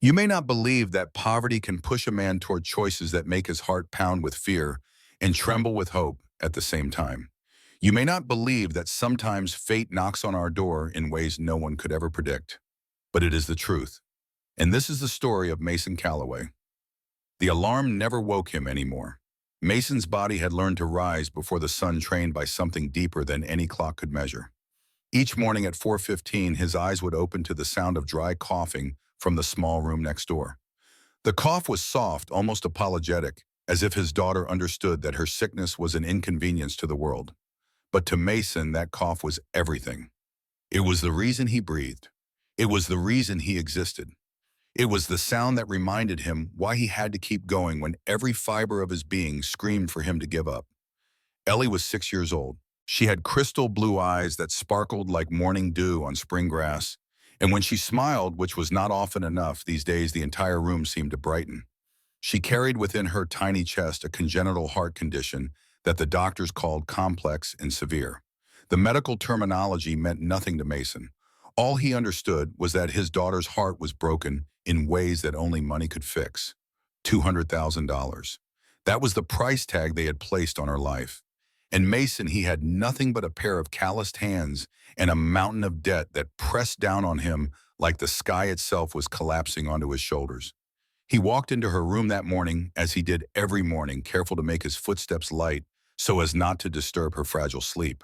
You may not believe that poverty can push a man toward choices that make his heart pound with fear and tremble with hope at the same time. You may not believe that sometimes fate knocks on our door in ways no one could ever predict. But it is the truth. And this is the story of Mason Calloway. The alarm never woke him anymore. Mason's body had learned to rise before the sun, trained by something deeper than any clock could measure. Each morning at 4:15, his eyes would open to the sound of dry coughing from the small room next door. The cough was soft, almost apologetic, as if his daughter understood that her sickness was an inconvenience to the world. But to Mason, that cough was everything. It was the reason he breathed. It was the reason he existed. It was the sound that reminded him why he had to keep going when every fiber of his being screamed for him to give up. Ellie was 6 years old. She had crystal blue eyes that sparkled like morning dew on spring grass, and when she smiled, which was not often enough these days, the entire room seemed to brighten. She carried within her tiny chest a congenital heart condition that the doctors called complex and severe. The medical terminology meant nothing to Mason. All he understood was that his daughter's heart was broken in ways that only money could fix. $200,000. That was the price tag they had placed on her life. And Mason, he had nothing but a pair of calloused hands and a mountain of debt that pressed down on him like the sky itself was collapsing onto his shoulders. He walked into her room that morning, as he did every morning, careful to make his footsteps light so as not to disturb her fragile sleep.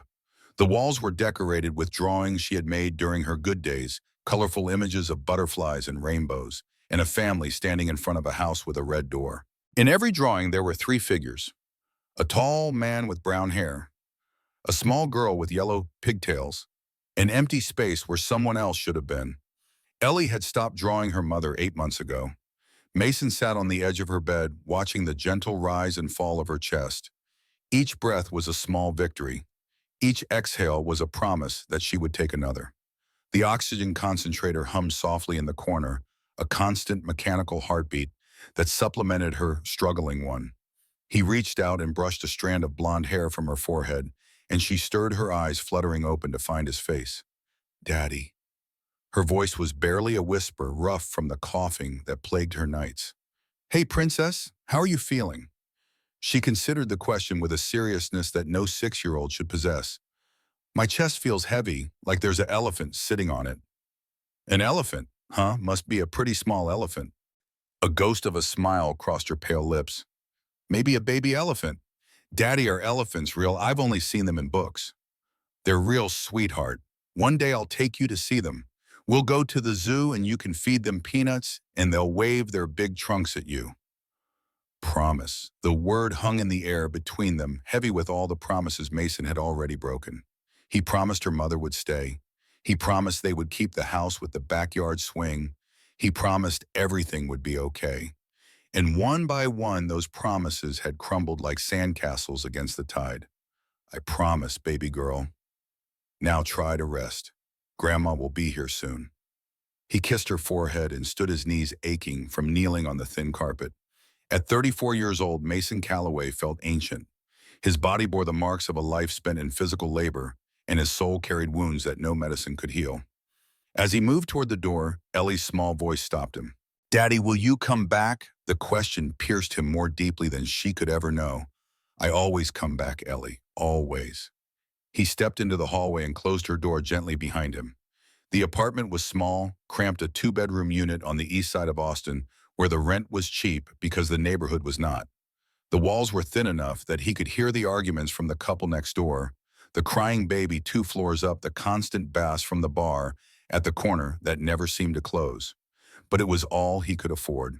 The walls were decorated with drawings she had made during her good days, colorful images of butterflies and rainbows, and a family standing in front of a house with a red door. In every drawing there were three figures: a tall man with brown hair, a small girl with yellow pigtails, an empty space where someone else should have been. Ellie had stopped drawing her mother 8 months ago. Mason sat on the edge of her bed, watching the gentle rise and fall of her chest. Each breath was a small victory. Each exhale was a promise that she would take another. The oxygen concentrator hummed softly in the corner, a constant mechanical heartbeat that supplemented her struggling one. He reached out and brushed a strand of blonde hair from her forehead, and she stirred her eyes, fluttering open to find his face. "Daddy." Her voice was barely a whisper, rough from the coughing that plagued her nights. "Hey, princess, how are you feeling?" She considered the question with a seriousness that no 6-year-old should possess. "My chest feels heavy, like there's an elephant sitting on it." "An elephant, huh? Must be a pretty small elephant." A ghost of a smile crossed her pale lips. "Maybe a baby elephant." "Daddy, are elephants real? I've only seen them in books." "They're real, sweetheart. One day I'll take you to see them. We'll go to the zoo and you can feed them peanuts and they'll wave their big trunks at you." Promise. The word hung in the air between them, heavy with all the promises Mason had already broken. He promised her mother would stay. He promised they would keep the house with the backyard swing. He promised everything would be okay. And one by one, those promises had crumbled like sandcastles against the tide. "I promise, baby girl. Now try to rest. Grandma will be here soon." He kissed her forehead and stood, his knees aching from kneeling on the thin carpet. At 34 years old, Mason Calloway felt ancient. His body bore the marks of a life spent in physical labor, and his soul carried wounds that no medicine could heal. As he moved toward the door, Ellie's small voice stopped him. "Daddy, will you come back?" The question pierced him more deeply than she could ever know. "I always come back, Ellie, always." He stepped into the hallway and closed her door gently behind him. The apartment was small, cramped, a two-bedroom unit on the east side of Austin, where the rent was cheap because the neighborhood was not. The walls were thin enough that he could hear the arguments from the couple next door, the crying baby 2 floors up, the constant bass from the bar at the corner that never seemed to close. But it was all he could afford.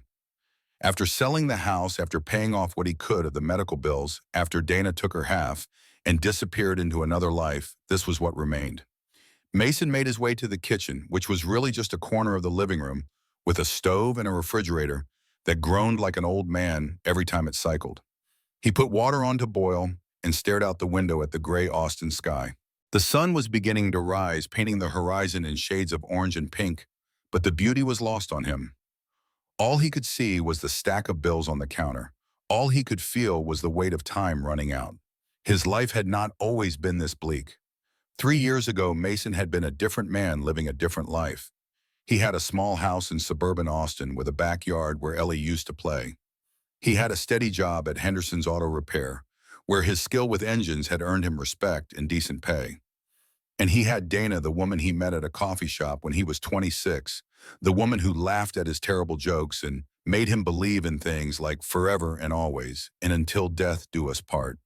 After selling the house, after paying off what he could of the medical bills, after Dana took her half and disappeared into another life, this was what remained. Mason made his way to the kitchen, which was really just a corner of the living room, with a stove and a refrigerator that groaned like an old man every time it cycled. He put water on to boil and stared out the window at the gray Austin sky. The sun was beginning to rise, painting the horizon in shades of orange and pink, but the beauty was lost on him. All he could see was the stack of bills on the counter. All he could feel was the weight of time running out. His life had not always been this bleak. 3 years ago, Mason had been a different man living a different life. He had a small house in suburban Austin with a backyard where Ellie used to play. He had a steady job at Henderson's Auto Repair, where his skill with engines had earned him respect and decent pay. And he had Dana, the woman he met at a coffee shop when he was 26, the woman who laughed at his terrible jokes and made him believe in things like forever and always, and until death do us part.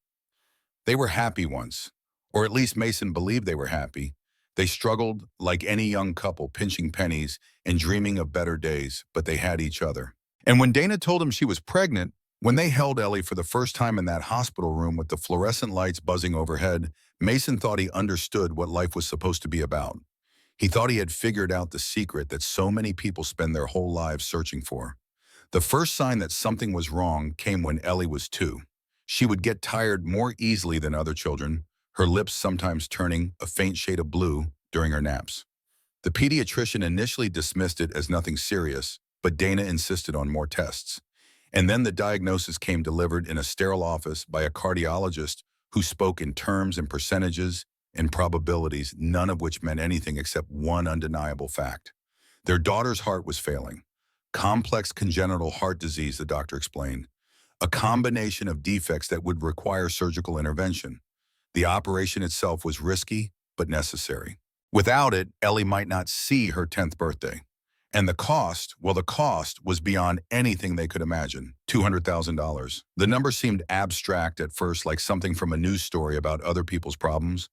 They were happy once, or at least Mason believed they were happy. They struggled like any young couple, pinching pennies and dreaming of better days, but they had each other. And when Dana told him she was pregnant, when they held Ellie for the first time in that hospital room with the fluorescent lights buzzing overhead, Mason thought he understood what life was supposed to be about. He thought he had figured out the secret that so many people spend their whole lives searching for. The first sign that something was wrong came when Ellie was 2. She would get tired more easily than other children, her lips sometimes turning a faint shade of blue during her naps. The pediatrician initially dismissed it as nothing serious, but Dana insisted on more tests. And then the diagnosis came delivered in a sterile office by a cardiologist who spoke in terms and percentages and probabilities, none of which meant anything except one undeniable fact. Their daughter's heart was failing. Complex congenital heart disease, the doctor explained. A combination of defects that would require surgical intervention. The operation itself was risky, but necessary. Without it, Ellie might not see her 10th birthday. And the cost, well, the cost was beyond anything they could imagine, $200,000. The number seemed abstract at first, like something from a news story about other people's problems.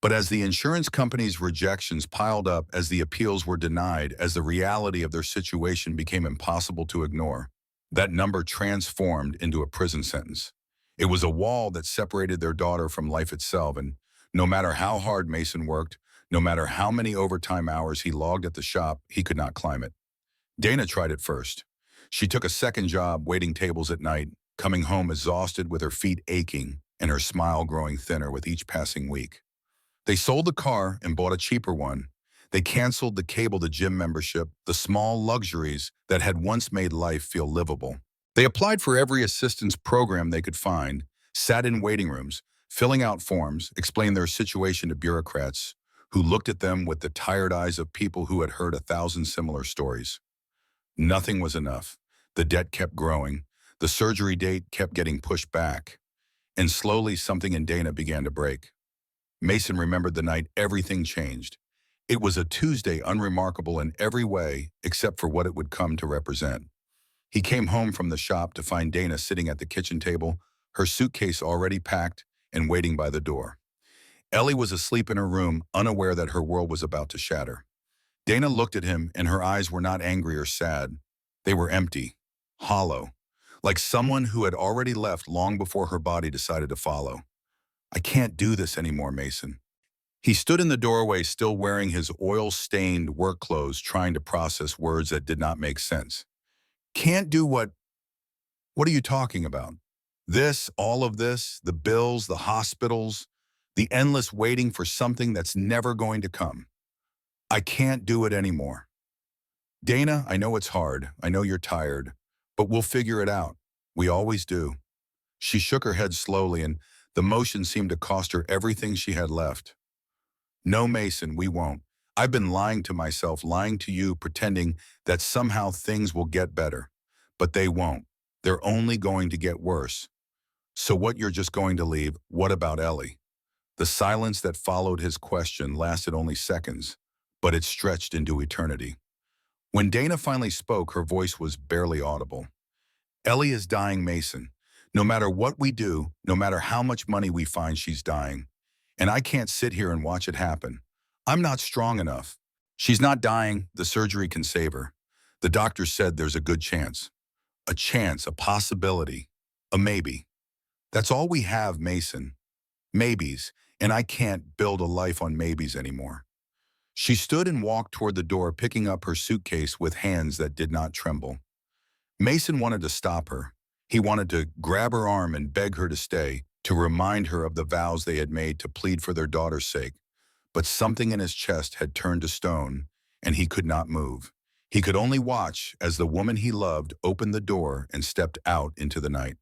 But as the insurance company's rejections piled up, as the appeals were denied, as the reality of their situation became impossible to ignore, that number transformed into a prison sentence. It was a wall that separated their daughter from life itself, and no matter how hard Mason worked, no matter how many overtime hours he logged at the shop, he could not climb it. Dana tried it first. She took a second job waiting tables at night, coming home exhausted with her feet aching and her smile growing thinner with each passing week. They sold the car and bought a cheaper one. They canceled the cable to gym membership, the small luxuries that had once made life feel livable. They applied for every assistance program they could find, sat in waiting rooms, filling out forms, explained their situation to bureaucrats who looked at them with the tired eyes of people who had heard 1,000 similar stories. Nothing was enough. The debt kept growing. The surgery date kept getting pushed back. And slowly something in Dana began to break. Mason remembered the night everything changed. It was a Tuesday, unremarkable in every way except for what it would come to represent. He came home from the shop to find Dana sitting at the kitchen table, her suitcase already packed and waiting by the door. Ellie was asleep in her room, unaware that her world was about to shatter. Dana looked at him, and her eyes were not angry or sad. They were empty, hollow, like someone who had already left long before her body decided to follow. "I can't do this anymore, Mason." He stood in the doorway, still wearing his oil-stained work clothes, trying to process words that did not make sense. "Can't do what? What are you talking about? This, all of this, the bills, the hospitals, the endless waiting for something that's never going to come. I can't do it anymore." "Dana, I know it's hard. I know you're tired. But we'll figure it out. We always do." She shook her head slowly, and the motion seemed to cost her everything she had left. "No, Mason, we won't. I've been lying to myself, lying to you, pretending that somehow things will get better. But they won't. They're only going to get worse. So what, you're just going to leave? What about Ellie?" The silence that followed his question lasted only seconds, but it stretched into eternity. When Dana finally spoke, her voice was barely audible. "Ellie is dying, Mason. No matter what we do, no matter how much money we find, she's dying. And I can't sit here and watch it happen. I'm not strong enough. She's not dying. The surgery can save her. The doctor said there's a good chance. A chance, a possibility, a maybe. That's all we have, Mason. Maybes. And I can't build a life on maybes anymore." She stood and walked toward the door, picking up her suitcase with hands that did not tremble. Mason wanted to stop her. He wanted to grab her arm and beg her to stay, to remind her of the vows they had made, to plead for their daughter's sake. But something in his chest had turned to stone, and he could not move. He could only watch as the woman he loved opened the door and stepped out into the night.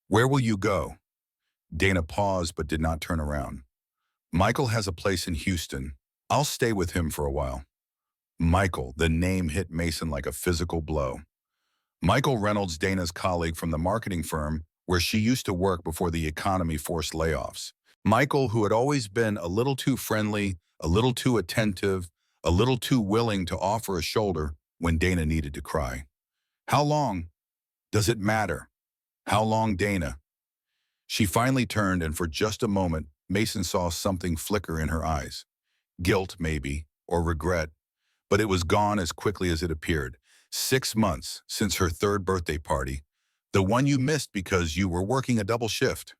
"Where will you go?" Dana paused but did not turn around. "Michael has a place in Houston. I'll stay with him for a while." Michael, the name hit Mason like a physical blow. Michael Reynolds, Dana's colleague from the marketing firm where she used to work before the economy forced layoffs. Michael, who had always been a little too friendly, a little too attentive, a little too willing to offer a shoulder when Dana needed to cry. How long? Does it matter? How long, Dana? She finally turned, and for just a moment, Mason saw something flicker in her eyes. Guilt, maybe, or regret, but it was gone as quickly as it appeared. 6 months since her third birthday party, the one you missed because you were working a double shift.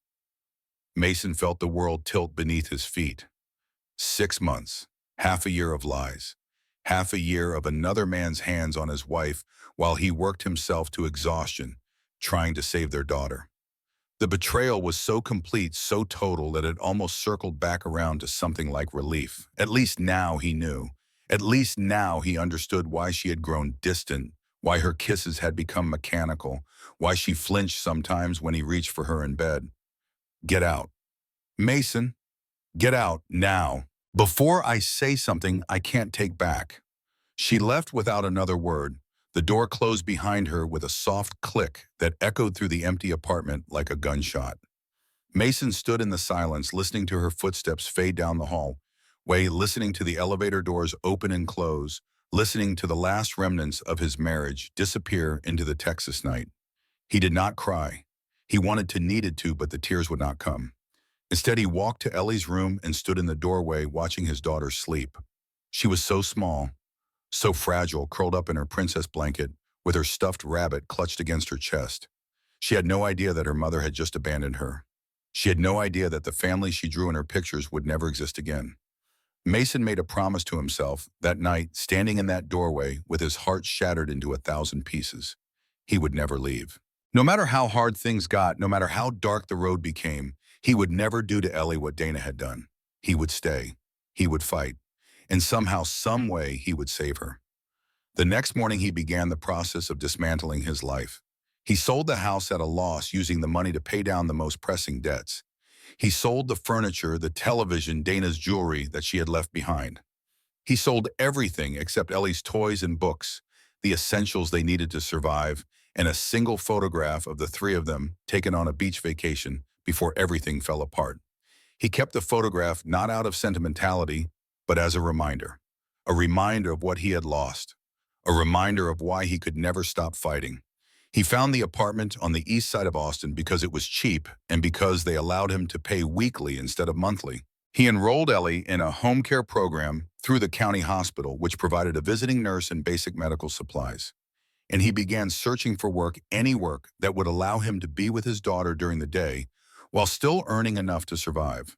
Mason felt the world tilt beneath his feet. 6 months, half a year of lies, half a year of another man's hands on his wife while he worked himself to exhaustion, trying to save their daughter. The betrayal was so complete, so total, that it almost circled back around to something like relief. At least now he knew. At least now he understood why she had grown distant, why her kisses had become mechanical, why she flinched sometimes when he reached for her in bed. Get out. Mason, get out now. Before I say something I can't take back. She left without another word. The door closed behind her with a soft click that echoed through the empty apartment like a gunshot. Mason stood in the silence, listening to her footsteps fade down the hallway, listening to the elevator doors open and close, listening to the last remnants of his marriage disappear into the Texas night. He did not cry. He needed to, but the tears would not come. Instead, he walked to Ellie's room and stood in the doorway watching his daughter sleep. She was so small, so fragile, curled up in her princess blanket, with her stuffed rabbit clutched against her chest. She had no idea that her mother had just abandoned her. She had no idea that the family she drew in her pictures would never exist again. Mason made a promise to himself that night, standing in that doorway with his heart shattered into 1,000 pieces. He would never leave. No matter how hard things got, no matter how dark the road became, he would never do to Ellie what Dana had done. He would stay. He would fight. And somehow, some way, he would save her. The next morning, he began the process of dismantling his life. He sold the house at a loss, using the money to pay down the most pressing debts. He sold the furniture, the television, Dana's jewelry that she had left behind. He sold everything except Ellie's toys and books, the essentials they needed to survive, and a single photograph of the three of them taken on a beach vacation before everything fell apart. He kept the photograph not out of sentimentality, but as a reminder of what he had lost, a reminder of why he could never stop fighting. He found the apartment on the east side of Austin because it was cheap and because they allowed him to pay weekly instead of monthly. He enrolled Ellie in a home care program through the county hospital, which provided a visiting nurse and basic medical supplies. And he began searching for work, any work that would allow him to be with his daughter during the day while still earning enough to survive.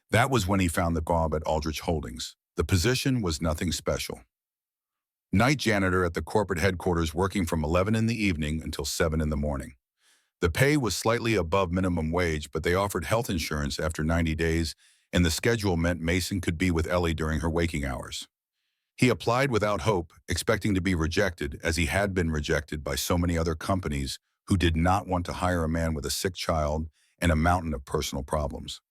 That was when he found the job at Aldrich Holdings. The position was nothing special. Night janitor at the corporate headquarters, working from 11 in the evening until 7 in the morning. The pay was slightly above minimum wage, but they offered health insurance after 90 days, and the schedule meant Mason could be with Ellie during her waking hours. He applied without hope, expecting to be rejected, as he had been rejected by so many other companies who did not want to hire a man with a sick child and a mountain of personal problems.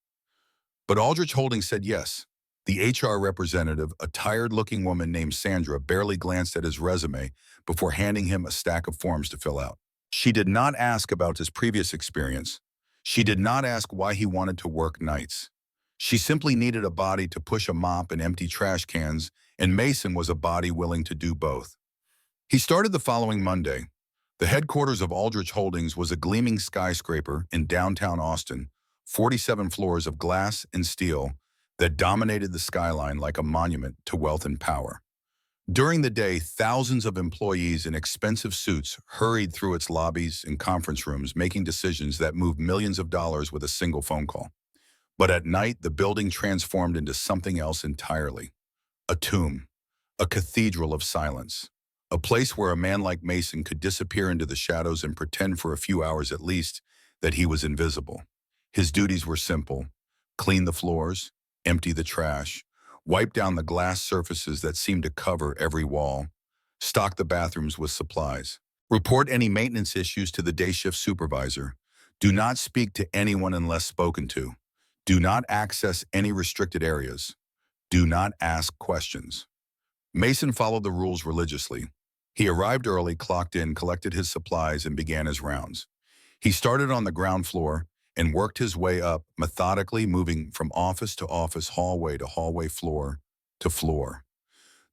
But Aldrich Holdings said yes. The HR representative, a tired-looking woman named Sandra, barely glanced at his resume before handing him a stack of forms to fill out. She did not ask about his previous experience. She did not ask why he wanted to work nights. She simply needed a body to push a mop and empty trash cans, and Mason was a body willing to do both. He started the following Monday. The headquarters of Aldrich Holdings was a gleaming skyscraper in downtown Austin, 47 floors of glass and steel that dominated the skyline like a monument to wealth and power. During the day, thousands of employees in expensive suits hurried through its lobbies and conference rooms, making decisions that moved millions of dollars with a single phone call. But at night, the building transformed into something else entirely. A tomb, a cathedral of silence, a place where a man like Mason could disappear into the shadows and pretend for a few hours at least that he was invisible. His duties were simple: clean the floors, empty the trash, wipe down the glass surfaces that seemed to cover every wall, stock the bathrooms with supplies, report any maintenance issues to the day shift supervisor, do not speak to anyone unless spoken to, do not access any restricted areas, do not ask questions. Mason followed the rules religiously. He arrived early, clocked in, collected his supplies, and began his rounds. He started on the ground floor and worked his way up, methodically moving from office to office, hallway to hallway, floor to floor.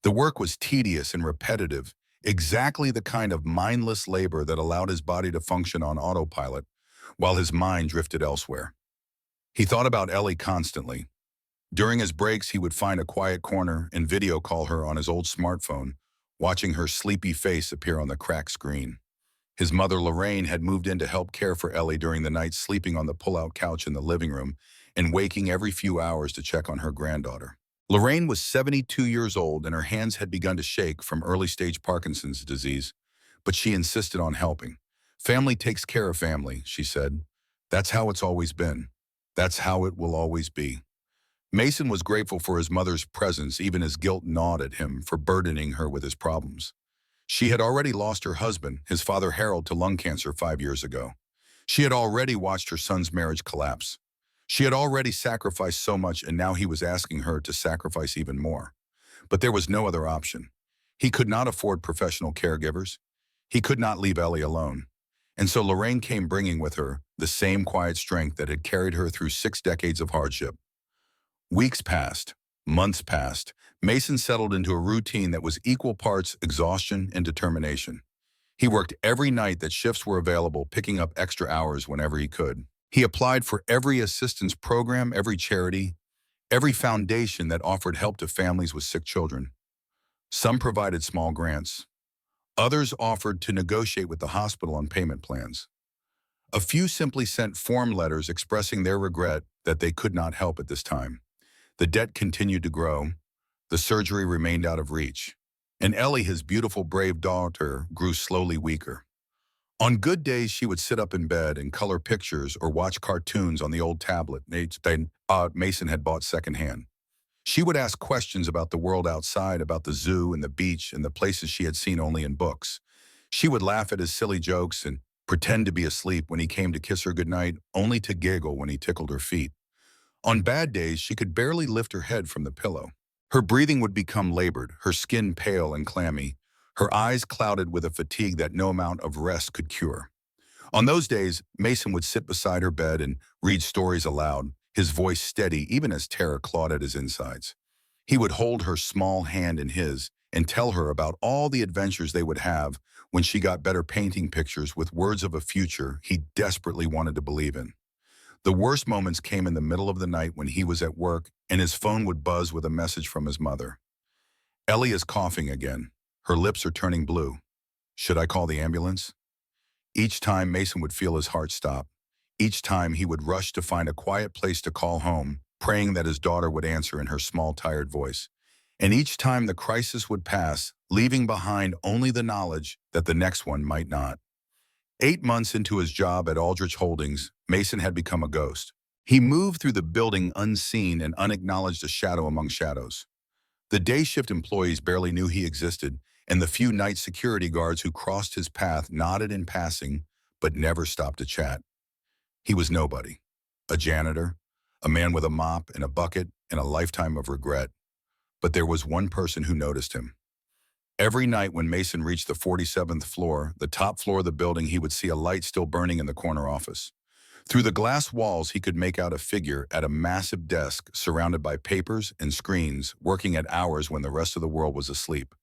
The work was tedious and repetitive, exactly the kind of mindless labor that allowed his body to function on autopilot while his mind drifted elsewhere. He thought about Ellie constantly. During his breaks, he would find a quiet corner and video call her on his old smartphone, watching her sleepy face appear on the cracked screen. His mother, Lorraine, had moved in to help care for Ellie during the night, sleeping on the pull-out couch in the living room and waking every few hours to check on her granddaughter. Lorraine was 72 years old and her hands had begun to shake from early-stage Parkinson's disease, but she insisted on helping. "Family takes care of family," she said. "That's how it's always been. That's how it will always be." Mason was grateful for his mother's presence, even as guilt gnawed at him for burdening her with his problems. She had already lost her husband, his father Harold, to lung cancer 5 years ago. She had already watched her son's marriage collapse. She had already sacrificed so much, and now he was asking her to sacrifice even more. But there was no other option. He could not afford professional caregivers. He could not leave Ellie alone. And so Lorraine came, bringing with her the same quiet strength that had carried her through 6 decades of hardship. Weeks passed, months passed. Mason settled into a routine that was equal parts exhaustion and determination. He worked every night that shifts were available, picking up extra hours whenever he could. He applied for every assistance program, every charity, every foundation that offered help to families with sick children. Some provided small grants. Others offered to negotiate with the hospital on payment plans. A few simply sent form letters expressing their regret that they could not help at this time. The debt continued to grow. The surgery remained out of reach. And Ellie, his beautiful, brave daughter, grew slowly weaker. On good days, she would sit up in bed and color pictures or watch cartoons on the old tablet Mason had bought secondhand. She would ask questions about the world outside, about the zoo and the beach and the places she had seen only in books. She would laugh at his silly jokes and pretend to be asleep when he came to kiss her goodnight, only to giggle when he tickled her feet. On bad days, she could barely lift her head from the pillow. Her breathing would become labored, her skin pale and clammy, her eyes clouded with a fatigue that no amount of rest could cure. On those days, Mason would sit beside her bed and read stories aloud, his voice steady even as terror clawed at his insides. He would hold her small hand in his and tell her about all the adventures they would have when she got better, painting pictures with words of a future he desperately wanted to believe in. The worst moments came in the middle of the night when he was at work and his phone would buzz with a message from his mother. "Ellie is coughing again. Her lips are turning blue. Should I call the ambulance?" Each time Mason would feel his heart stop. Each time he would rush to find a quiet place to call home, praying that his daughter would answer in her small, tired voice. And each time the crisis would pass, leaving behind only the knowledge that the next one might not. 8 months into his job at Aldrich Holdings, Mason had become a ghost. He moved through the building unseen and unacknowledged, a shadow among shadows. The day shift employees barely knew he existed, and the few night security guards who crossed his path nodded in passing, but never stopped to chat. He was nobody. A janitor, a man with a mop and a bucket and a lifetime of regret. But there was one person who noticed him. Every night when Mason reached the 47th floor, the top floor of the building, he would see a light still burning in the corner office. Through the glass walls, he could make out a figure at a massive desk surrounded by papers and screens, working at hours when the rest of the world was asleep.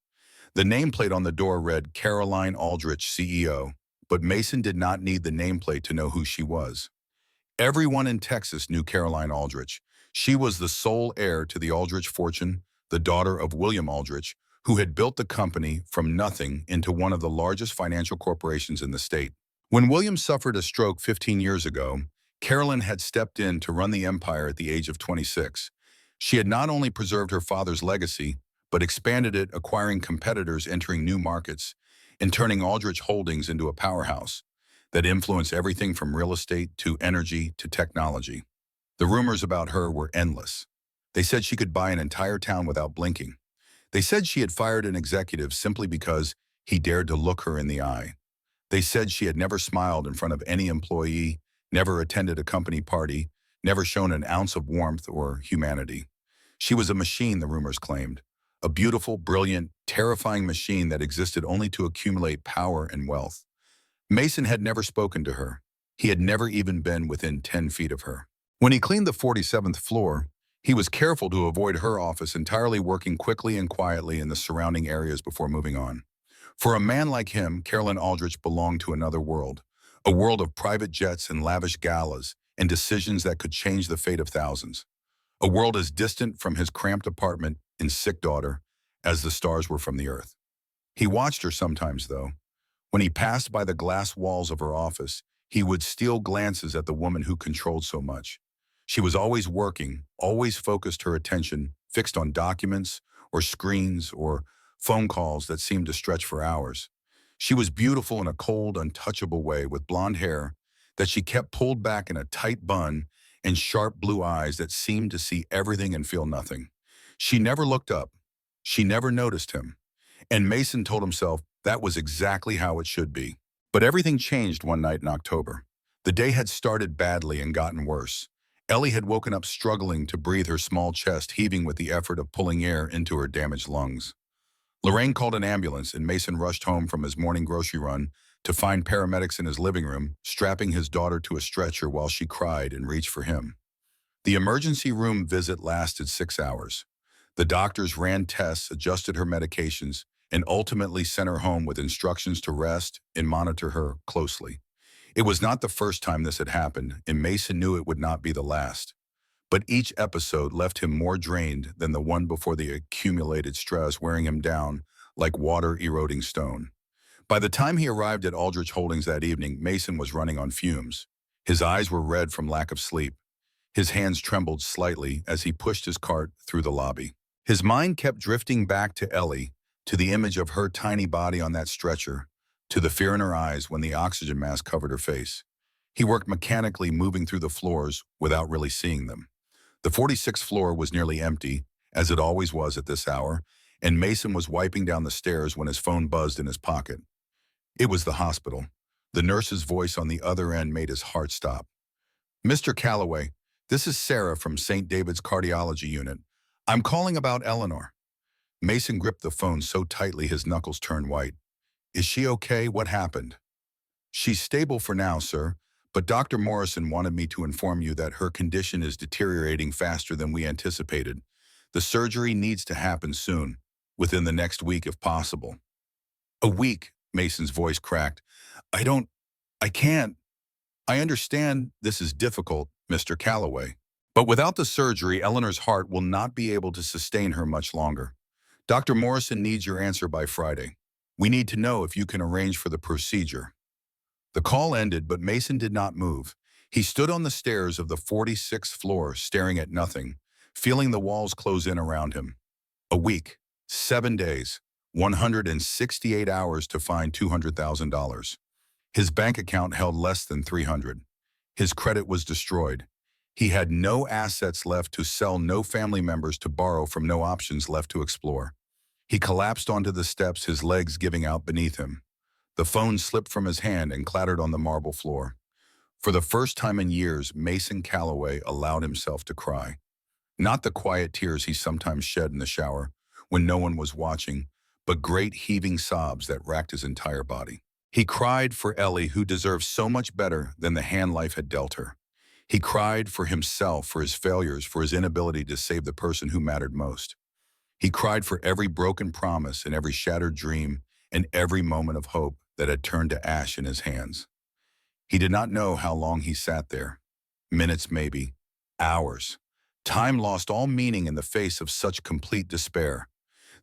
The nameplate on the door read Caroline Aldrich, CEO, but Mason did not need the nameplate to know who she was. Everyone in Texas knew Caroline Aldrich. She was the sole heir to the Aldrich fortune, the daughter of William Aldrich, who had built the company from nothing into one of the largest financial corporations in the state. When William suffered a stroke 15 years ago, Carolyn had stepped in to run the empire at the age of 26. She had not only preserved her father's legacy, but expanded it, acquiring competitors, entering new markets, and turning Aldrich Holdings into a powerhouse that influenced everything from real estate to energy to technology. The rumors about her were endless. They said she could buy an entire town without blinking. They said she had fired an executive simply because he dared to look her in the eye. They said she had never smiled in front of any employee, never attended a company party, never shown an ounce of warmth or humanity. She was a machine, the rumors claimed, a beautiful, brilliant, terrifying machine that existed only to accumulate power and wealth. Mason had never spoken to her. He had never even been within 10 feet of her. When he cleaned the 47th floor, he was careful to avoid her office entirely, working quickly and quietly in the surrounding areas before moving on. For a man like him, Carolyn Aldrich belonged to another world, a world of private jets and lavish galas and decisions that could change the fate of thousands. A world as distant from his cramped apartment and sick daughter as the stars were from the earth. He watched her sometimes, though. When he passed by the glass walls of her office, he would steal glances at the woman who controlled so much. She was always working, always focused her attention, fixed on documents or screens or phone calls that seemed to stretch for hours. She was beautiful in a cold, untouchable way, with blonde hair that she kept pulled back in a tight bun and sharp blue eyes that seemed to see everything and feel nothing. She never looked up. She never noticed him. And Mason told himself that was exactly how it should be. But everything changed one night in October. The day had started badly and gotten worse. Ellie had woken up struggling to breathe, her small chest heaving with the effort of pulling air into her damaged lungs. Lorraine called an ambulance, and Mason rushed home from his morning grocery run to find paramedics in his living room, strapping his daughter to a stretcher while she cried and reached for him. The emergency room visit lasted 6 hours. The doctors ran tests, adjusted her medications, and ultimately sent her home with instructions to rest and monitor her closely. It was not the first time this had happened, and Mason knew it would not be the last. But each episode left him more drained than the one before, the accumulated stress wearing him down like water eroding stone. By the time he arrived at Aldrich Holdings that evening, Mason was running on fumes. His eyes were red from lack of sleep. His hands trembled slightly as he pushed his cart through the lobby. His mind kept drifting back to Ellie, to the image of her tiny body on that stretcher, to the fear in her eyes when the oxygen mask covered her face. He worked mechanically, moving through the floors without really seeing them. The 46th floor was nearly empty, as it always was at this hour, and Mason was wiping down the stairs when his phone buzzed in his pocket. It was the hospital. The nurse's voice on the other end made his heart stop. "Mr. Calloway, this is Sarah from St. David's Cardiology Unit. I'm calling about Eleanor." Mason gripped the phone so tightly his knuckles turned white. "Is she okay? What happened?" "She's stable for now, sir, but Dr. Morrison wanted me to inform you that her condition is deteriorating faster than we anticipated. The surgery needs to happen soon, within the next week if possible." "A week?" Mason's voice cracked. I can't. I understand this is difficult, Mr. Calloway. But without the surgery, Eleanor's heart will not be able to sustain her much longer. Dr. Morrison needs your answer by Friday. We need to know if you can arrange for the procedure." The call ended, but Mason did not move. He stood on the stairs of the 46th floor, staring at nothing, feeling the walls close in around him. A week, 7 days, 168 hours to find $200,000. His bank account held less than 300. His credit was destroyed. He had no assets left to sell, no family members to borrow from, no options left to explore. He collapsed onto the steps, his legs giving out beneath him. The phone slipped from his hand and clattered on the marble floor. For the first time in years, Mason Calloway allowed himself to cry. Not the quiet tears he sometimes shed in the shower when no one was watching, but great heaving sobs that racked his entire body. He cried for Ellie, who deserved so much better than the hand life had dealt her. He cried for himself, for his failures, for his inability to save the person who mattered most. He cried for every broken promise and every shattered dream and every moment of hope that had turned to ash in his hands. He did not know how long he sat there. Minutes maybe, hours. Time lost all meaning in the face of such complete despair.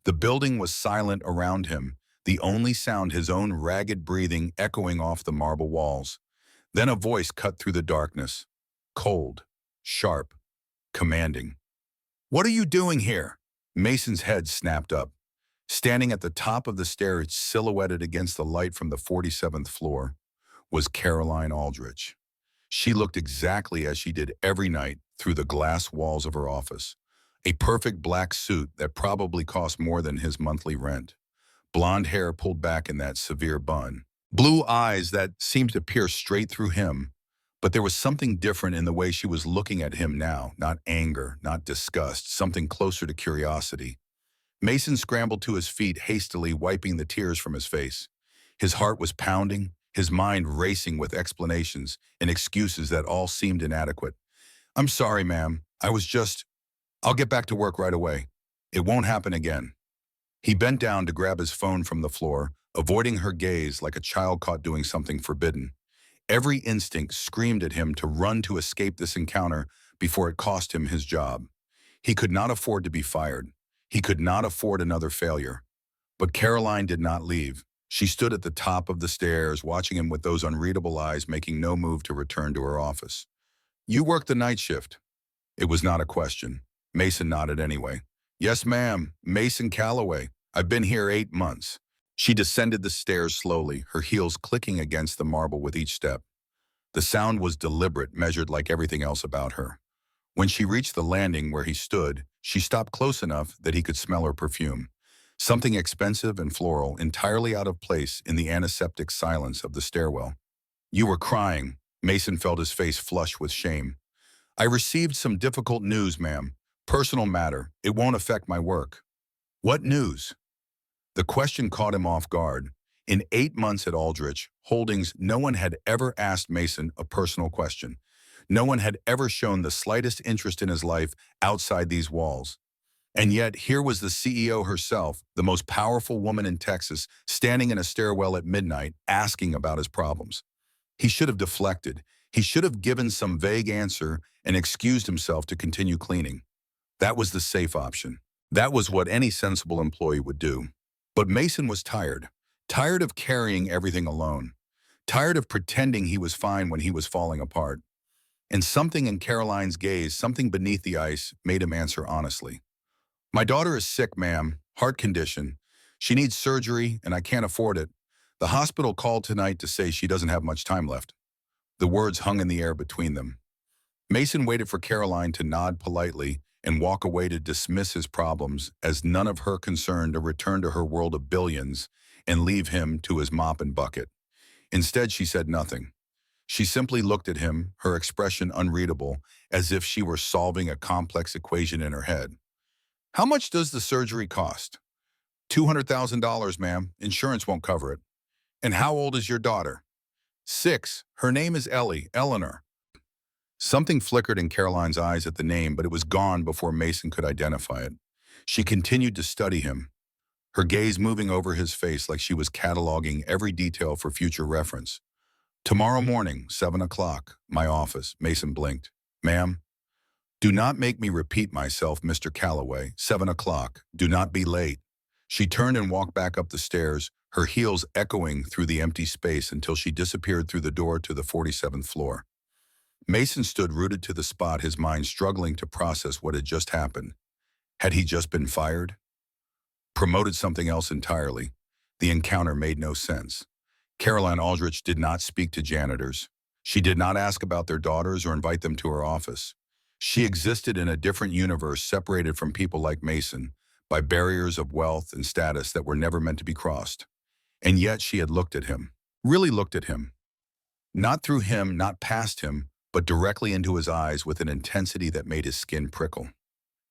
The building was silent around him, the only sound his own ragged breathing echoing off the marble walls. Then a voice cut through the darkness, cold, sharp, commanding. "What are you doing here?" Mason's head snapped up. Standing at the top of the stairs, silhouetted against the light from the 47th floor, was Caroline Aldrich. She looked exactly as she did every night through the glass walls of her office. A perfect black suit that probably cost more than his monthly rent. Blonde hair pulled back in that severe bun. Blue eyes that seemed to pierce straight through him. But there was something different in the way she was looking at him now. Not anger, not disgust, something closer to curiosity. Mason scrambled to his feet, hastily wiping the tears from his face. His heart was pounding, his mind racing with explanations and excuses that all seemed inadequate. "I'm sorry, ma'am. I'll get back to work right away. It won't happen again." He bent down to grab his phone from the floor, avoiding her gaze like a child caught doing something forbidden. Every instinct screamed at him to run to escape this encounter before it cost him his job. He could not afford to be fired. He could not afford another failure. But Caroline did not leave. She stood at the top of the stairs, watching him with those unreadable eyes, making no move to return to her office. "You work the night shift." It was not a question. Mason nodded anyway. "Yes, ma'am. Mason Calloway. I've been here 8 months." She descended the stairs slowly, her heels clicking against the marble with each step. The sound was deliberate, measured like everything else about her. When she reached the landing where he stood, she stopped close enough that he could smell her perfume. Something expensive and floral, entirely out of place in the antiseptic silence of the stairwell. "You were crying." Mason felt his face flush with shame. "I received some difficult news, ma'am. Personal matter. It won't affect my work." "What news?" The question caught him off guard. In 8 months at Aldrich Holdings, no one had ever asked Mason a personal question. No one had ever shown the slightest interest in his life outside these walls. And yet, here was the CEO herself, the most powerful woman in Texas, standing in a stairwell at midnight, asking about his problems. He should have deflected. He should have given some vague answer and excused himself to continue cleaning. That was the safe option. That was what any sensible employee would do. But Mason was tired. Tired of carrying everything alone. Tired of pretending he was fine when he was falling apart. And something in Caroline's gaze, something beneath the ice, made him answer honestly. "My daughter is sick, ma'am. Heart condition. She needs surgery, and I can't afford it. The hospital called tonight to say she doesn't have much time left." The words hung in the air between them. Mason waited for Caroline to nod politely and walk away to dismiss his problems as none of her concern, to return to her world of billions and leave him to his mop and bucket. Instead, she said nothing. She simply looked at him, her expression unreadable, as if she were solving a complex equation in her head. "How much does the surgery cost?" $200,000, ma'am. Insurance won't cover it." "And how old is your daughter?" "6. Her name is Eleanor." Something flickered in Caroline's eyes at the name, but it was gone before Mason could identify it. She continued to study him, her gaze moving over his face like she was cataloging every detail for future reference. "Tomorrow morning, 7 o'clock, my office." Mason blinked. "Ma'am?" "Do not make me repeat myself, Mr. Calloway. 7 o'clock. Do not be late." She turned and walked back up the stairs, her heels echoing through the empty space until she disappeared through the door to the 47th floor. Mason stood rooted to the spot, his mind struggling to process what had just happened. Had he just been fired? Promoted something else entirely? The encounter made no sense. Caroline Aldrich did not speak to janitors. She did not ask about their daughters or invite them to her office. She existed in a different universe, separated from people like Mason by barriers of wealth and status that were never meant to be crossed. And yet she had looked at him, really looked at him. Not through him, not past him, but directly into his eyes with an intensity that made his skin prickle.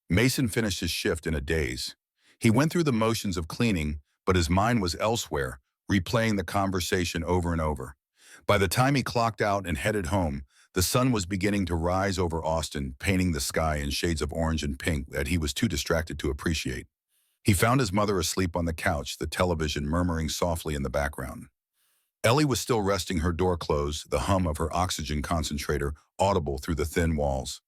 Mason finished his shift in a daze. He went through the motions of cleaning, but his mind was elsewhere, replaying the conversation over and over. By the time he clocked out and headed home, the sun was beginning to rise over Austin, painting the sky in shades of orange and pink that he was too distracted to appreciate. He found his mother asleep on the couch, the television murmuring softly in the background. Ellie was still resting, her door closed, the hum of her oxygen concentrator audible through the thin walls.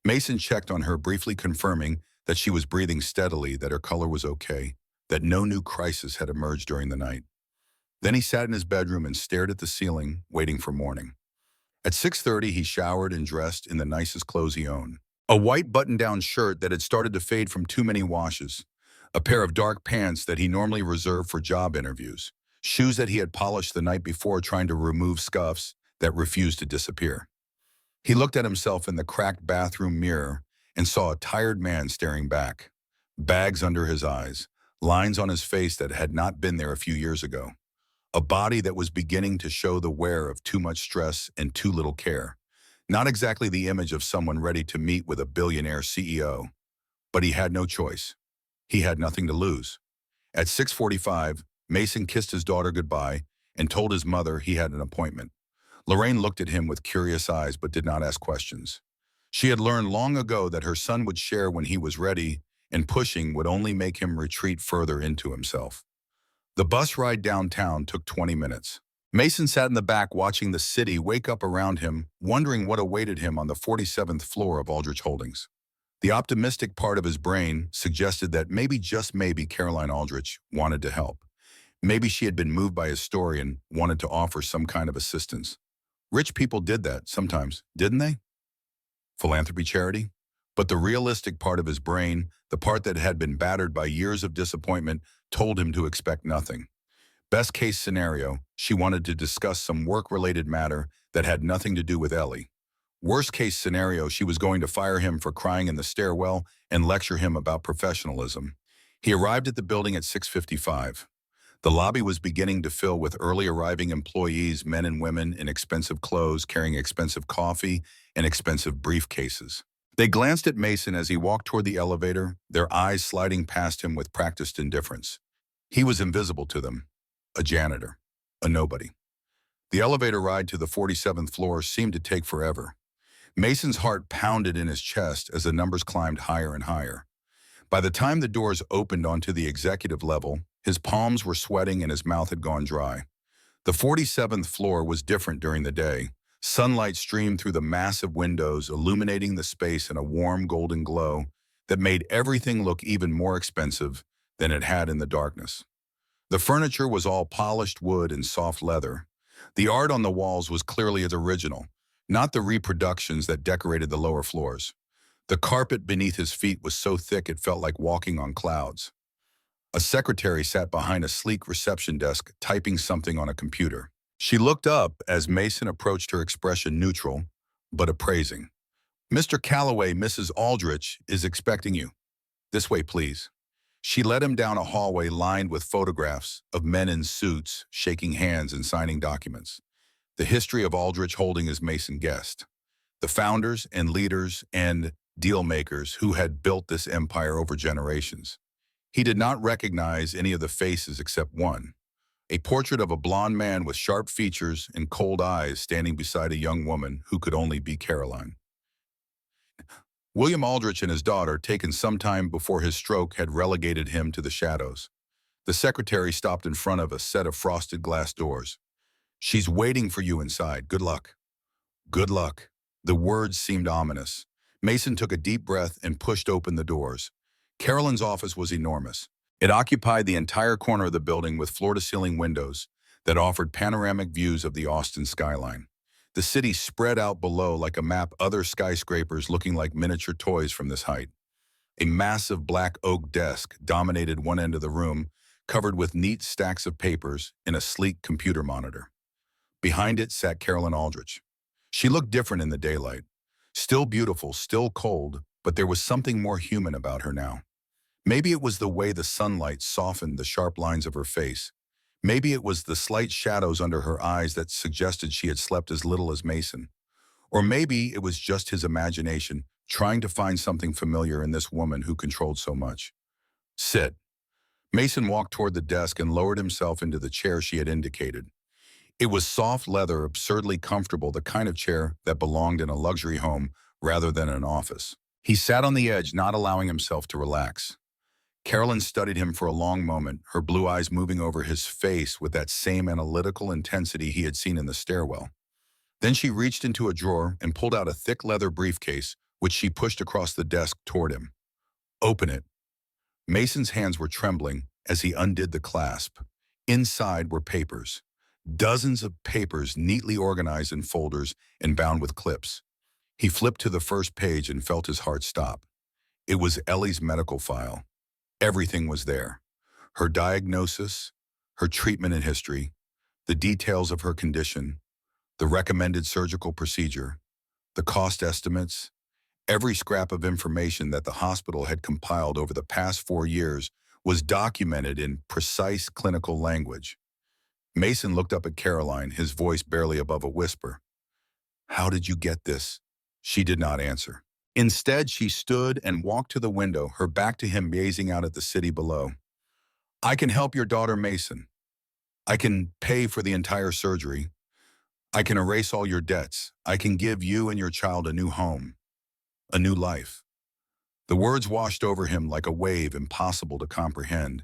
Mason checked on her, briefly confirming that she was breathing steadily, that her color was okay, that no new crisis had emerged during the night. Then he sat in his bedroom and stared at the ceiling, waiting for morning. At 6:30, he showered and dressed in the nicest clothes he owned. A white button-down shirt that had started to fade from too many washes, a pair of dark pants that he normally reserved for job interviews, shoes that he had polished the night before trying to remove scuffs that refused to disappear. He looked at himself in the cracked bathroom mirror and saw a tired man staring back, bags under his eyes, lines on his face that had not been there a few years ago, a body that was beginning to show the wear of too much stress and too little care. Not exactly the image of someone ready to meet with a billionaire CEO, but he had no choice. He had nothing to lose. At 6:45, Mason kissed his daughter goodbye and told his mother he had an appointment. Lorraine looked at him with curious eyes but did not ask questions. She had learned long ago that her son would share when he was ready, and pushing would only make him retreat further into himself. The bus ride downtown took 20 minutes. Mason sat in the back watching the city wake up around him, wondering what awaited him on the 47th floor of Aldrich Holdings. The optimistic part of his brain suggested that maybe, just maybe, Caroline Aldrich wanted to help. Maybe she had been moved by his story and wanted to offer some kind of assistance. Rich people did that sometimes, didn't they? Philanthropy, charity? But the realistic part of his brain, the part that had been battered by years of disappointment, told him to expect nothing. Best case scenario, she wanted to discuss some work-related matter that had nothing to do with Ellie. Worst case scenario, she was going to fire him for crying in the stairwell and lecture him about professionalism. He arrived at the building at 6:55. The lobby was beginning to fill with early arriving employees, men and women in expensive clothes, carrying expensive coffee and expensive briefcases. They glanced at Mason as he walked toward the elevator, their eyes sliding past him with practiced indifference. He was invisible to them, a janitor, a nobody. The elevator ride to the 47th floor seemed to take forever. Mason's heart pounded in his chest as the numbers climbed higher and higher. By the time the doors opened onto the executive level, his palms were sweating and his mouth had gone dry. The 47th floor was different during the day. Sunlight streamed through the massive windows, illuminating the space in a warm golden glow that made everything look even more expensive than it had in the darkness. The furniture was all polished wood and soft leather. The art on the walls was clearly its original, not the reproductions that decorated the lower floors. The carpet beneath his feet was so thick it felt like walking on clouds. A secretary sat behind a sleek reception desk, typing something on a computer. She looked up as Mason approached, her expression neutral, but appraising. "Mr. Calloway, Mrs. Aldrich is expecting you. This way, please." She led him down a hallway lined with photographs of men in suits, shaking hands and signing documents. The history of Aldrich Holding, as Mason guessed. The founders and leaders and deal makers who had built this empire over generations. He did not recognize any of the faces except one. A portrait of a blond man with sharp features and cold eyes standing beside a young woman who could only be Caroline. William Aldrich and his daughter, taken some time before his stroke, had relegated him to the shadows. The secretary stopped in front of a set of frosted glass doors. "She's waiting for you inside. Good luck." Good luck. The words seemed ominous. Mason took a deep breath and pushed open the doors. Carolyn's office was enormous. It occupied the entire corner of the building with floor-to-ceiling windows that offered panoramic views of the Austin skyline. The city spread out below like a map, other skyscrapers looking like miniature toys from this height. A massive black oak desk dominated one end of the room, covered with neat stacks of papers and a sleek computer monitor. Behind it sat Caroline Aldrich. She looked different in the daylight. Still beautiful, still cold, but there was something more human about her now. Maybe it was the way the sunlight softened the sharp lines of her face. Maybe it was the slight shadows under her eyes that suggested she had slept as little as Mason. Or maybe it was just his imagination trying to find something familiar in this woman who controlled so much. "Sit." Mason walked toward the desk and lowered himself into the chair she had indicated. It was soft leather, absurdly comfortable, the kind of chair that belonged in a luxury home rather than an office. He sat on the edge, not allowing himself to relax. Carolyn studied him for a long moment, her blue eyes moving over his face with that same analytical intensity he had seen in the stairwell. Then she reached into a drawer and pulled out a thick leather briefcase, which she pushed across the desk toward him. "Open it." Mason's hands were trembling as he undid the clasp. Inside were papers. Dozens of papers neatly organized in folders and bound with clips. He flipped to the first page and felt his heart stop. It was Ellie's medical file. Everything was there. Her diagnosis, her treatment and history, the details of her condition, the recommended surgical procedure, the cost estimates. Every scrap of information that the hospital had compiled over the past 4 years was documented in precise clinical language. Mason looked up at Caroline, his voice barely above a whisper. "How did you get this?" She did not answer. Instead, she stood and walked to the window, her back to him, gazing out at the city below. I can help your daughter, Mason. I can pay for the entire surgery. I can erase all your debts. I can give you and your child a new home, a new life. The words washed over him like a wave impossible to comprehend.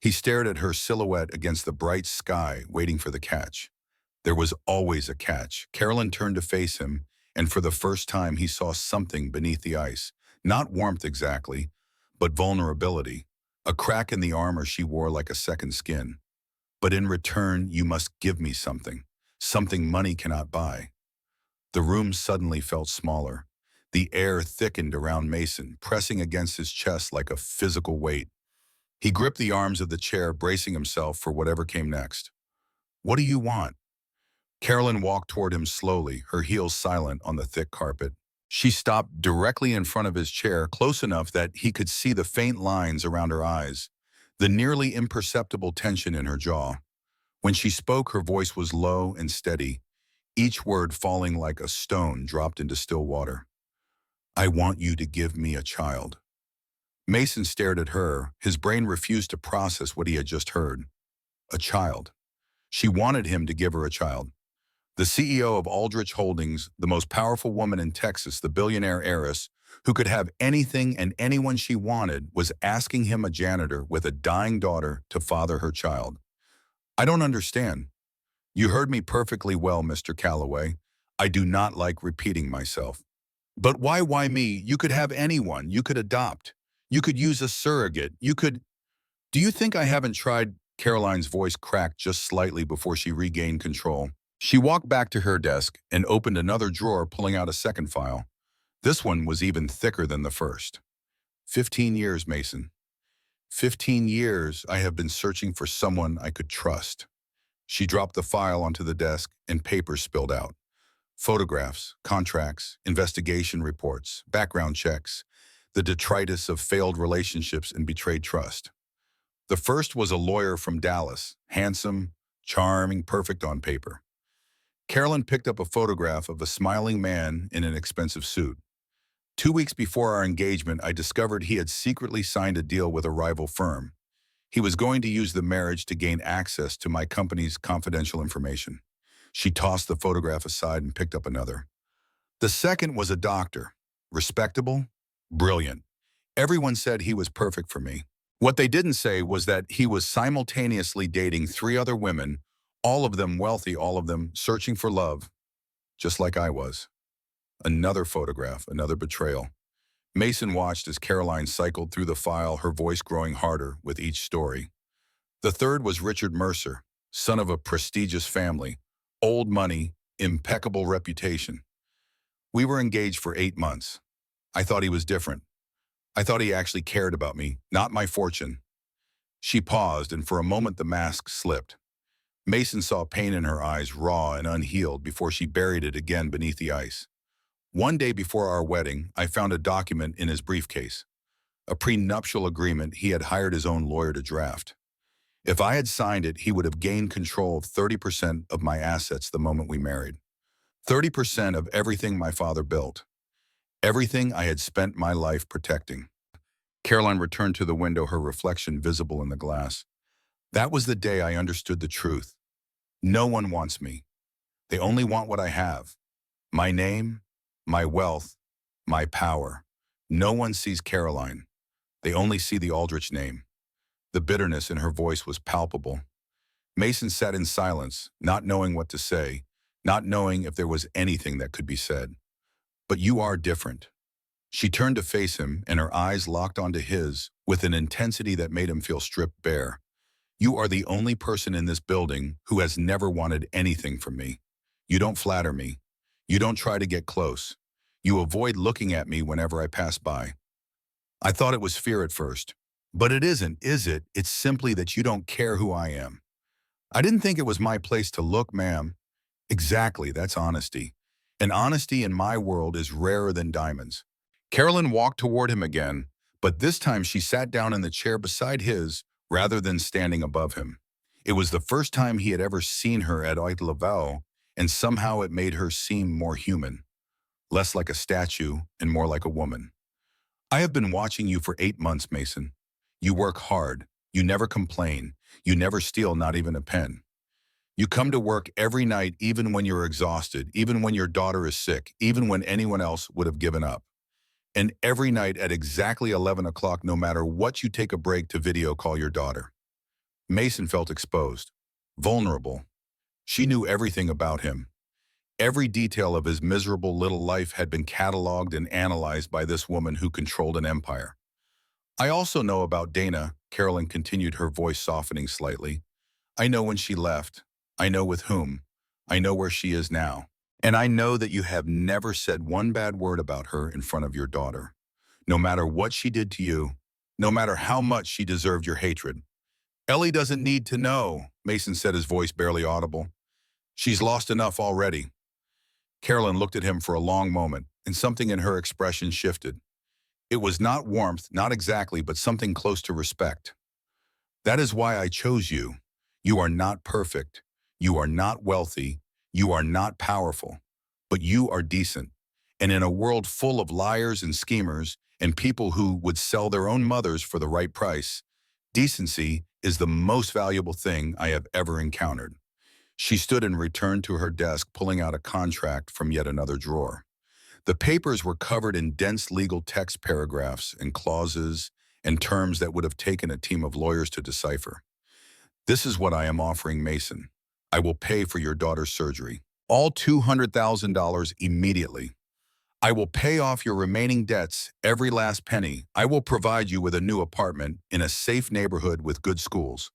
He stared at her silhouette against the bright sky, waiting for the catch. There was always a catch. Carolyn turned to face him, and for the first time he saw something beneath the ice. Not warmth exactly, but vulnerability. A crack in the armor she wore like a second skin. But in return, you must give me something. Something money cannot buy. The room suddenly felt smaller. The air thickened around Mason, pressing against his chest like a physical weight. He gripped the arms of the chair, bracing himself for whatever came next. What do you want? Carolyn walked toward him slowly, her heels silent on the thick carpet. She stopped directly in front of his chair, close enough that he could see the faint lines around her eyes, the nearly imperceptible tension in her jaw. When she spoke, her voice was low and steady, each word falling like a stone dropped into still water. I want you to give me a child. Mason stared at her. His brain refused to process what he had just heard. A child. She wanted him to give her a child. The CEO of Aldrich Holdings, the most powerful woman in Texas, the billionaire heiress, who could have anything and anyone she wanted, was asking him, a janitor with a dying daughter, to father her child. I don't understand. You heard me perfectly well, Mr. Calloway. I do not like repeating myself. But why me? You could have anyone. You could adopt. You could use a surrogate. You could... Do you think I haven't tried? Caroline's voice cracked just slightly before she regained control. She walked back to her desk and opened another drawer, pulling out a second file. This one was even thicker than the first. 15 years, Mason. 15 years I have been searching for someone I could trust. She dropped the file onto the desk and papers spilled out. Photographs, contracts, investigation reports, background checks, the detritus of failed relationships and betrayed trust. The first was a lawyer from Dallas, handsome, charming, perfect on paper. Carolyn picked up a photograph of a smiling man in an expensive suit. 2 weeks before our engagement, I discovered he had secretly signed a deal with a rival firm. He was going to use the marriage to gain access to my company's confidential information. She tossed the photograph aside and picked up another. The second was a doctor. Respectable, brilliant. Everyone said he was perfect for me. What they didn't say was that he was simultaneously dating 3 other women, all of them wealthy, all of them searching for love, just like I was. Another photograph, another betrayal. Mason watched as Caroline cycled through the file, her voice growing harder with each story. The third was Richard Mercer, son of a prestigious family, old money, impeccable reputation. We were engaged for 8 months. I thought he was different. I thought he actually cared about me, not my fortune. She paused, and for a moment the mask slipped. Mason saw pain in her eyes, raw and unhealed, before she buried it again beneath the ice. One day before our wedding, I found a document in his briefcase, a prenuptial agreement he had hired his own lawyer to draft. If I had signed it, he would have gained control of 30% of my assets the moment we married. 30% of everything my father built. Everything I had spent my life protecting. Caroline returned to the window, her reflection visible in the glass. That was the day I understood the truth. No one wants me. They only want what I have. My name, my wealth, my power. No one sees Caroline. They only see the Aldrich name. The bitterness in her voice was palpable. Mason sat in silence, not knowing what to say, not knowing if there was anything that could be said. But you are different. She turned to face him, and her eyes locked onto his with an intensity that made him feel stripped bare. You are the only person in this building who has never wanted anything from me. You don't flatter me. You don't try to get close. You avoid looking at me whenever I pass by. I thought it was fear at first. But it isn't, is it? It's simply that you don't care who I am. I didn't think it was my place to look, ma'am. Exactly, that's honesty. And honesty in my world is rarer than diamonds. Carolyn walked toward him again, but this time she sat down in the chair beside his rather than standing above him. It was the first time he had ever seen her at eye level, and somehow it made her seem more human. less like a statue and more like a woman. I have been watching you for 8 months, Mason. You work hard. You never complain. You never steal, not even a pen. You come to work every night, even when you're exhausted, even when your daughter is sick, even when anyone else would have given up. And every night at exactly 11 o'clock, no matter what, you take a break to video call your daughter. Mason felt exposed, vulnerable. She knew everything about him. Every detail of his miserable little life had been cataloged and analyzed by this woman who controlled an empire. I also know about Dana, Carolyn continued, her voice softening slightly. I know when she left. I know with whom. I know where she is now. And I know that you have never said one bad word about her in front of your daughter. No matter what she did to you, no matter how much she deserved your hatred. Ellie doesn't need to know, Mason said, his voice barely audible. She's lost enough already. Carolyn looked at him for a long moment, and something in her expression shifted. It was not warmth, not exactly, but something close to respect. That is why I chose you. You are not perfect. You are not wealthy. You are not powerful. But you are decent. And in a world full of liars and schemers and people who would sell their own mothers for the right price, decency is the most valuable thing I have ever encountered. She stood and returned to her desk, pulling out a contract from yet another drawer. The papers were covered in dense legal text paragraphs and clauses and terms that would have taken a team of lawyers to decipher. This is what I am offering, Mason. I will pay for your daughter's surgery. All $200,000 immediately. I will pay off your remaining debts, every last penny. I will provide you with a new apartment in a safe neighborhood with good schools.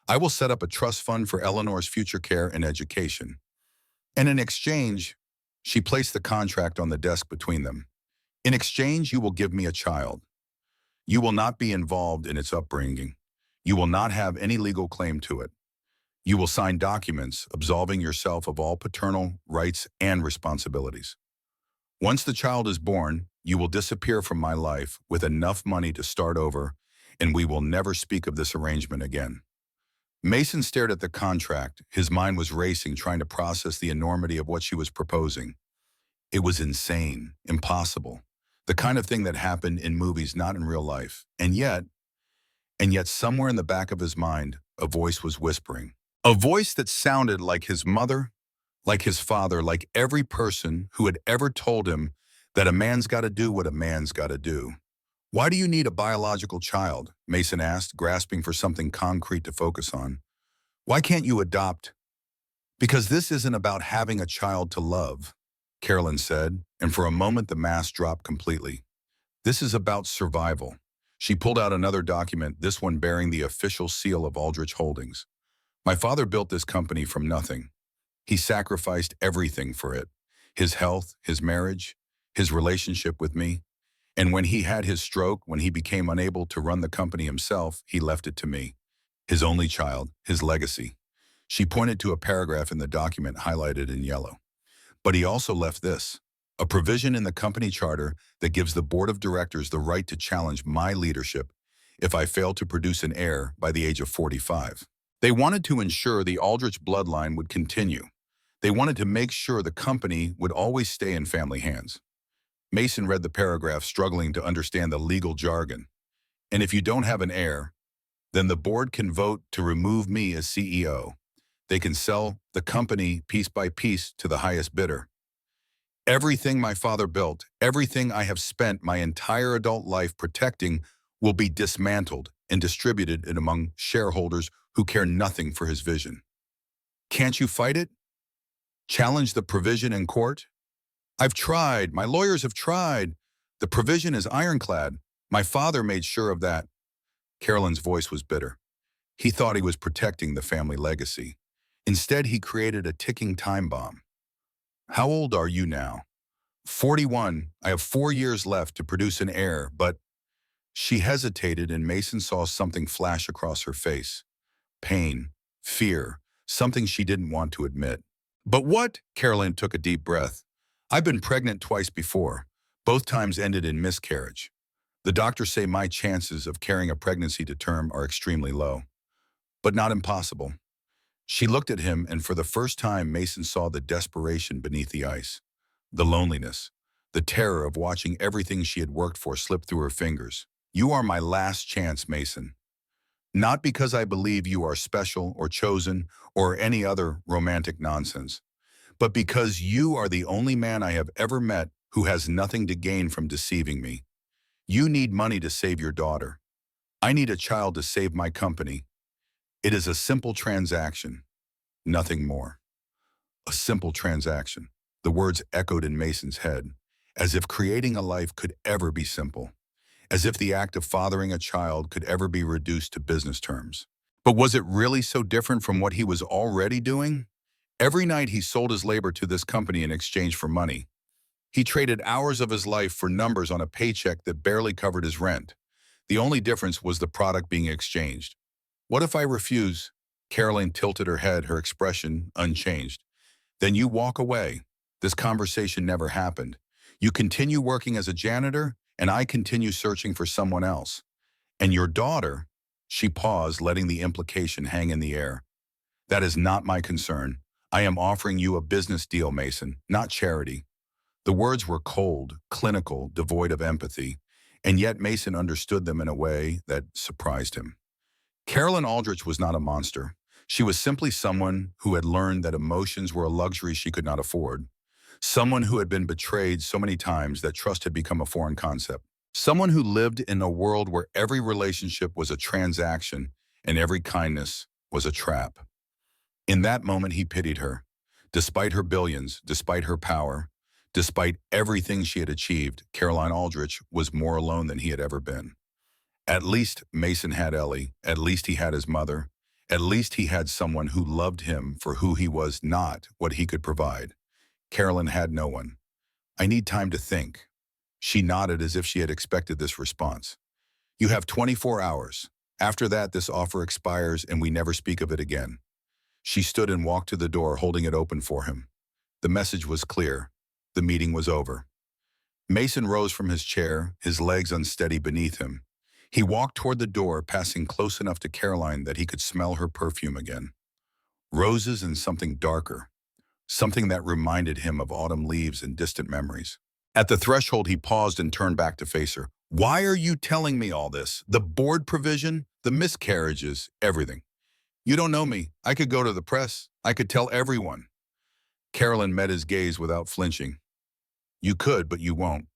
I will set up a trust fund for Eleanor's future care and education. And in exchange, she placed the contract on the desk between them. In exchange, you will give me a child. You will not be involved in its upbringing. You will not have any legal claim to it. You will sign documents absolving yourself of all paternal rights and responsibilities. Once the child is born, you will disappear from my life with enough money to start over, and we will never speak of this arrangement again. Mason stared at the contract. His mind was racing, trying to process the enormity of what she was proposing. It was insane, impossible, the kind of thing that happened in movies, not in real life. And yet somewhere in the back of his mind, a voice was whispering. A voice that sounded like his mother, like his father, like every person who had ever told him that a man's got to do what a man's got to do. Why do you need a biological child? Mason asked, grasping for something concrete to focus on. Why can't you adopt? Because this isn't about having a child to love, Carolyn said, and for a moment the mask dropped completely. This is about survival. She pulled out another document, this one bearing the official seal of Aldrich Holdings. My father built this company from nothing. He sacrificed everything for it. His health, his marriage, his relationship with me. And when he had his stroke, when he became unable to run the company himself, he left it to me. His only child, his legacy. She pointed to a paragraph in the document highlighted in yellow. But he also left this, a provision in the company charter that gives the board of directors the right to challenge my leadership if I fail to produce an heir by the age of 45. They wanted to ensure the Aldrich bloodline would continue. They wanted to make sure the company would always stay in family hands. Mason read the paragraph, struggling to understand the legal jargon. And if you don't have an heir, then the board can vote to remove me as CEO. They can sell the company piece by piece to the highest bidder. Everything my father built, everything I have spent my entire adult life protecting will be dismantled and distributed among shareholders who care nothing for his vision. Can't you fight it? Challenge the provision in court? I've tried. My lawyers have tried. The provision is ironclad. My father made sure of that. Carolyn's voice was bitter. He thought he was protecting the family legacy. Instead, he created a ticking time bomb. How old are you now? 41. I have 4 years left to produce an heir, but... She hesitated, and Mason saw something flash across her face. Pain, fear, something she didn't want to admit. But what? Carolyn took a deep breath. I've been pregnant twice before. Both times ended in miscarriage. The doctors say my chances of carrying a pregnancy to term are extremely low, but not impossible. She looked at him, and for the first time, Mason saw the desperation beneath the ice, the loneliness, the terror of watching everything she had worked for slip through her fingers. You are my last chance, Mason. Not because I believe you are special or chosen or any other romantic nonsense, but because you are the only man I have ever met who has nothing to gain from deceiving me. You need money to save your daughter. I need a child to save my company. It is a simple transaction, nothing more. A simple transaction. The words echoed in Mason's head, as if creating a life could ever be simple, as if the act of fathering a child could ever be reduced to business terms. But was it really so different from what he was already doing? Every night he sold his labor to this company in exchange for money. He traded hours of his life for numbers on a paycheck that barely covered his rent. The only difference was the product being exchanged. What if I refuse? Caroline tilted her head, her expression unchanged. Then you walk away. This conversation never happened. You continue working as a janitor, and I continue searching for someone else. And your daughter, she paused, letting the implication hang in the air. That is not my concern. I am offering you a business deal, Mason, not charity. The words were cold, clinical, devoid of empathy, and yet Mason understood them in a way that surprised him. Carolyn Aldrich was not a monster. She was simply someone who had learned that emotions were a luxury she could not afford. Someone who had been betrayed so many times that trust had become a foreign concept. Someone who lived in a world where every relationship was a transaction and every kindness was a trap. In that moment, he pitied her. Despite her billions, despite her power, despite everything she had achieved, Caroline Aldrich was more alone than he had ever been. At least Mason had Ellie. At least he had his mother. At least he had someone who loved him for who he was, not what he could provide. Carolyn had no one. I need time to think. She nodded as if she had expected this response. You have 24 hours. After that, this offer expires and we never speak of it again. She stood and walked to the door, holding it open for him. The message was clear. The meeting was over. Mason rose from his chair, his legs unsteady beneath him. He walked toward the door, passing close enough to Caroline that he could smell her perfume again. Roses and something darker, something that reminded him of autumn leaves and distant memories. At the threshold, he paused and turned back to face her. Why are you telling me all this? The board provision, the miscarriages, everything. You don't know me. I could go to the press. I could tell everyone. Carolyn met his gaze without flinching. You could, but you won't.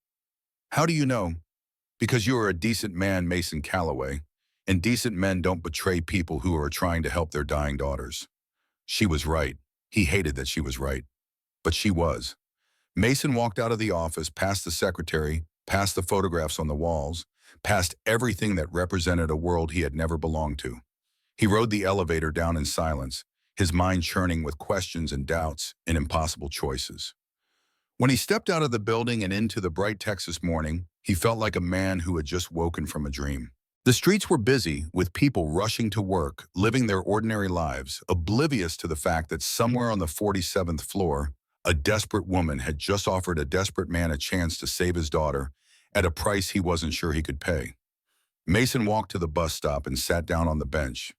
How do you know? Because you are a decent man, Mason Calloway, and decent men don't betray people who are trying to help their dying daughters. She was right. He hated that she was right. But she was. Mason walked out of the office, past the secretary, past the photographs on the walls, past everything that represented a world he had never belonged to. He rode the elevator down in silence, his mind churning with questions and doubts and impossible choices. When he stepped out of the building and into the bright Texas morning, he felt like a man who had just woken from a dream. The streets were busy, with people rushing to work, living their ordinary lives, oblivious to the fact that somewhere on the 47th floor, a desperate woman had just offered a desperate man a chance to save his daughter at a price he wasn't sure he could pay. Mason walked to the bus stop and sat down on the bench.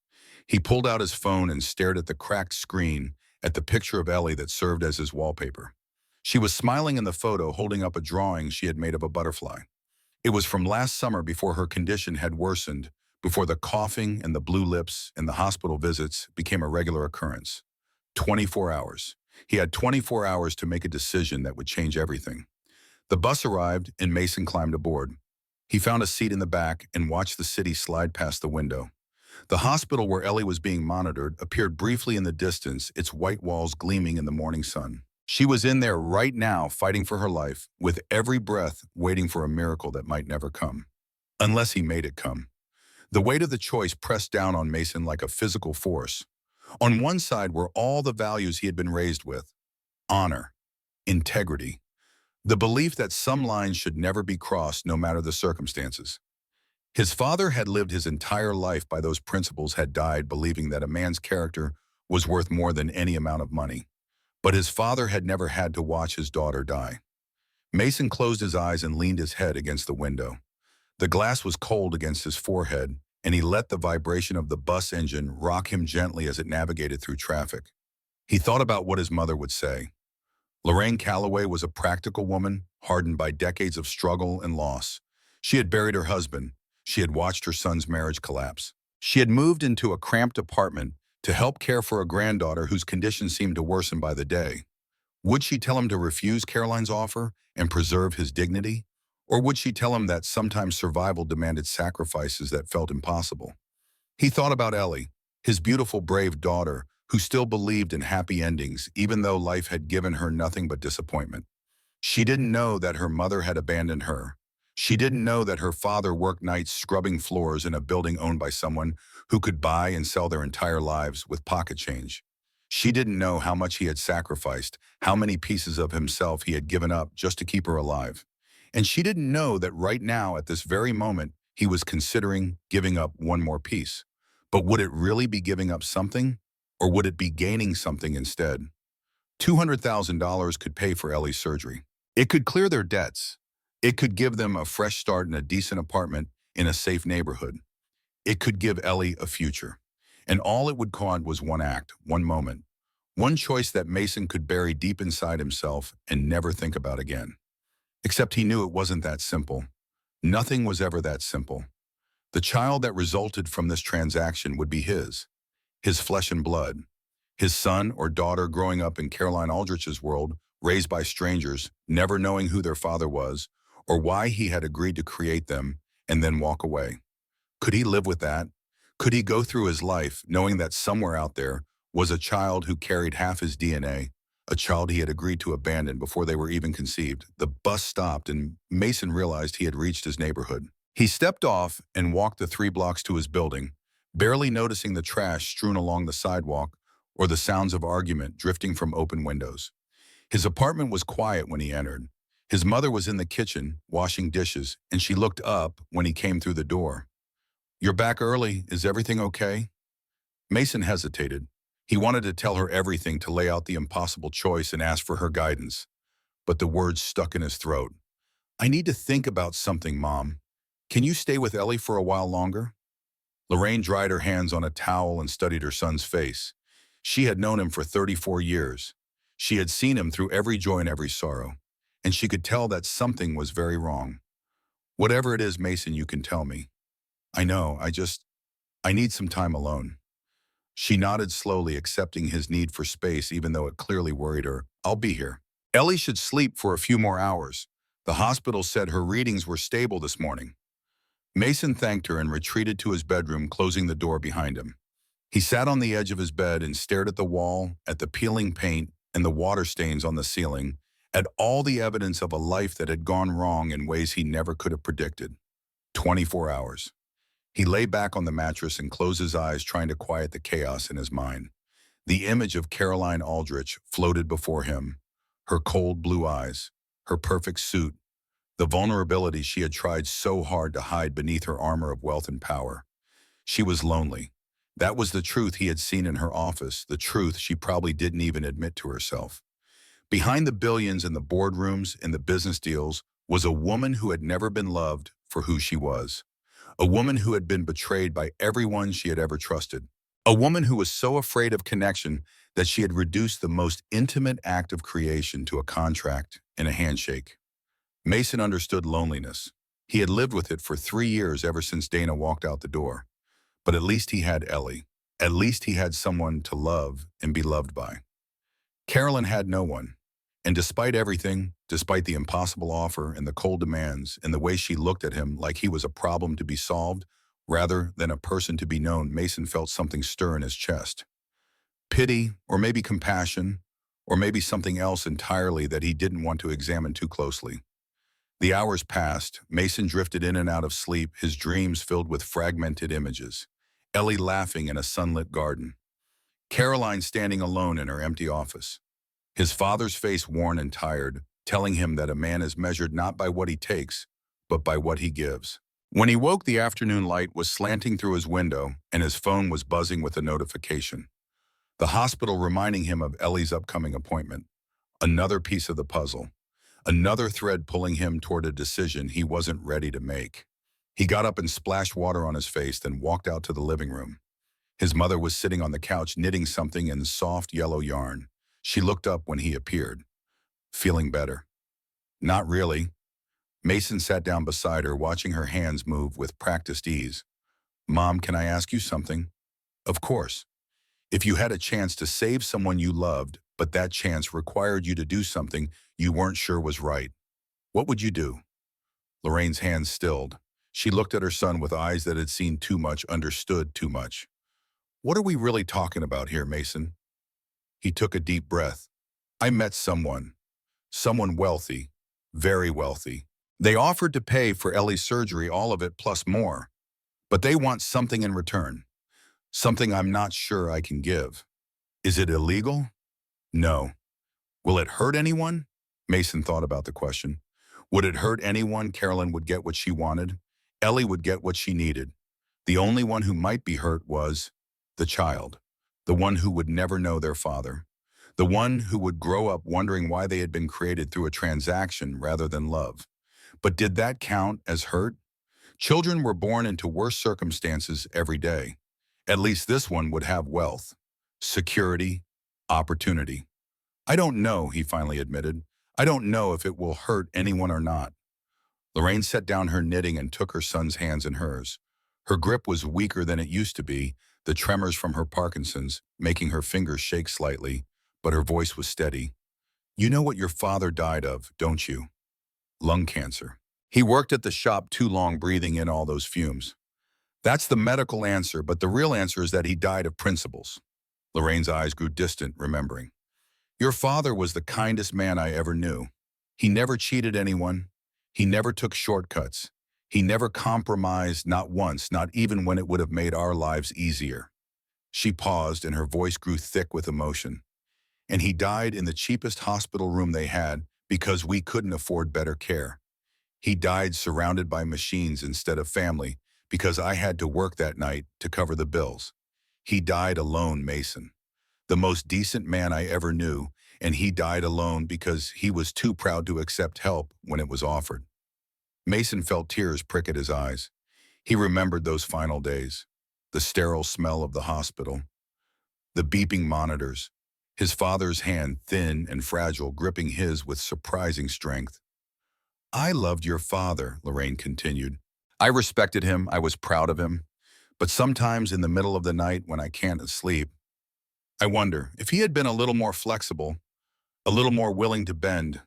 He pulled out his phone and stared at the cracked screen, at the picture of Ellie that served as his wallpaper. She was smiling in the photo, holding up a drawing she had made of a butterfly. It was from last summer, before her condition had worsened, before the coughing and the blue lips and the hospital visits became a regular occurrence. 24 hours. He had 24 hours to make a decision that would change everything. The bus arrived and Mason climbed aboard. He found a seat in the back and watched the city slide past the window. The hospital where Ellie was being monitored appeared briefly in the distance, its white walls gleaming in the morning sun. She was in there right now, fighting for her life, with every breath waiting for a miracle that might never come. Unless he made it come. The weight of the choice pressed down on Mason like a physical force. On one side were all the values he had been raised with: honor, integrity, the belief that some lines should never be crossed no matter the circumstances. His father had lived his entire life by those principles, had died believing that a man's character was worth more than any amount of money. But his father had never had to watch his daughter die. Mason closed his eyes and leaned his head against the window. The glass was cold against his forehead, and he let the vibration of the bus engine rock him gently as it navigated through traffic. He thought about what his mother would say. Lorraine Calloway was a practical woman, hardened by decades of struggle and loss. She had buried her husband. She had watched her son's marriage collapse. She had moved into a cramped apartment to help care for a granddaughter whose condition seemed to worsen by the day. Would she tell him to refuse Caroline's offer and preserve his dignity? Or would she tell him that sometimes survival demanded sacrifices that felt impossible? He thought about Ellie, his beautiful, brave daughter, who still believed in happy endings, even though life had given her nothing but disappointment. She didn't know that her mother had abandoned her. She didn't know that her father worked nights scrubbing floors in a building owned by someone who could buy and sell their entire lives with pocket change. She didn't know how much he had sacrificed, how many pieces of himself he had given up just to keep her alive. And she didn't know that right now, at this very moment, he was considering giving up one more piece. But would it really be giving up something, or would it be gaining something instead? $200,000 could pay for Ellie's surgery. It could clear their debts. It could give them a fresh start in a decent apartment in a safe neighborhood. It could give Ellie a future. And all it would cost was one act, one moment, one choice that Mason could bury deep inside himself and never think about again. Except he knew it wasn't that simple. Nothing was ever that simple. The child that resulted from this transaction would be his flesh and blood, his son or daughter growing up in Caroline Aldrich's world, raised by strangers, never knowing who their father was or why he had agreed to create them and then walk away. Could he live with that? Could he go through his life knowing that somewhere out there was a child who carried half his DNA, a child he had agreed to abandon before they were even conceived? The bus stopped and Mason realized he had reached his neighborhood. He stepped off and walked the 3 blocks to his building, barely noticing the trash strewn along the sidewalk or the sounds of argument drifting from open windows. His apartment was quiet when he entered. His mother was in the kitchen, washing dishes, and she looked up when he came through the door. "You're back early. Is everything okay?" Mason hesitated. He wanted to tell her everything, to lay out the impossible choice and ask for her guidance. But the words stuck in his throat. "I need to think about something, Mom. Can you stay with Ellie for a while longer?" Lorraine dried her hands on a towel and studied her son's face. She had known him for 34 years. She had seen him through every joy and every sorrow, and she could tell that something was very wrong. "Whatever it is, Mason, you can tell me. I know, I need some time alone." She nodded slowly, accepting his need for space even though it clearly worried her. "I'll be here." Ellie should sleep for a few more hours. The hospital said her readings were stable this morning. Mason thanked her and retreated to his bedroom, closing the door behind him. He sat on the edge of his bed and stared at the wall, at the peeling paint and the water stains on the ceiling, at all the evidence of a life that had gone wrong in ways he never could have predicted. 24 hours. He lay back on the mattress and closed his eyes, trying to quiet the chaos in his mind. The image of Caroline Aldrich floated before him, her cold blue eyes, her perfect suit, the vulnerability she had tried so hard to hide beneath her armor of wealth and power. She was lonely. That was the truth he had seen in her office, the truth she probably didn't even admit to herself. Behind the billions in the boardrooms and the business deals was a woman who had never been loved for who she was. A woman who had been betrayed by everyone she had ever trusted. A woman who was so afraid of connection that she had reduced the most intimate act of creation to a contract and a handshake. Mason understood loneliness. He had lived with it for 3 years, ever since Dana walked out the door. But at least he had Ellie. At least he had someone to love and be loved by. Carolyn had no one. And despite everything, despite the impossible offer and the cold demands and the way she looked at him like he was a problem to be solved rather than a person to be known, Mason felt something stir in his chest. Pity, or maybe compassion, or maybe something else entirely that he didn't want to examine too closely. The hours passed. Mason drifted in and out of sleep, his dreams filled with fragmented images. Ellie laughing in a sunlit garden. Caroline standing alone in her empty office. His father's face worn and tired, telling him that a man is measured not by what he takes, but by what he gives. When he woke, the afternoon light was slanting through his window, and his phone was buzzing with a notification. The hospital reminding him of Ellie's upcoming appointment. Another piece of the puzzle. Another thread pulling him toward a decision he wasn't ready to make. He got up and splashed water on his face, then walked out to the living room. His mother was sitting on the couch knitting something in soft yellow yarn. She looked up when he appeared. Feeling better? Not really. Mason sat down beside her, watching her hands move with practiced ease. Mom, can I ask you something? Of course. If you had a chance to save someone you loved, but that chance required you to do something you weren't sure was right, what would you do? Lorraine's hands stilled. She looked at her son with eyes that had seen too much, understood too much. What are we really talking about here, Mason? He took a deep breath. I met someone wealthy, very wealthy. They offered to pay for Ellie's surgery, all of it plus more. But they want something in return, something I'm not sure I can give. Is it illegal? No. Will it hurt anyone? Mason thought about the question. Would it hurt anyone? Carolyn would get what she wanted. Ellie would get what she needed. The only one who might be hurt was the child, the one who would never know their father, the one who would grow up wondering why they had been created through a transaction rather than love. But did that count as hurt? Children were born into worse circumstances every day. At least this one would have wealth, security, opportunity. I don't know, he finally admitted. I don't know if it will hurt anyone or not. Lorraine set down her knitting and took her son's hands in hers. Her grip was weaker than it used to be, the tremors from her Parkinson's making her fingers shake slightly, but her voice was steady. You know what your father died of, don't you? Lung cancer. He worked at the shop too long breathing in all those fumes. That's the medical answer, but the real answer is that he died of principles. Lorraine's eyes grew distant, remembering. Your father was the kindest man I ever knew. He never cheated anyone. He never took shortcuts. He never compromised, not once, not even when it would have made our lives easier. She paused and her voice grew thick with emotion. And he died in the cheapest hospital room they had because we couldn't afford better care. He died surrounded by machines instead of family because I had to work that night to cover the bills. He died alone, Mason. The most decent man I ever knew, and he died alone because he was too proud to accept help when it was offered. Mason felt tears prick at his eyes. He remembered those final days, the sterile smell of the hospital, the beeping monitors, his father's hand, thin and fragile, gripping his with surprising strength. I loved your father, Lorraine continued. I respected him, I was proud of him, but sometimes in the middle of the night when I can't sleep, I wonder if he had been a little more flexible, a little more willing to bend.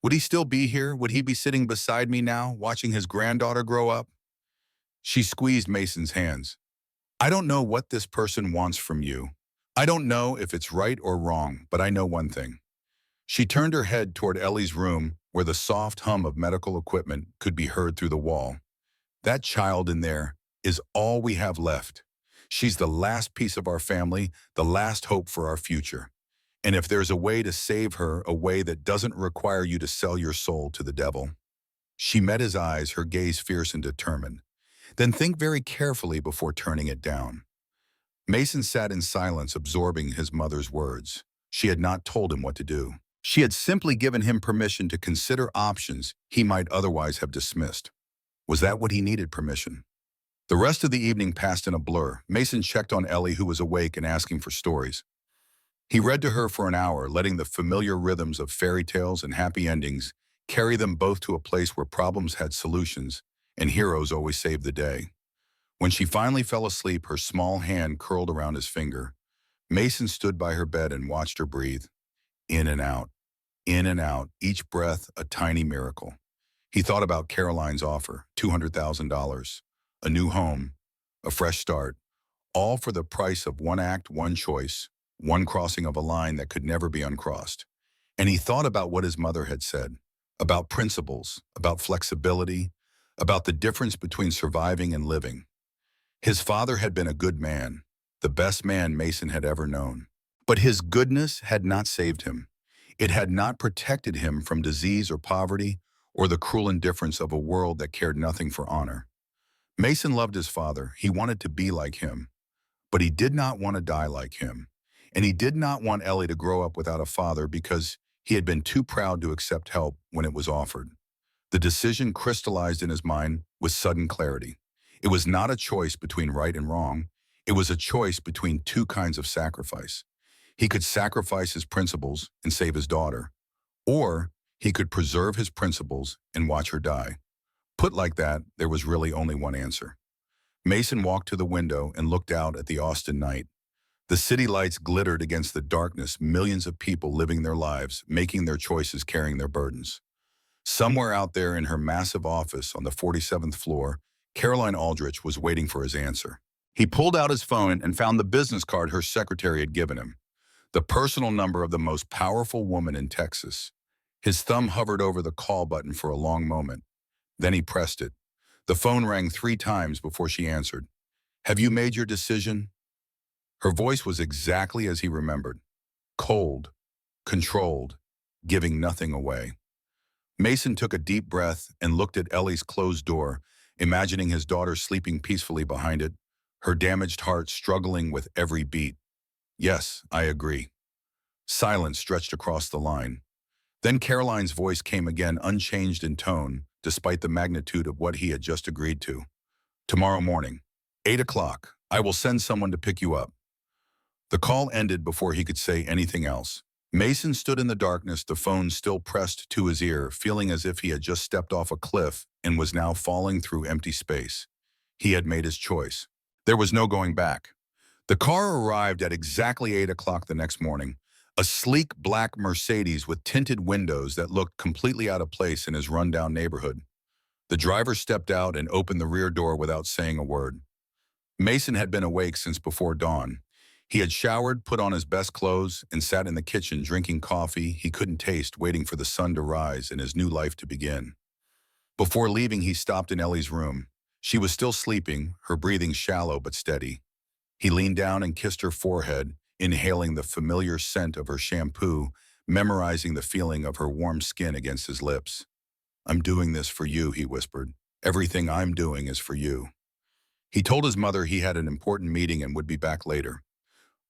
Would he still be here? Would he be sitting beside me now, watching his granddaughter grow up? She squeezed Mason's hands. I don't know what this person wants from you. I don't know if it's right or wrong, but I know one thing. She turned her head toward Ellie's room, where the soft hum of medical equipment could be heard through the wall. That child in there is all we have left. She's the last piece of our family, the last hope for our future. And if there's a way to save her, a way that doesn't require you to sell your soul to the devil. She met his eyes, her gaze fierce and determined. Then think very carefully before turning it down. Mason sat in silence, absorbing his mother's words. She had not told him what to do. She had simply given him permission to consider options he might otherwise have dismissed. Was that what he needed, permission? The rest of the evening passed in a blur. Mason checked on Ellie, who was awake and asking for stories. He read to her for an hour, letting the familiar rhythms of fairy tales and happy endings carry them both to a place where problems had solutions and heroes always saved the day. When she finally fell asleep, her small hand curled around his finger. Mason stood by her bed and watched her breathe. In and out, each breath a tiny miracle. He thought about Caroline's offer, $200,000, a new home, a fresh start, all for the price of one act, one choice, one crossing of a line that could never be uncrossed. And he thought about what his mother had said, about principles, about flexibility, about the difference between surviving and living. His father had been a good man, the best man Mason had ever known. But his goodness had not saved him. It had not protected him from disease or poverty or the cruel indifference of a world that cared nothing for honor. Mason loved his father. He wanted to be like him. But he did not want to die like him. And he did not want Ellie to grow up without a father because he had been too proud to accept help when it was offered. The decision crystallized in his mind with sudden clarity. It was not a choice between right and wrong. It was a choice between two kinds of sacrifice. He could sacrifice his principles and save his daughter, Or he could preserve his principles and watch her die. Put like that, there was really only one answer. Mason walked to the window and looked out at the Austin night. The city lights glittered against the darkness, millions of people living their lives, making their choices, carrying their burdens. Somewhere out there in her massive office on the 47th floor, Caroline Aldrich was waiting for his answer. He pulled out his phone and found the business card her secretary had given him, the personal number of the most powerful woman in Texas. His thumb hovered over the call button for a long moment. Then he pressed it. The phone rang 3 times before she answered. "Have you made your decision?" Her voice was exactly as he remembered. Cold, controlled, giving nothing away. Mason took a deep breath and looked at Ellie's closed door, imagining his daughter sleeping peacefully behind it, her damaged heart struggling with every beat. "Yes, I agree." Silence stretched across the line. Then Caroline's voice came again, unchanged in tone, despite the magnitude of what he had just agreed to. "Tomorrow morning, 8 o'clock, I will send someone to pick you up." The call ended before he could say anything else. Mason stood in the darkness, the phone still pressed to his ear, feeling as if he had just stepped off a cliff and was now falling through empty space. He had made his choice. There was no going back. The car arrived at exactly 8 o'clock the next morning, a sleek black Mercedes with tinted windows that looked completely out of place in his rundown neighborhood. The driver stepped out and opened the rear door without saying a word. Mason had been awake since before dawn. He had showered, put on his best clothes, and sat in the kitchen drinking coffee he couldn't taste, waiting for the sun to rise and his new life to begin. Before leaving, he stopped in Ellie's room. She was still sleeping, her breathing shallow but steady. He leaned down and kissed her forehead, inhaling the familiar scent of her shampoo, memorizing the feeling of her warm skin against his lips. "I'm doing this for you," he whispered. "Everything I'm doing is for you." He told his mother he had an important meeting and would be back later.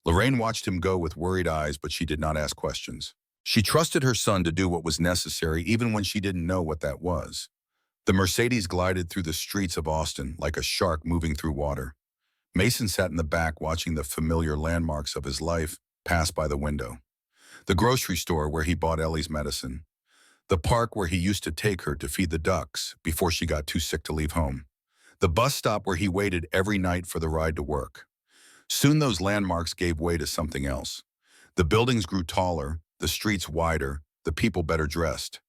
Lorraine watched him go with worried eyes, but she did not ask questions. She trusted her son to do what was necessary, even when she didn't know what that was. The Mercedes glided through the streets of Austin like a shark moving through water. Mason sat in the back watching the familiar landmarks of his life pass by the window. The grocery store where he bought Ellie's medicine. The park where he used to take her to feed the ducks before she got too sick to leave home. The bus stop where he waited every night for the ride to work. Soon those landmarks gave way to something else. The buildings grew taller, the streets wider, the people better dressed.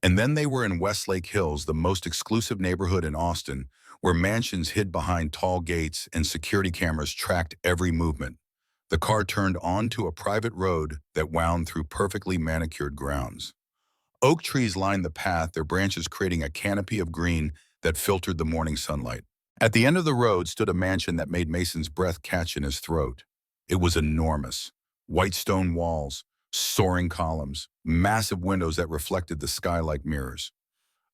And then they were in Westlake Hills, the most exclusive neighborhood in Austin, where mansions hid behind tall gates and security cameras tracked every movement. The car turned onto a private road that wound through perfectly manicured grounds. Oak trees lined the path, their branches creating a canopy of green that filtered the morning sunlight. At the end of the road stood a mansion that made Mason's breath catch in his throat. It was enormous. White stone walls, soaring columns, massive windows that reflected the sky like mirrors.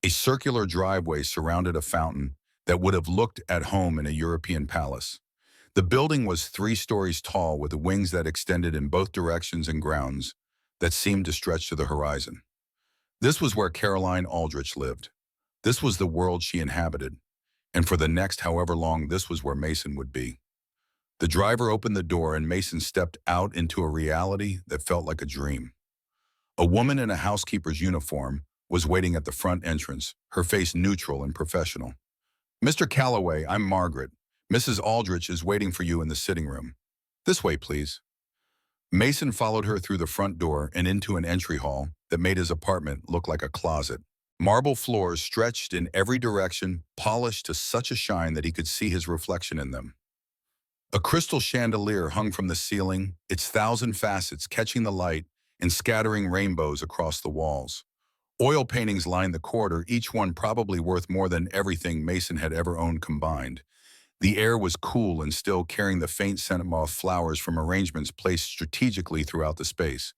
A circular driveway surrounded a fountain that would have looked at home in a European palace. The building was 3 stories tall with wings that extended in both directions and grounds that seemed to stretch to the horizon. This was where Caroline Aldrich lived. This was the world she inhabited. And for the next however long, this was where Mason would be. The driver opened the door and Mason stepped out into a reality that felt like a dream. A woman in a housekeeper's uniform was waiting at the front entrance, her face neutral and professional. "Mr. Calloway, I'm Margaret. Mrs. Aldrich is waiting for you in the sitting room. This way, please." Mason followed her through the front door and into an entry hall that made his apartment look like a closet. Marble floors stretched in every direction, polished to such a shine that he could see his reflection in them. A crystal chandelier hung from the ceiling, its 1,000 facets catching the light and scattering rainbows across the walls. Oil paintings lined the corridor, each one probably worth more than everything Mason had ever owned combined. The air was cool and still, carrying the faint scent of flowers from arrangements placed strategically throughout the space.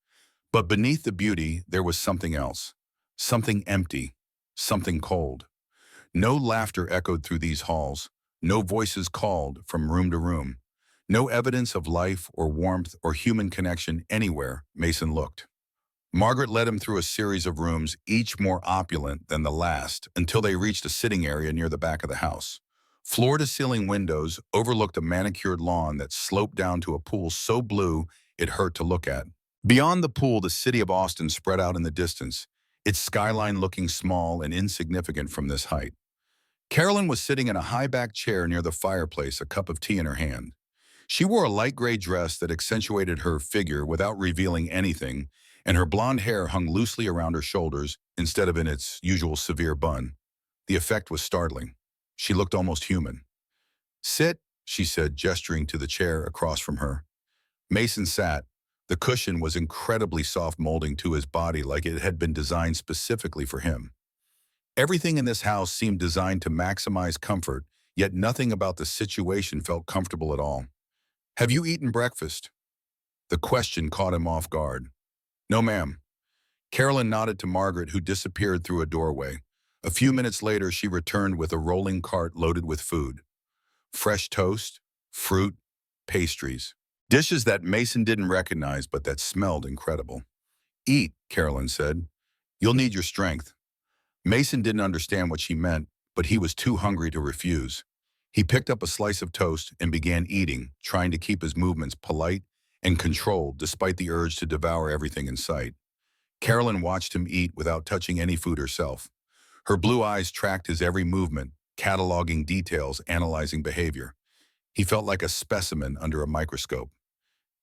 But beneath the beauty, there was something else. Something empty. Something cold. No laughter echoed through these halls. No voices called from room to room. No evidence of life or warmth or human connection anywhere Mason looked. Margaret led him through a series of rooms, each more opulent than the last, until they reached a sitting area near the back of the house. Floor-to-ceiling windows overlooked a manicured lawn that sloped down to a pool so blue it hurt to look at. Beyond the pool, the city of Austin spread out in the distance, its skyline looking small and insignificant from this height. Carolyn was sitting in a high-backed chair near the fireplace, a cup of tea in her hand. She wore a light gray dress that accentuated her figure without revealing anything, and her blonde hair hung loosely around her shoulders instead of in its usual severe bun. The effect was startling. She looked almost human. "Sit," she said, gesturing to the chair across from her. Mason sat. The cushion was incredibly soft, molding to his body like it had been designed specifically for him. Everything in this house seemed designed to maximize comfort, yet nothing about the situation felt comfortable at all. "Have you eaten breakfast?" The question caught him off guard. "No, ma'am." Carolyn nodded to Margaret, who disappeared through a doorway. A few minutes later, she returned with a rolling cart loaded with food. Fresh toast, fruit, pastries. Dishes that Mason didn't recognize, but that smelled incredible. "Eat," Carolyn said. "You'll need your strength." Mason didn't understand what she meant, but he was too hungry to refuse. He picked up a slice of toast and began eating, trying to keep his movements polite and controlled despite the urge to devour everything in sight. Carolyn watched him eat without touching any food herself. Her blue eyes tracked his every movement, cataloging details, analyzing behavior. He felt like a specimen under a microscope.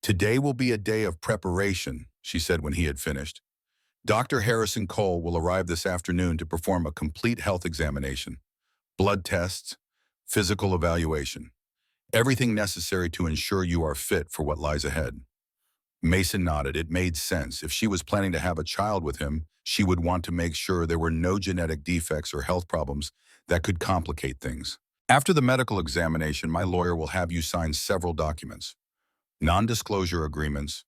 "Today will be a day of preparation," she said when he had finished. "Dr. Harrison Cole will arrive this afternoon to perform a complete health examination, blood tests, physical evaluation, everything necessary to ensure you are fit for what lies ahead." Mason nodded. It made sense. If she was planning to have a child with him, she would want to make sure there were no genetic defects or health problems that could complicate things. "After the medical examination, my lawyer will have you sign several documents. Non-disclosure agreements,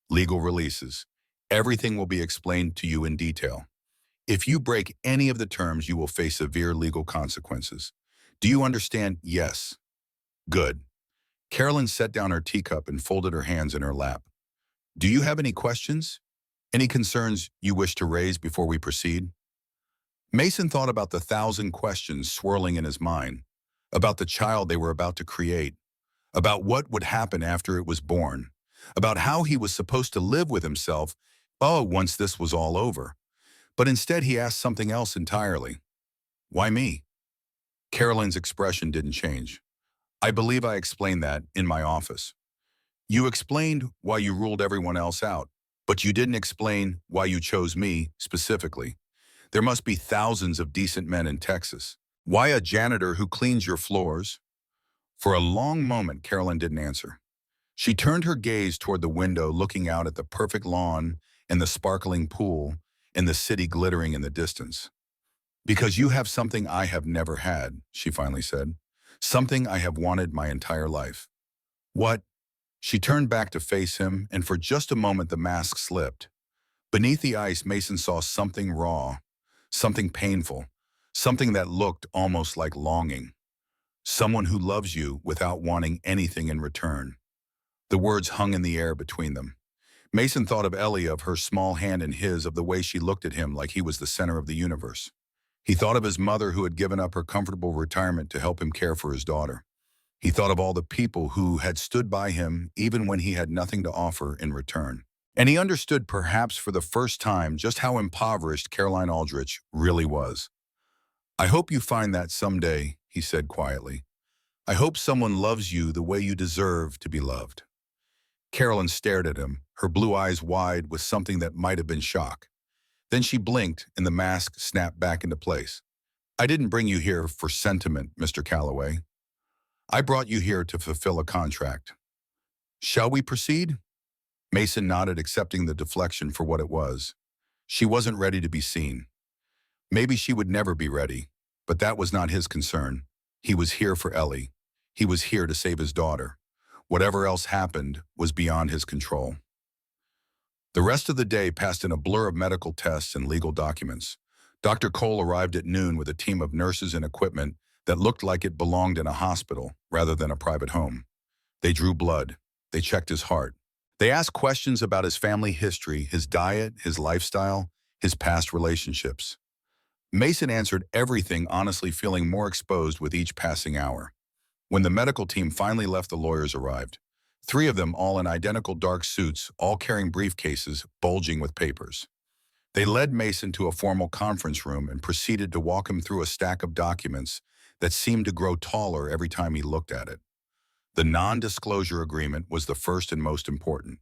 legal releases. Everything will be explained to you in detail. If you break any of the terms, you will face severe legal consequences. Do you understand?" "Yes." "Good." Carolyn set down her teacup and folded her hands in her lap. "Do you have any questions? Any concerns you wish to raise before we proceed?" Mason thought about the 1,000 questions swirling in his mind, about the child they were about to create, about what would happen after it was born, about how he was supposed to live with himself, once this was all over. But instead he asked something else entirely. "Why me?" Carolyn's expression didn't change. "I believe I explained that in my office." "You explained why you ruled everyone else out, but you didn't explain why you chose me specifically. There must be thousands of decent men in Texas. Why a janitor who cleans your floors?" For a long moment, Carolyn didn't answer. She turned her gaze toward the window, looking out at the perfect lawn and the sparkling pool and the city glittering in the distance. "Because you have something I have never had," she finally said. "Something I have wanted my entire life." "What?" She turned back to face him, and for just a moment the mask slipped. Beneath the ice, Mason saw something raw, something painful, something that looked almost like longing. "Someone who loves you without wanting anything in return." The words hung in the air between them. Mason thought of Ellie, of her small hand in his, of the way she looked at him like he was the center of the universe. He thought of his mother, who had given up her comfortable retirement to help him care for his daughter. He thought of all the people who had stood by him even when he had nothing to offer in return. And he understood, perhaps for the first time, just how impoverished Caroline Aldrich really was. "I hope you find that someday," he said quietly. "I hope someone loves you the way you deserve to be loved." Carolyn stared at him, her blue eyes wide with something that might have been shock. Then she blinked, and the mask snapped back into place. "I didn't bring you here for sentiment, Mr. Calloway. I brought you here to fulfill a contract. Shall we proceed?" Mason nodded, accepting the deflection for what it was. She wasn't ready to be seen. Maybe she would never be ready, but that was not his concern. He was here for Ellie. He was here to save his daughter. Whatever else happened was beyond his control. The rest of the day passed in a blur of medical tests and legal documents. Dr. Cole arrived at noon with a team of nurses and equipment that looked like it belonged in a hospital rather than a private home. They drew blood. They checked his heart. They asked questions about his family history, his diet, his lifestyle, his past relationships. Mason answered everything, honestly feeling more exposed with each passing hour. When the medical team finally left, the lawyers arrived. Three of them all in identical dark suits, all carrying briefcases bulging with papers. They led Mason to a formal conference room and proceeded to walk him through a stack of documents that seemed to grow taller every time he looked at it. The non-disclosure agreement was the first and most important.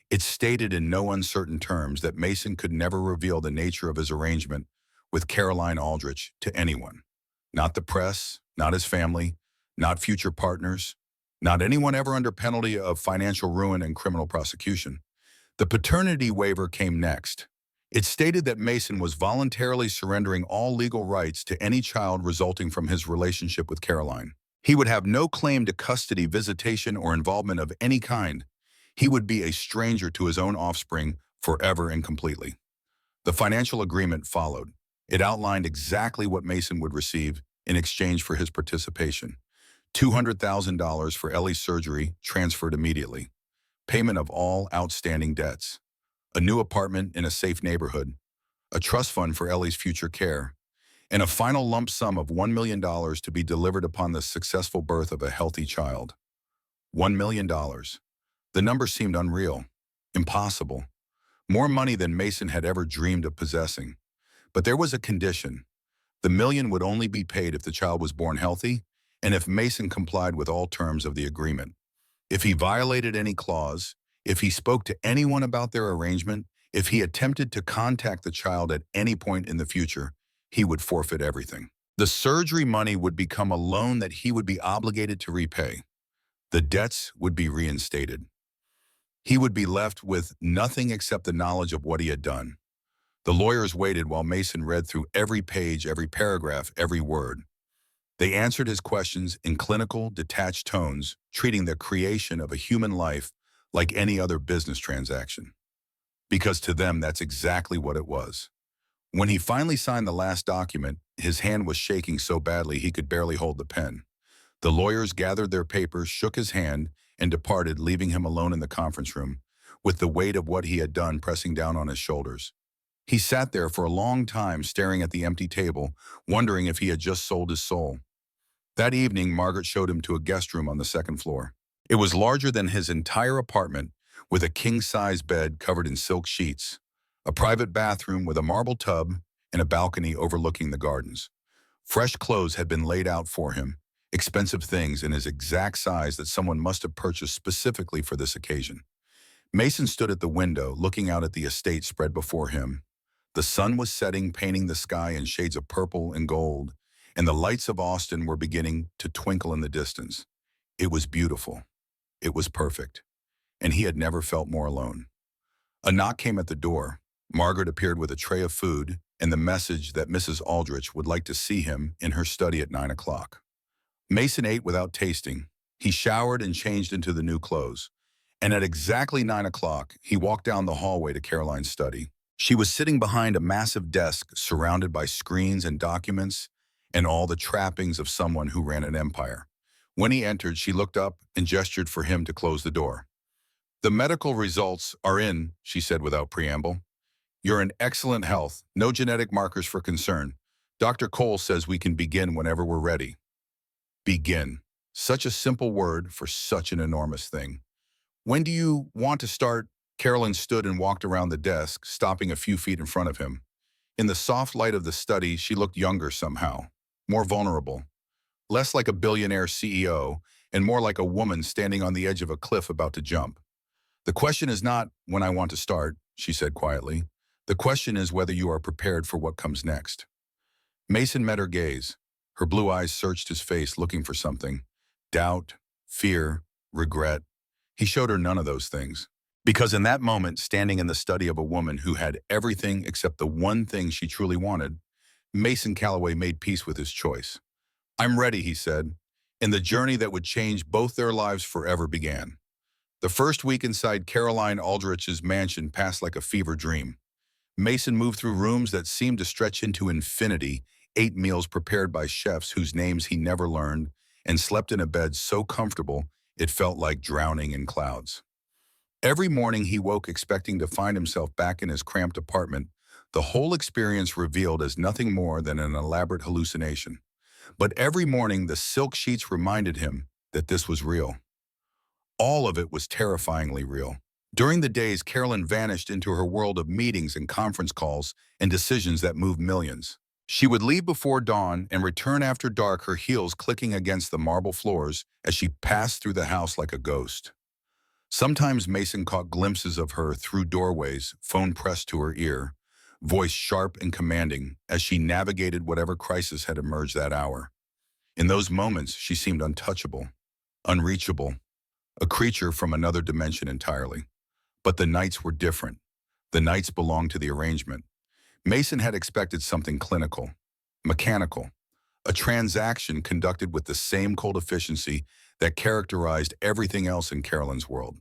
It stated in no uncertain terms that Mason could never reveal the nature of his arrangement with Caroline Aldrich to anyone. Not the press, not his family, not future partners, not anyone ever under penalty of financial ruin and criminal prosecution. The paternity waiver came next. It stated that Mason was voluntarily surrendering all legal rights to any child resulting from his relationship with Caroline. He would have no claim to custody, visitation, or involvement of any kind. He would be a stranger to his own offspring forever and completely. The financial agreement followed. It outlined exactly what Mason would receive in exchange for his participation. $200,000 for Ellie's surgery transferred immediately. Payment of all outstanding debts. A new apartment in a safe neighborhood. A trust fund for Ellie's future care. And a final lump sum of $1 million to be delivered upon the successful birth of a healthy child. $1 million. The number seemed unreal, impossible. More money than Mason had ever dreamed of possessing. But there was a condition. The million would only be paid if the child was born healthy and if Mason complied with all terms of the agreement. If he violated any clause, if he spoke to anyone about their arrangement, if he attempted to contact the child at any point in the future, he would forfeit everything. The surgery money would become a loan that he would be obligated to repay. The debts would be reinstated. He would be left with nothing except the knowledge of what he had done. The lawyers waited while Mason read through every page, every paragraph, every word. They answered his questions in clinical, detached tones, treating the creation of a human life like any other business transaction. Because to them, that's exactly what it was. When he finally signed the last document, his hand was shaking so badly he could barely hold the pen. The lawyers gathered their papers, shook his hand, and departed, leaving him alone in the conference room, with the weight of what he had done pressing down on his shoulders. He sat there for a long time, staring at the empty table, wondering if he had just sold his soul. That evening, Margaret showed him to a guest room on the second floor. It was larger than his entire apartment, with a king-size bed covered in silk sheets, a private bathroom with a marble tub, and a balcony overlooking the gardens. Fresh clothes had been laid out for him, expensive things in his exact size that someone must have purchased specifically for this occasion. Mason stood at the window, looking out at the estate spread before him. The sun was setting, painting the sky in shades of purple and gold, and the lights of Austin were beginning to twinkle in the distance. It was beautiful. It was perfect. And he had never felt more alone. A knock came at the door. Margaret appeared with a tray of food and the message that Mrs. Aldrich would like to see him in her study at 9 o'clock. Mason ate without tasting. He showered and changed into the new clothes. And at exactly 9 o'clock, he walked down the hallway to Caroline's study. She was sitting behind a massive desk surrounded by screens and documents and all the trappings of someone who ran an empire. When he entered, she looked up and gestured for him to close the door. "The medical results are in," she said without preamble. "You're in excellent health, no genetic markers for concern. Dr. Cole says we can begin whenever we're ready." Begin. Such a simple word for such an enormous thing. "When do you want to start?" Carolyn stood and walked around the desk, stopping a few feet in front of him. In the soft light of the study, she looked younger somehow, more vulnerable, less like a billionaire CEO, and more like a woman standing on the edge of a cliff about to jump. "The question is not when I want to start," she said quietly. "The question is whether you are prepared for what comes next." Mason met her gaze. Her blue eyes searched his face, looking for something. Doubt, fear, regret. He showed her none of those things. Because in that moment, standing in the study of a woman who had everything except the one thing she truly wanted, Mason Calloway made peace with his choice. "I'm ready," he said, and the journey that would change both their lives forever began. The first week inside Caroline Aldrich's mansion passed like a fever dream. Mason moved through rooms that seemed to stretch into infinity, ate meals prepared by chefs whose names he never learned, and slept in a bed so comfortable it felt like drowning in clouds. Every morning he woke expecting to find himself back in his cramped apartment, the whole experience revealed as nothing more than an elaborate hallucination. But every morning the silk sheets reminded him that this was real. All of it was terrifyingly real. During the days, Carolyn vanished into her world of meetings and conference calls and decisions that moved millions. She would leave before dawn and return after dark, her heels clicking against the marble floors as she passed through the house like a ghost. Sometimes Mason caught glimpses of her through doorways, phone pressed to her ear, voice sharp and commanding as she navigated whatever crisis had emerged that hour. In those moments, she seemed untouchable, unreachable, a creature from another dimension entirely. But the nights were different. The nights belonged to the arrangement. Mason had expected something clinical, mechanical, a transaction conducted with the same cold efficiency that characterized everything else in Carolyn's world.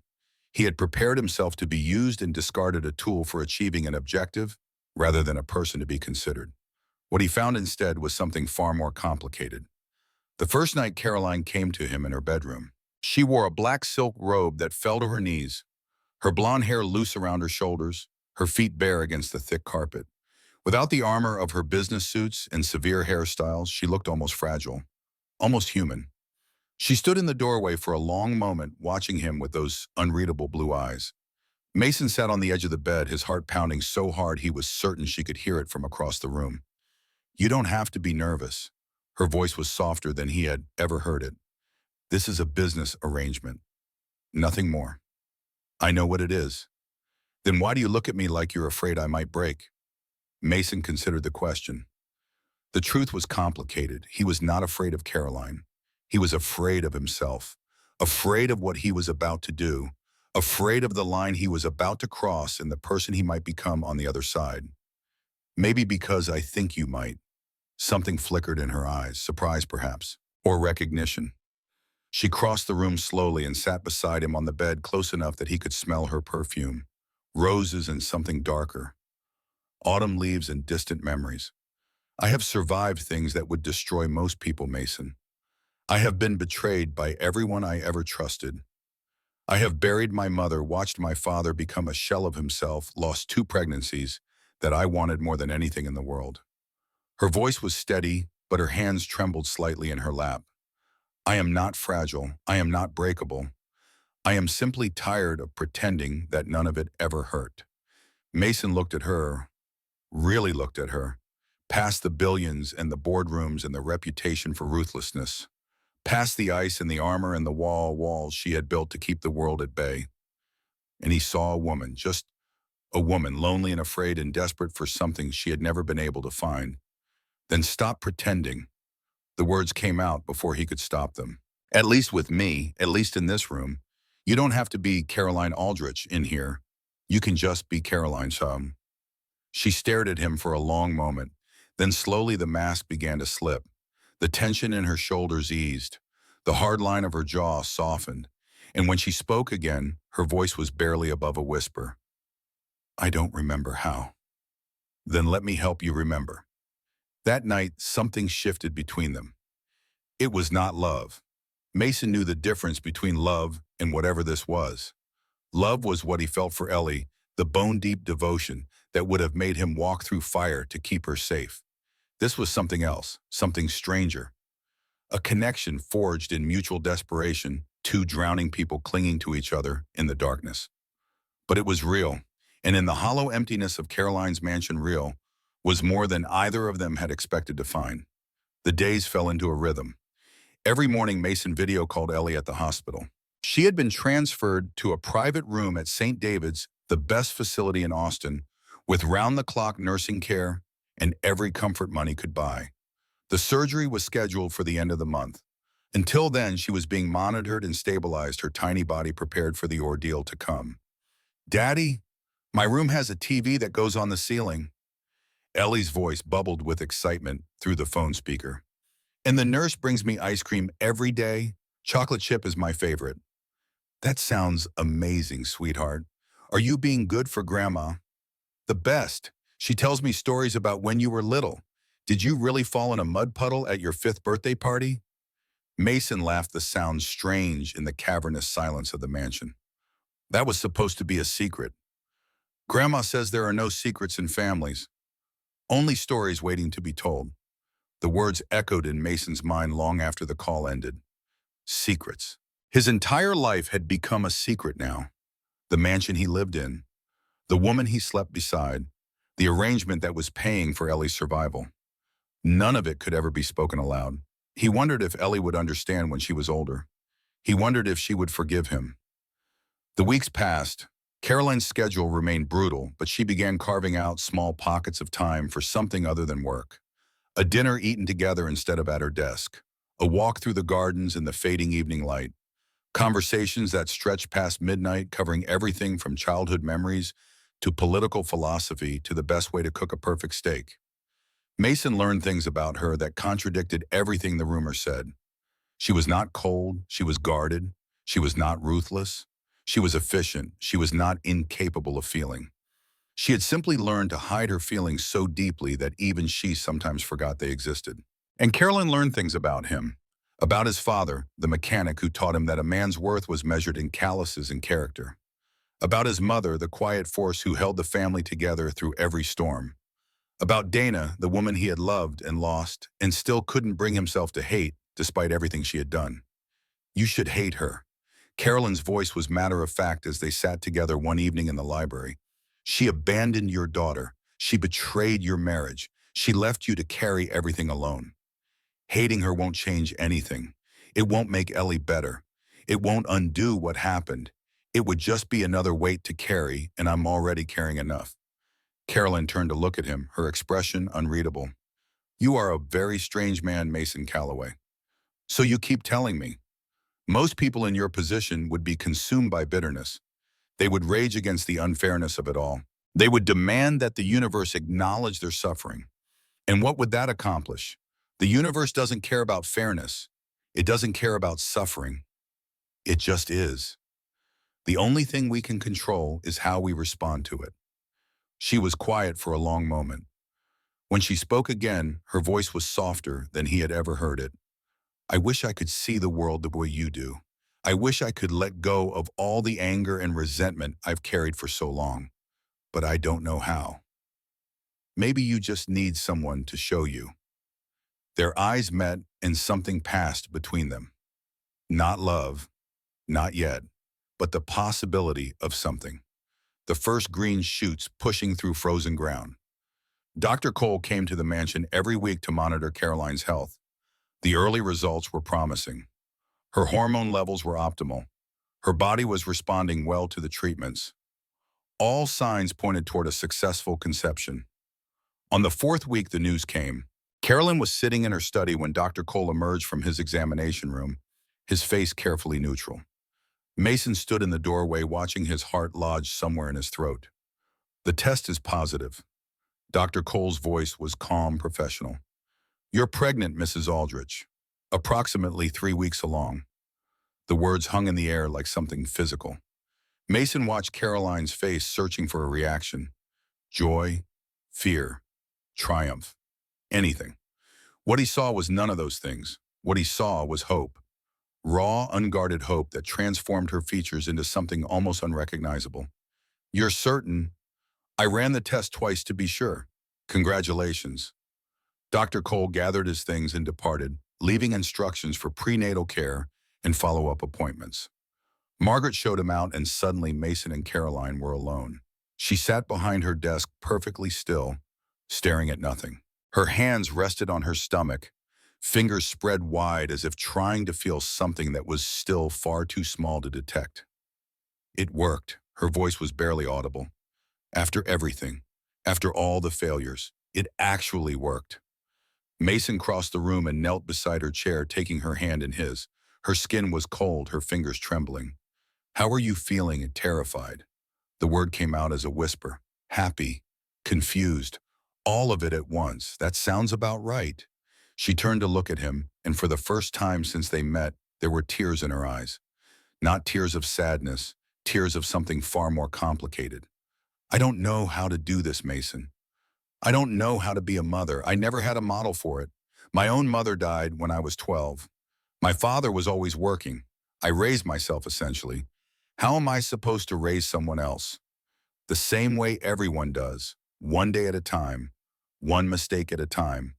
He had prepared himself to be used and discarded, a tool for achieving an objective rather than a person to be considered. What he found instead was something far more complicated. The first night Caroline came to him in her bedroom, she wore a black silk robe that fell to her knees, her blonde hair loose around her shoulders, her feet bare against the thick carpet. Without the armor of her business suits and severe hairstyles, she looked almost fragile, almost human. She stood in the doorway for a long moment, watching him with those unreadable blue eyes. Mason sat on the edge of the bed, his heart pounding so hard he was certain she could hear it from across the room. "You don't have to be nervous." Her voice was softer than he had ever heard it. "This is a business arrangement. Nothing more." "I know what it is." "Then why do you look at me like you're afraid I might break?" Mason considered the question. The truth was complicated. He was not afraid of Caroline. He was afraid of himself, afraid of what he was about to do, afraid of the line he was about to cross and the person he might become on the other side. "Maybe because I think you might." Something flickered in her eyes, surprise perhaps, or recognition. She crossed the room slowly and sat beside him on the bed, close enough that he could smell her perfume. Roses and something darker. Autumn leaves and distant memories. "I have survived things that would destroy most people, Mason. I have been betrayed by everyone I ever trusted. I have buried my mother, watched my father become a shell of himself, lost 2 pregnancies that I wanted more than anything in the world." Her voice was steady, but her hands trembled slightly in her lap. "I am not fragile. I am not breakable. I am simply tired of pretending that none of it ever hurt." Mason looked at her, really looked at her, past the billions and the boardrooms and the reputation for ruthlessness, past the ice and the armor and the walls she had built to keep the world at bay. And he saw a woman, just a woman, lonely and afraid and desperate for something she had never been able to find. "Then stop pretending." The words came out before he could stop them. "At least with me, at least in this room. You don't have to be Caroline Aldrich in here. You can just be Caroline Shum." She stared at him for a long moment. Then slowly the mask began to slip. The tension in her shoulders eased. The hard line of her jaw softened. And when she spoke again, her voice was barely above a whisper. "I don't remember how." "Then let me help you remember." That night, something shifted between them. It was not love. Mason knew the difference between love and whatever this was. Love was what he felt for Ellie, the bone-deep devotion that would have made him walk through fire to keep her safe. This was something else, something stranger. A connection forged in mutual desperation, 2 drowning people clinging to each other in the darkness. But it was real, and in the hollow emptiness of Caroline's mansion, real was more than either of them had expected to find. The days fell into a rhythm. Every morning, Mason video called Ellie at the hospital. She had been transferred to a private room at St. David's, the best facility in Austin, with round-the-clock nursing care and every comfort money could buy. The surgery was scheduled for the end of the month. Until then, she was being monitored and stabilized, her tiny body prepared for the ordeal to come. "Daddy, my room has a TV that goes on the ceiling." Ellie's voice bubbled with excitement through the phone speaker. "And the nurse brings me ice cream every day. Chocolate chip is my favorite." "That sounds amazing, sweetheart. Are you being good for Grandma?" "The best. She tells me stories about when you were little. Did you really fall in a mud puddle at your 5th birthday party?" Mason laughed, the sound strange in the cavernous silence of the mansion. "That was supposed to be a secret. Grandma says there are no secrets in families. Only stories waiting to be told." The words echoed in Mason's mind long after the call ended. Secrets. His entire life had become a secret now. The mansion he lived in, the woman he slept beside, the arrangement that was paying for Ellie's survival. None of it could ever be spoken aloud. He wondered if Ellie would understand when she was older. He wondered if she would forgive him. The weeks passed. Caroline's schedule remained brutal, but she began carving out small pockets of time for something other than work. A dinner eaten together instead of at her desk. A walk through the gardens in the fading evening light. Conversations that stretched past midnight, covering everything from childhood memories to political philosophy to the best way to cook a perfect steak. Mason learned things about her that contradicted everything the rumor said. She was not cold, she was guarded. She was not ruthless. She was efficient. She was not incapable of feeling. She had simply learned to hide her feelings so deeply that even she sometimes forgot they existed. And Carolyn learned things about him. About his father, the mechanic who taught him that a man's worth was measured in calluses and character. About his mother, the quiet force who held the family together through every storm. About Dana, the woman he had loved and lost and still couldn't bring himself to hate despite everything she had done. You should hate her. Carolyn's voice was matter-of-fact as they sat together one evening in the library. She abandoned your daughter. She betrayed your marriage. She left you to carry everything alone. Hating her won't change anything. It won't make Ellie better. It won't undo what happened. It would just be another weight to carry, and I'm already carrying enough. Carolyn turned to look at him, her expression unreadable. You are a very strange man, Mason Calloway. So you keep telling me. Most people in your position would be consumed by bitterness. They would rage against the unfairness of it all. They would demand that the universe acknowledge their suffering. And what would that accomplish? The universe doesn't care about fairness. It doesn't care about suffering. It just is. The only thing we can control is how we respond to it. She was quiet for a long moment. When she spoke again, her voice was softer than he had ever heard it. I wish I could see the world the way you do. I wish I could let go of all the anger and resentment I've carried for so long. But I don't know how. Maybe you just need someone to show you. Their eyes met and something passed between them. Not love, not yet, but the possibility of something. The first green shoots pushing through frozen ground. Dr. Cole came to the mansion every week to monitor Caroline's health. The early results were promising. Her hormone levels were optimal. Her body was responding well to the treatments. All signs pointed toward a successful conception. On the fourth week, the news came. Carolyn was sitting in her study when Dr. Cole emerged from his examination room, his face carefully neutral. Mason stood in the doorway watching his heart lodge somewhere in his throat. The test is positive. Dr. Cole's voice was calm, professional. You're pregnant, Mrs. Aldrich. Approximately 3 weeks along. The words hung in the air like something physical. Mason watched Caroline's face, searching for a reaction. Joy, fear, triumph, anything. What he saw was none of those things. What he saw was hope. Raw, unguarded hope that transformed her features into something almost unrecognizable. You're certain? I ran the test twice to be sure. Congratulations. Dr. Cole gathered his things and departed, leaving instructions for prenatal care and follow-up appointments. Margaret showed him out, and suddenly Mason and Caroline were alone. She sat behind her desk perfectly still, staring at nothing. Her hands rested on her stomach, fingers spread wide as if trying to feel something that was still far too small to detect. It worked. Her voice was barely audible. After everything, after all the failures, it actually worked. Mason crossed the room and knelt beside her chair, taking her hand in his. Her skin was cold, her fingers trembling. How are you feeling? Terrified. The word came out as a whisper. Happy, confused, all of it at once. That sounds about right. She turned to look at him, and for the first time since they met, there were tears in her eyes. Not tears of sadness, tears of something far more complicated. I don't know how to do this, Mason. I don't know how to be a mother. I never had a model for it. My own mother died when I was 12. My father was always working. I raised myself, essentially. How am I supposed to raise someone else? The same way everyone does, one day at a time, one mistake at a time,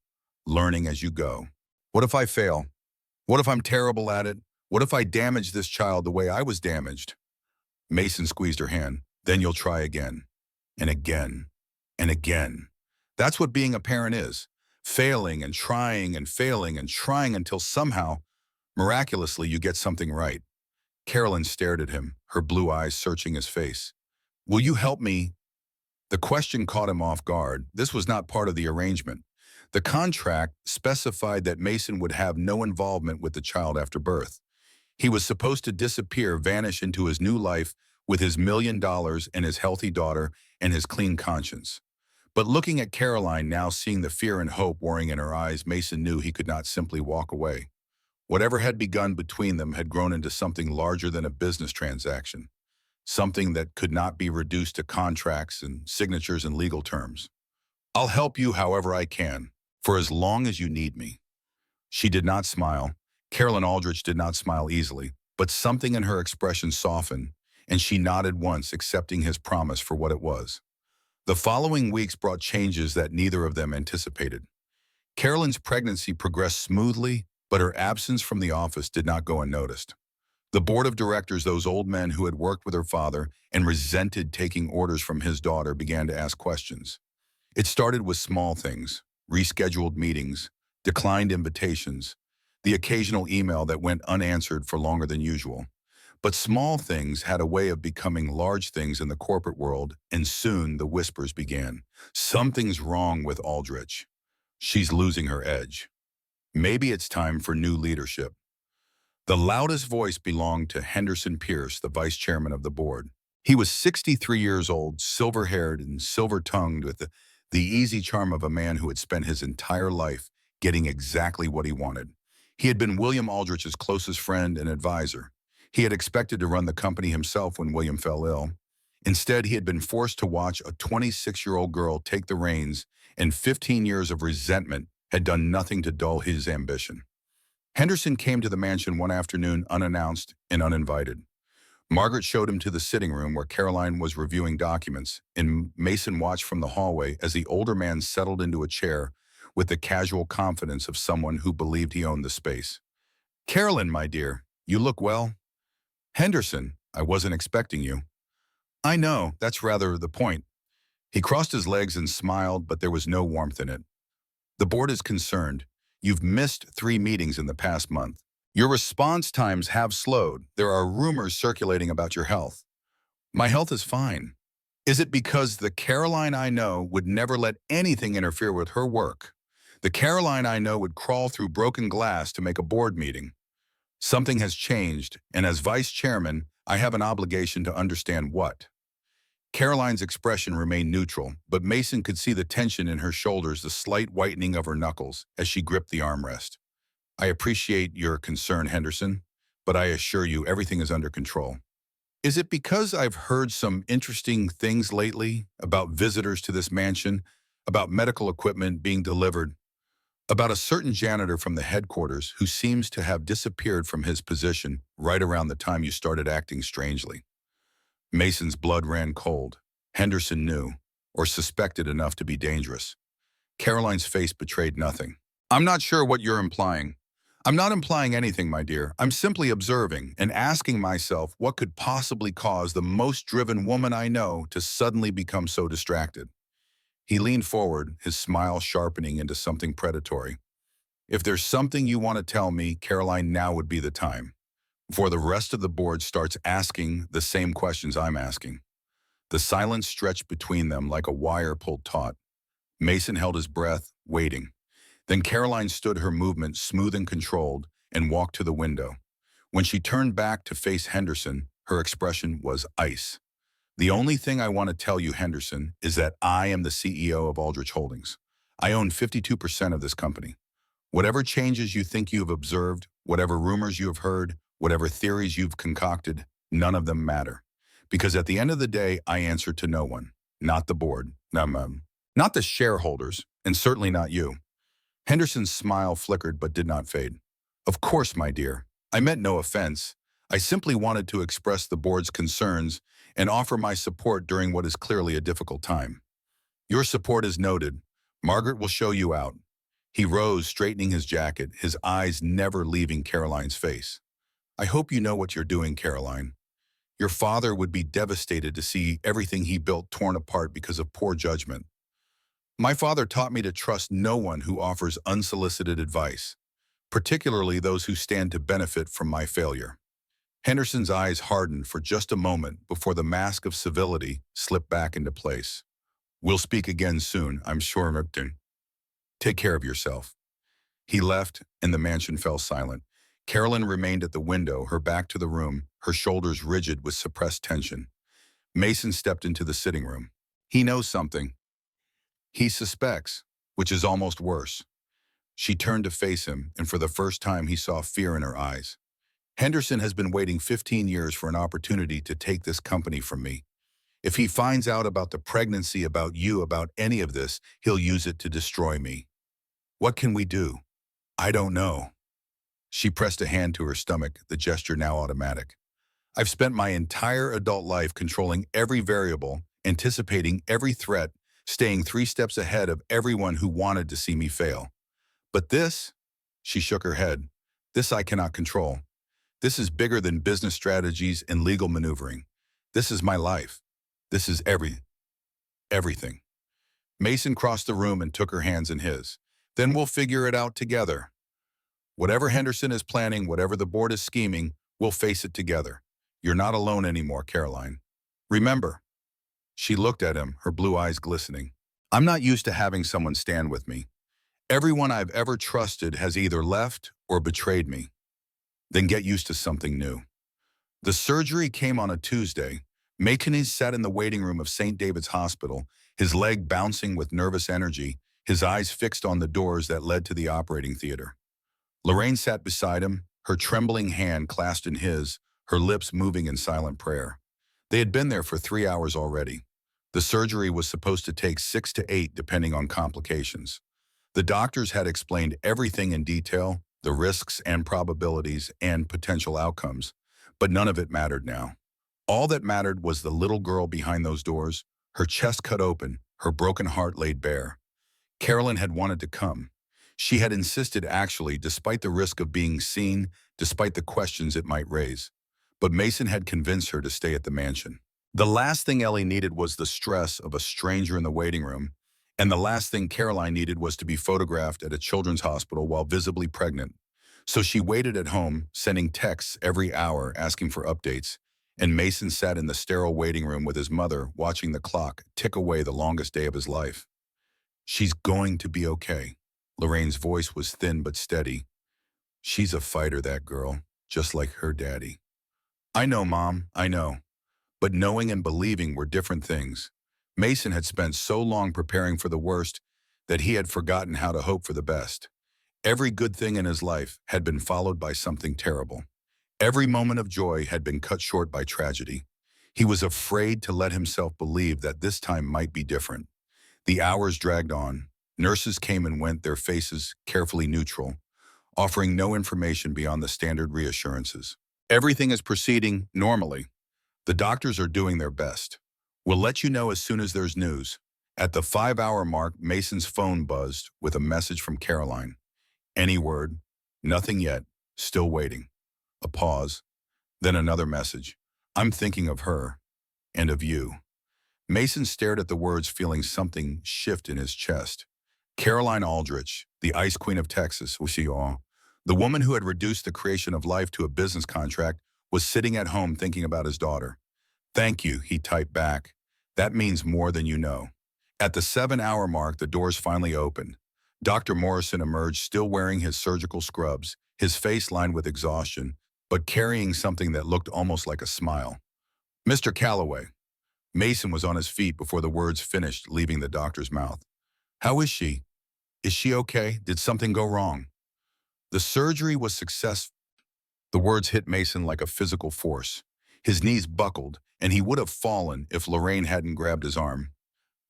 learning as you go. What if I fail? What if I'm terrible at it? What if I damage this child the way I was damaged? Mason squeezed her hand. Then you'll try again, and again, and again. That's what being a parent is. Failing and trying and failing and trying until somehow, miraculously, you get something right. Carolyn stared at him, her blue eyes searching his face. Will you help me? The question caught him off guard. This was not part of the arrangement. The contract specified that Mason would have no involvement with the child after birth. He was supposed to disappear, vanish into his new life with his $1 million and his healthy daughter and his clean conscience. But looking at Caroline now, seeing the fear and hope warring in her eyes, Mason knew he could not simply walk away. Whatever had begun between them had grown into something larger than a business transaction, something that could not be reduced to contracts and signatures and legal terms. I'll help you however I can, for as long as you need me. She did not smile. Carolyn Aldrich did not smile easily, but something in her expression softened, and she nodded once, accepting his promise for what it was. The following weeks brought changes that neither of them anticipated. Carolyn's pregnancy progressed smoothly, but her absence from the office did not go unnoticed. The board of directors, those old men who had worked with her father and resented taking orders from his daughter, began to ask questions. It started with small things: rescheduled meetings, declined invitations, the occasional email that went unanswered for longer than usual. But small things had a way of becoming large things in the corporate world, and soon the whispers began. Something's wrong with Aldrich. She's losing her edge. Maybe it's time for new leadership. The loudest voice belonged to Henderson Pierce, the vice chairman of the board. He was 63 years old, silver-haired and silver-tongued, with the easy charm of a man who had spent his entire life getting exactly what he wanted. He had been William Aldrich's closest friend and advisor. He had expected to run the company himself when William fell ill. Instead, he had been forced to watch a 26-year-old girl take the reins, and 15 years of resentment had done nothing to dull his ambition. Henderson came to the mansion one afternoon unannounced and uninvited. Margaret showed him to the sitting room where Caroline was reviewing documents, and Mason watched from the hallway as the older man settled into a chair with the casual confidence of someone who believed he owned the space. "Carolyn, my dear, you look well." "Henderson, I wasn't expecting you." "I know, that's rather the point." He crossed his legs and smiled, but there was no warmth in it. "The board is concerned. You've missed 3 meetings in the past month. Your response times have slowed. There are rumors circulating about your health." "My health is fine." "Is it because the Caroline I know would never let anything interfere with her work? The Caroline I know would crawl through broken glass to make a board meeting." "Something has changed, and as vice chairman, I have an obligation to understand what." Caroline's expression remained neutral, but Mason could see the tension in her shoulders, the slight whitening of her knuckles as she gripped the armrest. "I appreciate your concern, Henderson, but I assure you everything is under control." "Is it because I've heard some interesting things lately about visitors to this mansion, about medical equipment being delivered, about a certain janitor from the headquarters who seems to have disappeared from his position right around the time you started acting strangely?" Mason's blood ran cold. Henderson knew, or suspected enough to be dangerous. Caroline's face betrayed nothing. "I'm not sure what you're implying." "I'm not implying anything, my dear. I'm simply observing and asking myself what could possibly cause the most driven woman I know to suddenly become so distracted." He leaned forward, his smile sharpening into something predatory. "If there's something you want to tell me, Caroline, now would be the time, before the rest of the board starts asking the same questions I'm asking." The silence stretched between them like a wire pulled taut. Mason held his breath, waiting. Then Caroline stood, her movement smooth and controlled, and walked to the window. When she turned back to face Henderson, her expression was ice. "The only thing I want to tell you, Henderson, is that I am the CEO of Aldrich Holdings. I own 52% of this company. Whatever changes you think you have observed, whatever rumors you have heard, whatever theories you've concocted, none of them matter. Because at the end of the day, I answer to no one. Not the board, not the shareholders, and certainly not you." Henderson's smile flickered but did not fade. "Of course, my dear. I meant no offense. I simply wanted to express the board's concerns and offer my support during what is clearly a difficult time." "Your support is noted. Margaret will show you out." He rose, straightening his jacket, his eyes never leaving Caroline's face. I hope you know what you're doing, Caroline. Your father would be devastated to see everything he built torn apart because of poor judgment. My father taught me to trust no one who offers unsolicited advice, particularly those who stand to benefit from my failure. Henderson's eyes hardened for just a moment before the mask of civility slipped back into place. We'll speak again soon, I'm sure, Merton. Take care of yourself. He left, and the mansion fell silent. Carolyn remained at the window, her back to the room, her shoulders rigid with suppressed tension. Mason stepped into the sitting room. He knows something. He suspects, which is almost worse. She turned to face him, and for the first time he saw fear in her eyes. Henderson has been waiting 15 years for an opportunity to take this company from me. If he finds out about the pregnancy, about you, about any of this, he'll use it to destroy me. What can we do? I don't know. She pressed a hand to her stomach, the gesture now automatic. I've spent my entire adult life controlling every variable, anticipating every threat, staying 3 steps ahead of everyone who wanted to see me fail. But this, she shook her head, this I cannot control. This is bigger than business strategies and legal maneuvering. This is my life. This is everything. Mason crossed the room and took her hands in his. Then we'll figure it out together. Whatever Henderson is planning, whatever the board is scheming, we'll face it together. You're not alone anymore, Caroline. Remember, she looked at him, her blue eyes glistening. I'm not used to having someone stand with me. Everyone I've ever trusted has either left or betrayed me. Then get used to something new. The surgery came on a Tuesday. Mackenzie sat in the waiting room of St. David's Hospital, his leg bouncing with nervous energy, his eyes fixed on the doors that led to the operating theater. Lorraine sat beside him, her trembling hand clasped in his, her lips moving in silent prayer. They had been there for 3 hours already. The surgery was supposed to take 6 to 8, depending on complications. The doctors had explained everything in detail, the risks and probabilities and potential outcomes, but none of it mattered now. All that mattered was the little girl behind those doors, her chest cut open, her broken heart laid bare. Carolyn had wanted to come. She had insisted actually, despite the risk of being seen, despite the questions it might raise. But Mason had convinced her to stay at the mansion. The last thing Ellie needed was the stress of a stranger in the waiting room, and the last thing Caroline needed was to be photographed at a children's hospital while visibly pregnant. So she waited at home, sending texts every hour asking for updates, and Mason sat in the sterile waiting room with his mother, watching the clock tick away the longest day of his life. She's going to be okay. Lorraine's voice was thin but steady. She's a fighter, that girl, just like her daddy. I know, Mom, I know. But knowing and believing were different things. Mason had spent so long preparing for the worst that he had forgotten how to hope for the best. Every good thing in his life had been followed by something terrible. Every moment of joy had been cut short by tragedy. He was afraid to let himself believe that this time might be different. The hours dragged on. Nurses came and went, their faces carefully neutral, offering no information beyond the standard reassurances. Everything is proceeding normally. The doctors are doing their best. We'll let you know as soon as there's news. At the 5-hour mark, Mason's phone buzzed with a message from Caroline. Any word? Nothing yet. Still waiting. A pause. Then another message. I'm thinking of her. And of you. Mason stared at the words, feeling something shift in his chest. Caroline Aldrich, the Ice Queen of Texas, was she all? The woman who had reduced the creation of life to a business contract was sitting at home thinking about his daughter. Thank you, he typed back. That means more than you know. At the 7-hour mark, the doors finally opened. Dr. Morrison emerged, still wearing his surgical scrubs, his face lined with exhaustion, but carrying something that looked almost like a smile. Mr. Calloway. Mason was on his feet before the words finished, leaving the doctor's mouth. How is she? Is she okay? Did something go wrong? The surgery was successful. The words hit Mason like a physical force. His knees buckled, and he would have fallen if Lorraine hadn't grabbed his arm.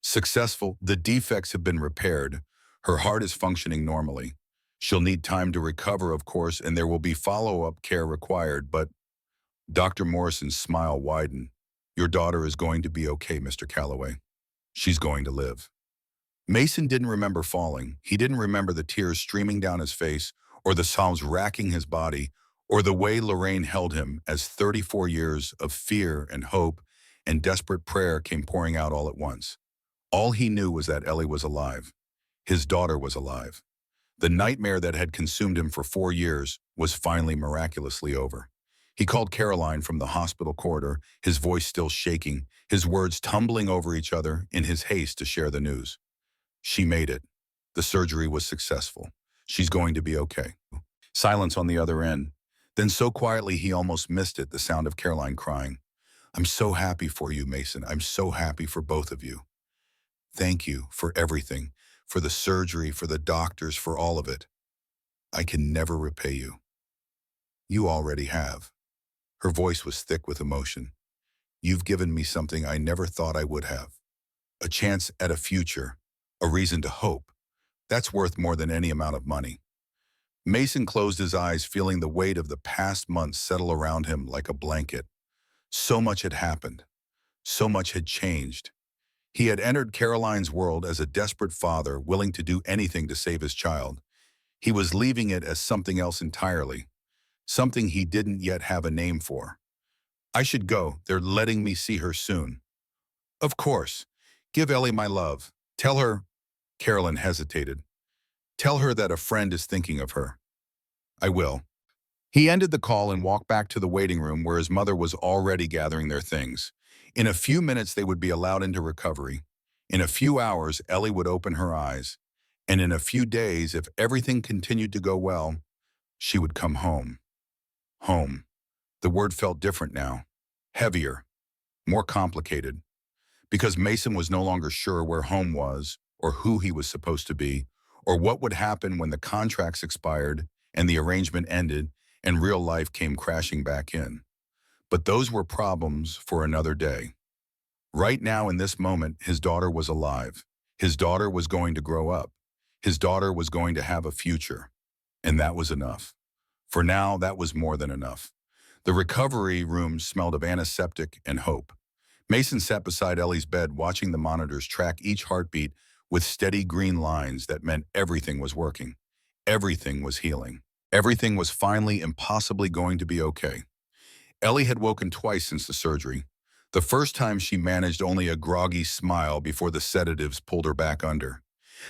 Successful, the defects have been repaired. Her heart is functioning normally. She'll need time to recover, of course, and there will be follow-up care required, but Dr. Morrison's smile widened. Your daughter is going to be okay, Mr. Calloway. She's going to live. Mason didn't remember falling. He didn't remember the tears streaming down his face or the sobs racking his body or the way Lorraine held him as 34 years of fear and hope and desperate prayer came pouring out all at once. All he knew was that Ellie was alive. His daughter was alive. The nightmare that had consumed him for 4 years was finally miraculously over. He called Caroline from the hospital corridor, his voice still shaking, his words tumbling over each other in his haste to share the news. She made it. The surgery was successful. She's going to be okay. Silence on the other end. Then so quietly he almost missed it, the sound of Caroline crying. I'm so happy for you, Mason. I'm so happy for both of you. Thank you for everything, for the surgery, for the doctors, for all of it. I can never repay you. You already have. Her voice was thick with emotion. You've given me something I never thought I would have. A chance at a future, a reason to hope. That's worth more than any amount of money. Mason closed his eyes, feeling the weight of the past months settle around him like a blanket. So much had happened. So much had changed. He had entered Caroline's world as a desperate father willing to do anything to save his child. He was leaving it as something else entirely, something he didn't yet have a name for. I should go. They're letting me see her soon. Of course. Give Ellie my love. Tell her, Carolyn hesitated. Tell her that a friend is thinking of her. I will. He ended the call and walked back to the waiting room where his mother was already gathering their things. In a few minutes, they would be allowed into recovery. In a few hours, Ellie would open her eyes. And in a few days, if everything continued to go well, she would come home. Home. The word felt different now. Heavier. More complicated. Because Mason was no longer sure where home was, or who he was supposed to be, or what would happen when the contracts expired and the arrangement ended and real life came crashing back in. But those were problems for another day. Right now, in this moment, his daughter was alive. His daughter was going to grow up. His daughter was going to have a future. And that was enough. For now, that was more than enough. The recovery room smelled of antiseptic and hope. Mason sat beside Ellie's bed, watching the monitors track each heartbeat with steady green lines that meant everything was working. Everything was healing. Everything was finally impossibly going to be okay. Ellie had woken twice since the surgery. The first time she managed only a groggy smile before the sedatives pulled her back under.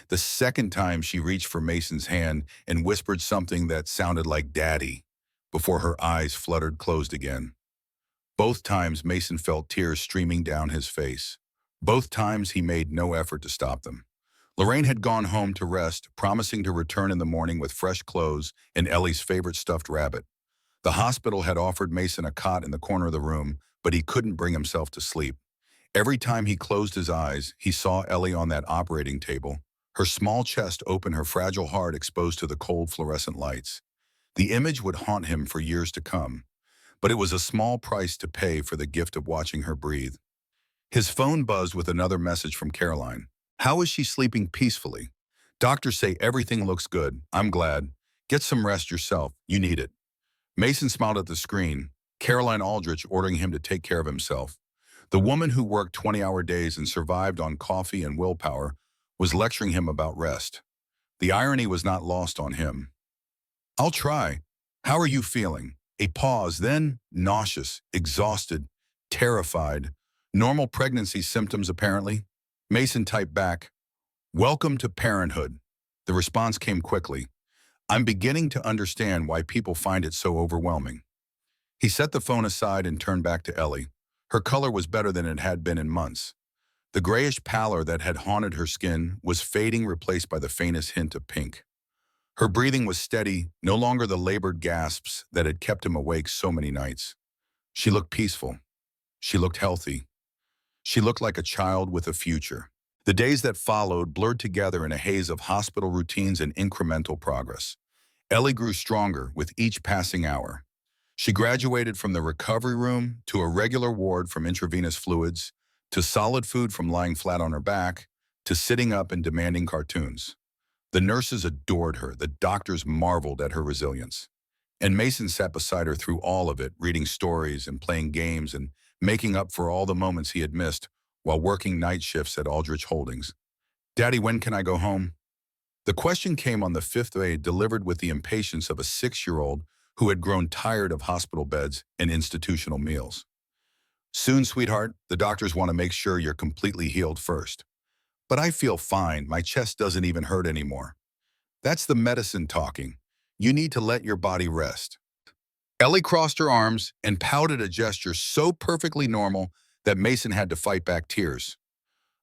The second time she reached for Mason's hand and whispered something that sounded like "Daddy" before her eyes fluttered closed again. Both times Mason felt tears streaming down his face. Both times he made no effort to stop them. Lorraine had gone home to rest, promising to return in the morning with fresh clothes and Ellie's favorite stuffed rabbit. The hospital had offered Mason a cot in the corner of the room, but he couldn't bring himself to sleep. Every time he closed his eyes, he saw Ellie on that operating table, her small chest open, her fragile heart exposed to the cold fluorescent lights. The image would haunt him for years to come, but it was a small price to pay for the gift of watching her breathe. His phone buzzed with another message from Caroline. How is she sleeping peacefully? Doctors say everything looks good. I'm glad. Get some rest yourself. You need it. Mason smiled at the screen, Caroline Aldrich ordering him to take care of himself. The woman who worked 20-hour days and survived on coffee and willpower was lecturing him about rest. The irony was not lost on him. I'll try. How are you feeling? A pause, then nauseous, exhausted, terrified. Normal pregnancy symptoms, apparently. Mason typed back, "Welcome to parenthood." The response came quickly. I'm beginning to understand why people find it so overwhelming. He set the phone aside and turned back to Ellie. Her color was better than it had been in months. The grayish pallor that had haunted her skin was fading, replaced by the faintest hint of pink. Her breathing was steady, no longer the labored gasps that had kept him awake so many nights. She looked peaceful. She looked healthy. She looked like a child with a future. The days that followed blurred together in a haze of hospital routines and incremental progress. Ellie grew stronger with each passing hour. She graduated from the recovery room to a regular ward from intravenous fluids, to solid food from lying flat on her back, to sitting up and demanding cartoons. The nurses adored her, the doctors marveled at her resilience. And Mason sat beside her through all of it, reading stories and playing games and making up for all the moments he had missed while working night shifts at Aldrich Holdings. Daddy, when can I go home? The question came on the fifth day, delivered with the impatience of a 6-year-old who had grown tired of hospital beds and institutional meals. Soon, sweetheart, the doctors want to make sure you're completely healed first. But I feel fine. My chest doesn't even hurt anymore. That's the medicine talking. You need to let your body rest. Ellie crossed her arms and pouted a gesture so perfectly normal that Mason had to fight back tears.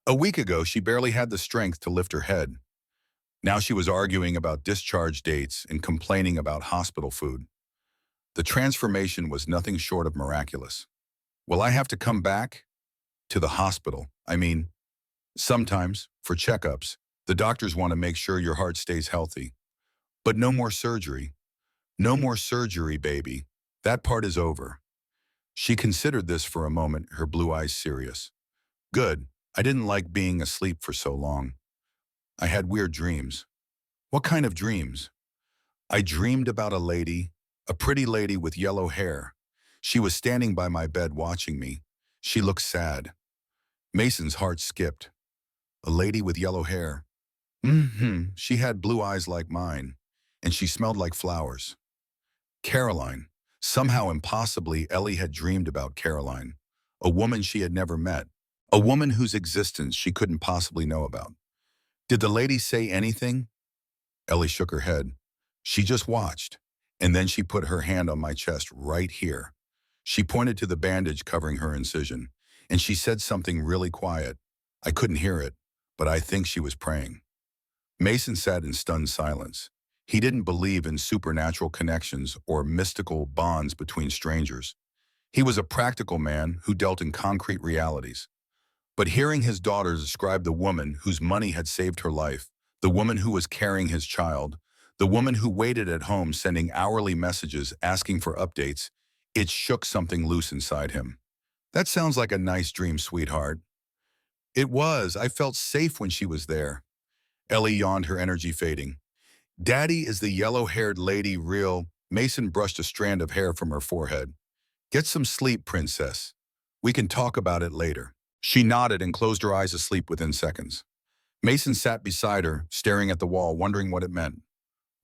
A week ago, she barely had the strength to lift her head. Now she was arguing about discharge dates and complaining about hospital food. The transformation was nothing short of miraculous. Will I have to come back? To the hospital, I mean. Sometimes, for checkups, the doctors want to make sure your heart stays healthy. But no more surgery. No more surgery, baby. That part is over. She considered this for a moment, her blue eyes serious. Good. I didn't like being asleep for so long. I had weird dreams. What kind of dreams? I dreamed about a pretty lady with yellow hair. She was standing by my bed watching me. She looked sad. Mason's heart skipped. A lady with yellow hair. She had blue eyes like mine, and she smelled like flowers. Caroline. Somehow impossibly, Ellie had dreamed about Caroline, a woman she had never met, a woman whose existence she couldn't possibly know about. Did the lady say anything? Ellie shook her head. She just watched, and then she put her hand on my chest right here. She pointed to the bandage covering her incision, and she said something really quiet. I couldn't hear it, but I think she was praying. Mason sat in stunned silence. He didn't believe in supernatural connections or mystical bonds between strangers. He was a practical man who dealt in concrete realities. But hearing his daughter describe the woman whose money had saved her life, the woman who was carrying his child, the woman who waited at home sending hourly messages asking for updates, it shook something loose inside him. That sounds like a nice dream, sweetheart. It was. I felt safe when she was there. Ellie yawned, her energy fading. Daddy, is the yellow-haired lady real? Mason brushed a strand of hair from her forehead. Get some sleep, princess. We can talk about it later. She nodded and closed her eyes asleep within seconds. Mason sat beside her, staring at the wall, wondering what it meant.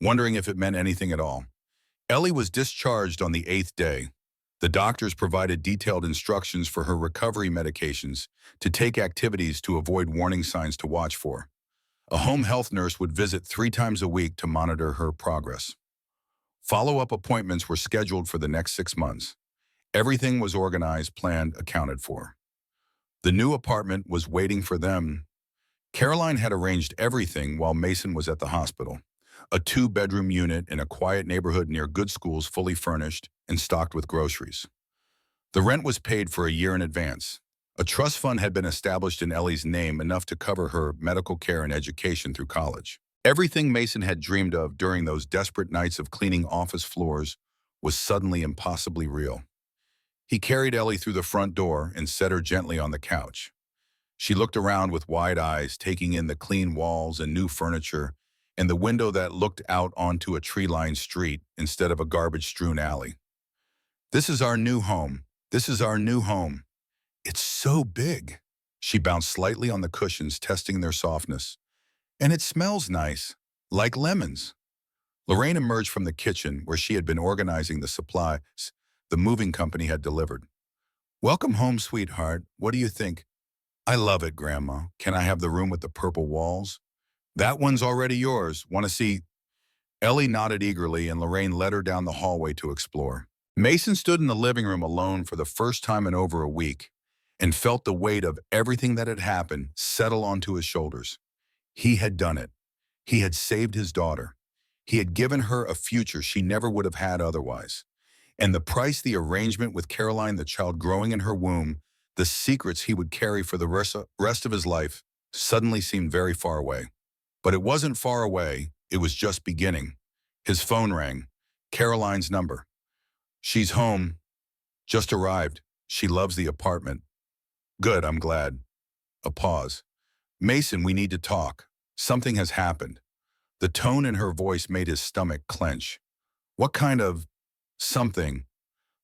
Wondering if it meant anything at all. Ellie was discharged on the 8th day. The doctors provided detailed instructions for her recovery medications to take activities to avoid warning signs to watch for. A home health nurse would visit 3 times a week to monitor her progress. Follow-up appointments were scheduled for the next 6 months. Everything was organized, planned, accounted for. The new apartment was waiting for them. Caroline had arranged everything while Mason was at the hospital. A 2-bedroom unit in a quiet neighborhood near good schools, fully furnished and stocked with groceries. The rent was paid for a year in advance. A trust fund had been established in Ellie's name, enough to cover her medical care and education through college. Everything Mason had dreamed of during those desperate nights of cleaning office floors was suddenly impossibly real. He carried Ellie through the front door and set her gently on the couch. She looked around with wide eyes, taking in the clean walls and new furniture and the window that looked out onto a tree-lined street instead of a garbage-strewn alley. This is our new home. This is our new home. It's so big. She bounced slightly on the cushions, testing their softness. And it smells nice, like lemons. Lorraine emerged from the kitchen where she had been organizing the supplies the moving company had delivered. Welcome home, sweetheart. What do you think? I love it, Grandma. Can I have the room with the purple walls? That one's already yours. Want to see? Ellie nodded eagerly, and Lorraine led her down the hallway to explore. Mason stood in the living room alone for the first time in over a week and felt the weight of everything that had happened settle onto his shoulders. He had done it. He had saved his daughter. He had given her a future she never would have had otherwise. And the price, the arrangement with Caroline, the child growing in her womb, the secrets he would carry for the rest of his life, suddenly seemed very far away. But it wasn't far away. It was just beginning. His phone rang. Caroline's number. She's home. Just arrived. She loves the apartment. Good, I'm glad. A pause. Mason, we need to talk. Something has happened. The tone in her voice made his stomach clench. What kind of something?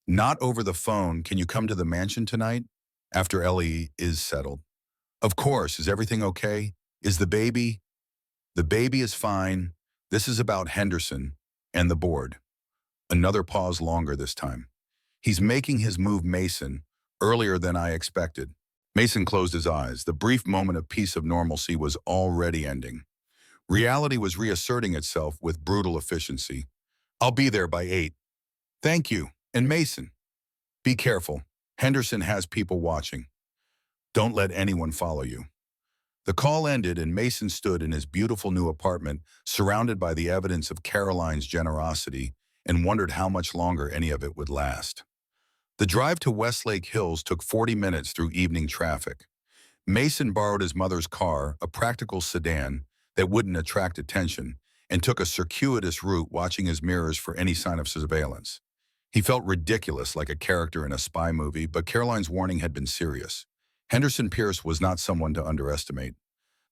Not over the phone. Can you come to the mansion tonight? After Ellie is settled. Of course. Is everything okay? Is the baby? The baby is fine. This is about Henderson and the board. Another pause longer this time. He's making his move, Mason, earlier than I expected. Mason closed his eyes. The brief moment of peace of normalcy was already ending. Reality was reasserting itself with brutal efficiency. I'll be there by 8. Thank you. And Mason, be careful. Henderson has people watching. Don't let anyone follow you. The call ended and Mason stood in his beautiful new apartment, surrounded by the evidence of Caroline's generosity, and wondered how much longer any of it would last. The drive to Westlake Hills took 40 minutes through evening traffic. Mason borrowed his mother's car, a practical sedan that wouldn't attract attention, and took a circuitous route, watching his mirrors for any sign of surveillance. He felt ridiculous, like a character in a spy movie, but Caroline's warning had been serious. Henderson Pierce was not someone to underestimate.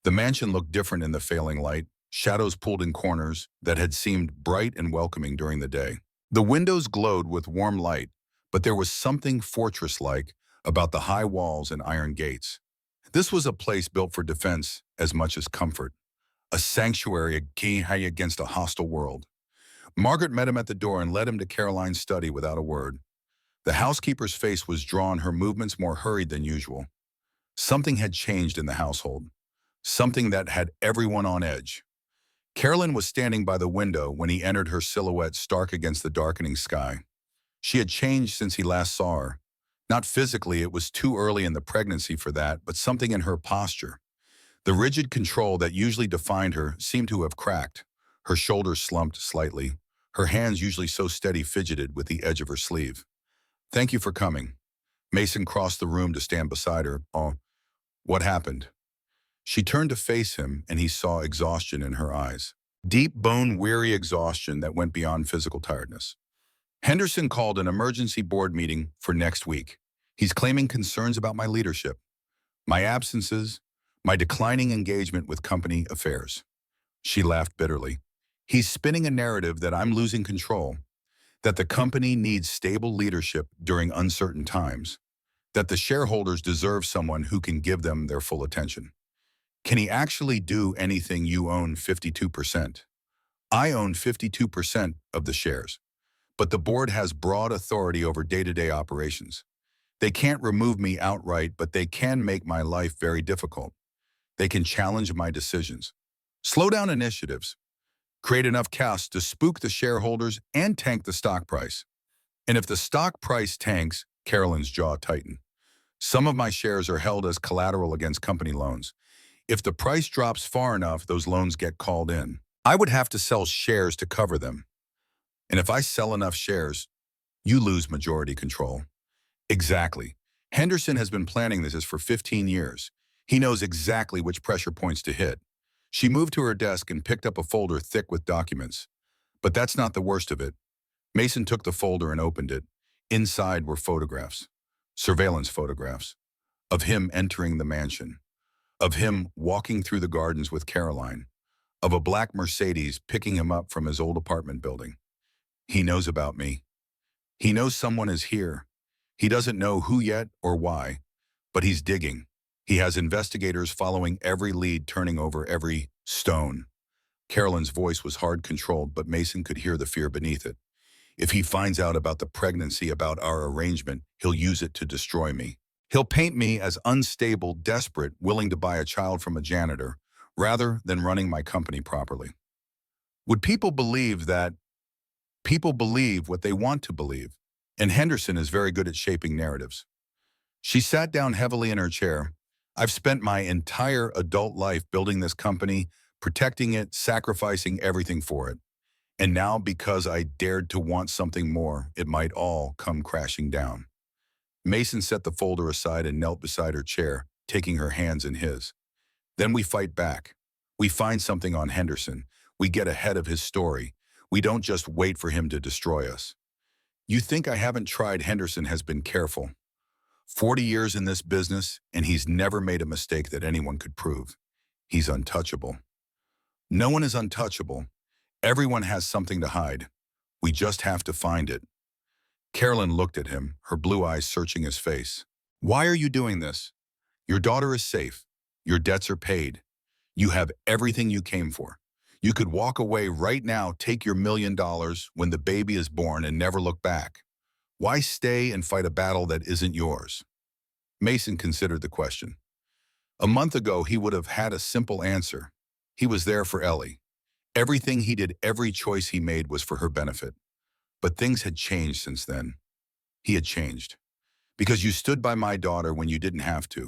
The mansion looked different in the failing light, shadows pulled in corners that had seemed bright and welcoming during the day. The windows glowed with warm light, but there was something fortress-like about the high walls and iron gates. This was a place built for defense as much as comfort, a sanctuary against a hostile world. Margaret met him at the door and led him to Caroline's study without a word. The housekeeper's face was drawn, her movements more hurried than usual. Something had changed in the household, something that had everyone on edge. Caroline was standing by the window when he entered, her silhouette stark against the darkening sky. She had changed since he last saw her. Not physically, it was too early in the pregnancy for that, but something in her posture. The rigid control that usually defined her seemed to have cracked. Her shoulders slumped slightly. Her hands, usually so steady, fidgeted with the edge of her sleeve. Thank you for coming. Mason crossed the room to stand beside her. Oh, what happened? She turned to face him, and he saw exhaustion in her eyes. Deep, bone-weary exhaustion that went beyond physical tiredness. Henderson called an emergency board meeting for next week. He's claiming concerns about my leadership, my absences, my declining engagement with company affairs. She laughed bitterly. He's spinning a narrative that I'm losing control, that the company needs stable leadership during uncertain times, that the shareholders deserve someone who can give them their full attention. Can he actually do anything? You own 52%. I own 52% of the shares. But the board has broad authority over day-to-day operations. They can't remove me outright, but they can make my life very difficult. They can challenge my decisions, slow down initiatives, create enough chaos to spook the shareholders and tank the stock price. And if the stock price tanks, Caroline's jaw tightened. Some of my shares are held as collateral against company loans. If the price drops far enough, those loans get called in. I would have to sell shares to cover them. And if I sell enough shares, you lose majority control. Exactly. Henderson has been planning this for 15 years. He knows exactly which pressure points to hit. She moved to her desk and picked up a folder thick with documents. But that's not the worst of it. Mason took the folder and opened it. Inside were photographs, surveillance photographs, of him entering the mansion, of him walking through the gardens with Caroline, of a black Mercedes picking him up from his old apartment building. He knows about me. He knows someone is here. He doesn't know who yet or why, but he's digging. He has investigators following every lead, turning over every stone. Caroline's voice was hard controlled, but Mason could hear the fear beneath it. If he finds out about the pregnancy, about our arrangement, he'll use it to destroy me. He'll paint me as unstable, desperate, willing to buy a child from a janitor, rather than running my company properly. Would people believe that? People believe what they want to believe, and Henderson is very good at shaping narratives. She sat down heavily in her chair. I've spent my entire adult life building this company, protecting it, sacrificing everything for it. And now, because I dared to want something more, it might all come crashing down. Mason set the folder aside and knelt beside her chair, taking her hands in his. Then we fight back. We find something on Henderson. We get ahead of his story. We don't just wait for him to destroy us. You think I haven't tried? Henderson has been careful. 40 years in this business, and he's never made a mistake that anyone could prove. He's untouchable. No one is untouchable. Everyone has something to hide. We just have to find it. Caroline looked at him, her blue eyes searching his face. Why are you doing this? Your daughter is safe. Your debts are paid. You have everything you came for. You could walk away right now, take your $1 million when the baby is born and never look back. Why stay and fight a battle that isn't yours? Mason considered the question. A month ago, he would have had a simple answer. He was there for Ellie. Everything he did, every choice he made was for her benefit. But things had changed since then. He had changed. Because you stood by my daughter when you didn't have to.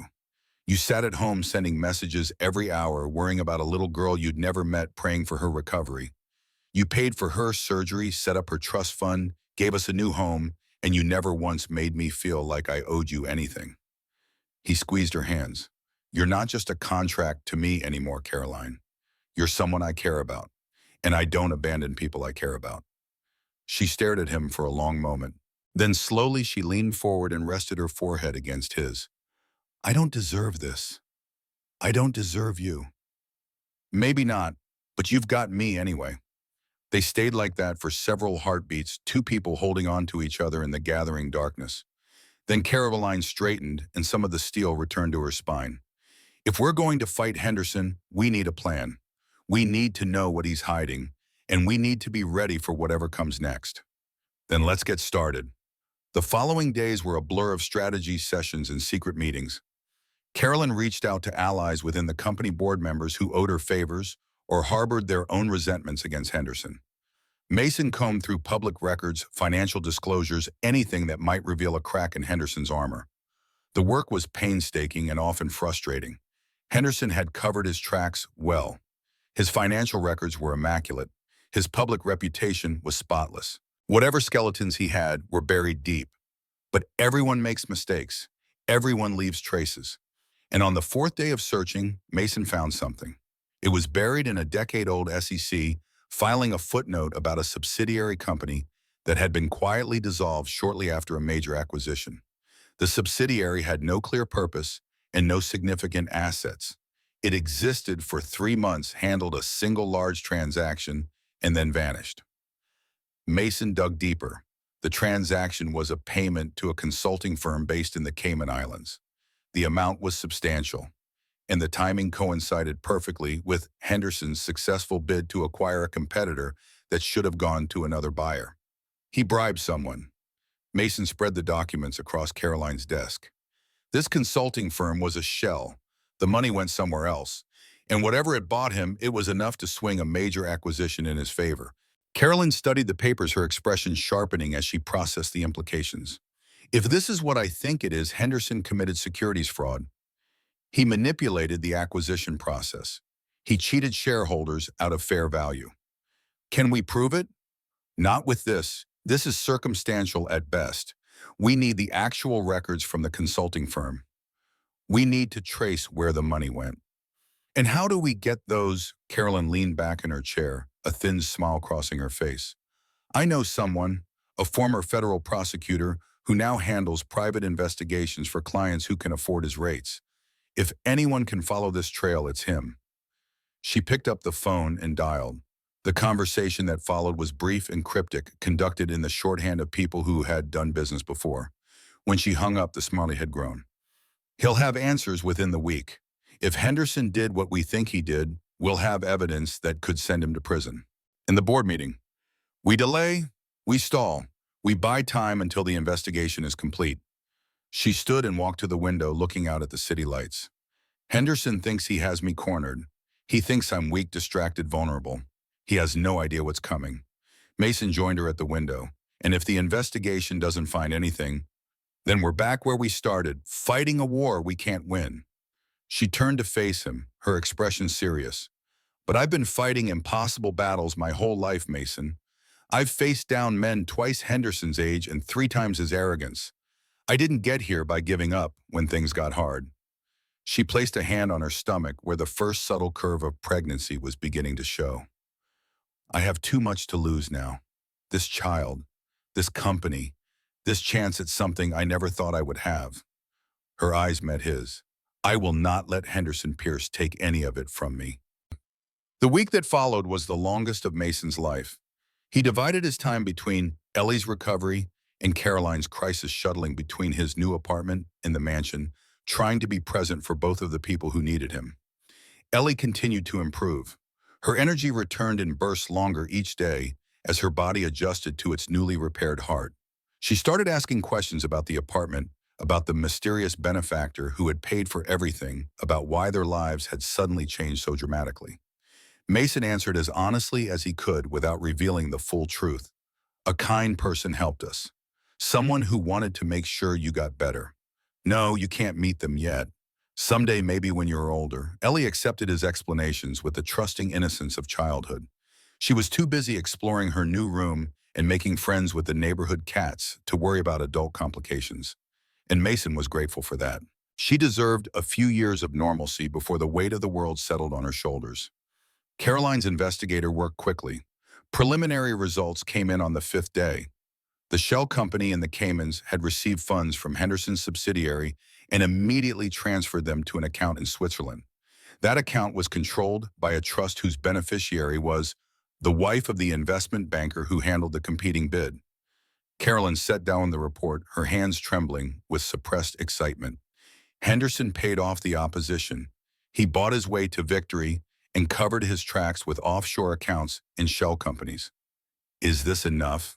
You sat at home sending messages every hour, worrying about a little girl you'd never met, praying for her recovery. You paid for her surgery, set up her trust fund, gave us a new home, and you never once made me feel like I owed you anything. He squeezed her hands. You're not just a contract to me anymore, Caroline. You're someone I care about, and I don't abandon people I care about. She stared at him for a long moment. Then slowly she leaned forward and rested her forehead against his. I don't deserve this. I don't deserve you. Maybe not, but you've got me anyway. They stayed like that for several heartbeats, two people holding on to each other in the gathering darkness. Then Caroline straightened and some of the steel returned to her spine. If we're going to fight Henderson, we need a plan. We need to know what he's hiding, and we need to be ready for whatever comes next. Then let's get started. The following days were a blur of strategy sessions and secret meetings. Carolyn reached out to allies within the company, board members who owed her favors or harbored their own resentments against Henderson. Mason combed through public records, financial disclosures, anything that might reveal a crack in Henderson's armor. The work was painstaking and often frustrating. Henderson had covered his tracks well. His financial records were immaculate. His public reputation was spotless. Whatever skeletons he had were buried deep. But everyone makes mistakes. Everyone leaves traces. And on the fourth day of searching, Mason found something. It was buried in a decade-old SEC filing, a footnote about a subsidiary company that had been quietly dissolved shortly after a major acquisition. The subsidiary had no clear purpose and no significant assets. It existed for 3 months, handled a single large transaction, and then vanished. Mason dug deeper. The transaction was a payment to a consulting firm based in the Cayman Islands. The amount was substantial, and the timing coincided perfectly with Henderson's successful bid to acquire a competitor that should have gone to another buyer. He bribed someone. Mason spread the documents across Caroline's desk. This consulting firm was a shell. The money went somewhere else, and whatever it bought him, it was enough to swing a major acquisition in his favor. Caroline studied the papers, her expression sharpening as she processed the implications. If this is what I think it is, Henderson committed securities fraud. He manipulated the acquisition process. He cheated shareholders out of fair value. Can we prove it? Not with this. This is circumstantial at best. We need the actual records from the consulting firm. We need to trace where the money went. And how do we get those? Carolyn leaned back in her chair, a thin smile crossing her face. I know someone, a former federal prosecutor who now handles private investigations for clients who can afford his rates. If anyone can follow this trail, it's him. She picked up the phone and dialed. The conversation that followed was brief and cryptic, conducted in the shorthand of people who had done business before. When she hung up, the smile had grown. He'll have answers within the week. If Henderson did what we think he did, we'll have evidence that could send him to prison. In the board meeting, we delay, we stall, we buy time until the investigation is complete. She stood and walked to the window, looking out at the city lights. Henderson thinks he has me cornered. He thinks I'm weak, distracted, vulnerable. He has no idea what's coming. Mason joined her at the window. And if the investigation doesn't find anything, then we're back where we started, fighting a war we can't win. She turned to face him, her expression serious. But I've been fighting impossible battles my whole life, Mason. I've faced down men twice Henderson's age and 3 times his arrogance. I didn't get here by giving up when things got hard. She placed a hand on her stomach where the first subtle curve of pregnancy was beginning to show. I have too much to lose now. This child, this company, this chance at something I never thought I would have. Her eyes met his. I will not let Henderson Pierce take any of it from me. The week that followed was the longest of Mason's life. He divided his time between Ellie's recovery and Caroline's crisis, shuttling between his new apartment and the mansion, trying to be present for both of the people who needed him. Ellie continued to improve. Her energy returned in bursts longer each day as her body adjusted to its newly repaired heart. She started asking questions about the apartment, about the mysterious benefactor who had paid for everything, about why their lives had suddenly changed so dramatically. Mason answered as honestly as he could without revealing the full truth. A kind person helped us. Someone who wanted to make sure you got better. No, you can't meet them yet. Someday, maybe when you're older. Ellie accepted his explanations with the trusting innocence of childhood. She was too busy exploring her new room and making friends with the neighborhood cats to worry about adult complications. And Mason was grateful for that. She deserved a few years of normalcy before the weight of the world settled on her shoulders. Caroline's investigator worked quickly. Preliminary results came in on the fifth day. The shell company in the Caymans had received funds from Henderson's subsidiary and immediately transferred them to an account in Switzerland. That account was controlled by a trust whose beneficiary was the wife of the investment banker who handled the competing bid. Carolyn set down the report, her hands trembling with suppressed excitement. Henderson paid off the opposition. He bought his way to victory and covered his tracks with offshore accounts in shell companies. Is this enough?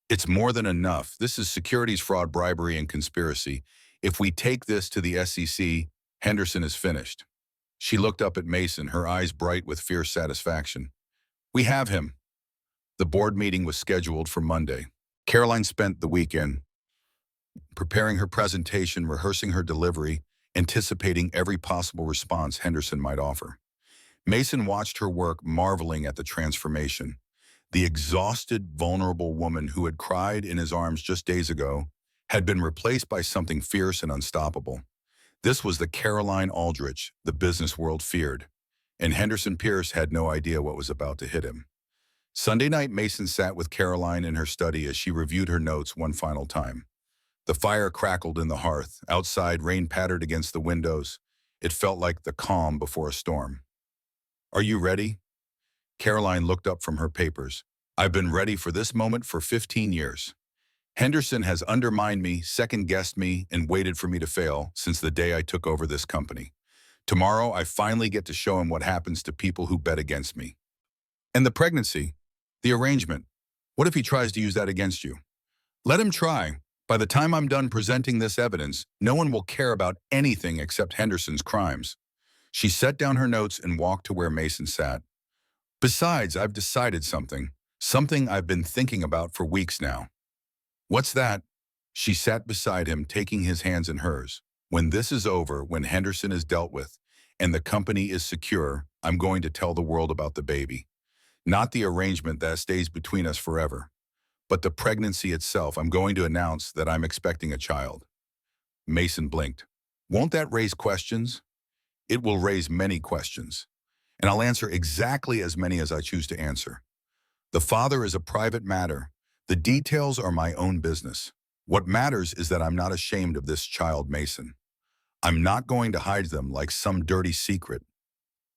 It's more than enough. This is securities fraud, bribery, and conspiracy. If we take this to the SEC, Henderson is finished. She looked up at Mason, her eyes bright with fierce satisfaction. We have him. The board meeting was scheduled for Monday. Caroline spent the weekend preparing her presentation, rehearsing her delivery, anticipating every possible response Henderson might offer. Mason watched her work, marveling at the transformation. The exhausted, vulnerable woman who had cried in his arms just days ago had been replaced by something fierce and unstoppable. This was the Caroline Aldrich the business world feared, and Henderson Pierce had no idea what was about to hit him. Sunday night, Mason sat with Caroline in her study as she reviewed her notes one final time. The fire crackled in the hearth. Outside, rain pattered against the windows. It felt like the calm before a storm. Are you ready? Caroline looked up from her papers. I've been ready for this moment for 15 years. Henderson has undermined me, second-guessed me, and waited for me to fail since the day I took over this company. Tomorrow, I finally get to show him what happens to people who bet against me. And the pregnancy, the arrangement, what if he tries to use that against you? Let him try. By the time I'm done presenting this evidence, no one will care about anything except Henderson's crimes. She set down her notes and walked to where Mason sat. Besides, I've decided something I've been thinking about for weeks now. What's that? She sat beside him, taking his hands in hers. When this is over, when Henderson is dealt with, and the company is secure, I'm going to tell the world about the baby. Not the arrangement that stays between us forever, but the pregnancy itself. I'm going to announce that I'm expecting a child. Mason blinked. Won't that raise questions? It will raise many questions, and I'll answer exactly as many as I choose to answer. The father is a private matter. The details are my own business. What matters is that I'm not ashamed of this child, Mason. I'm not going to hide them like some dirty secret.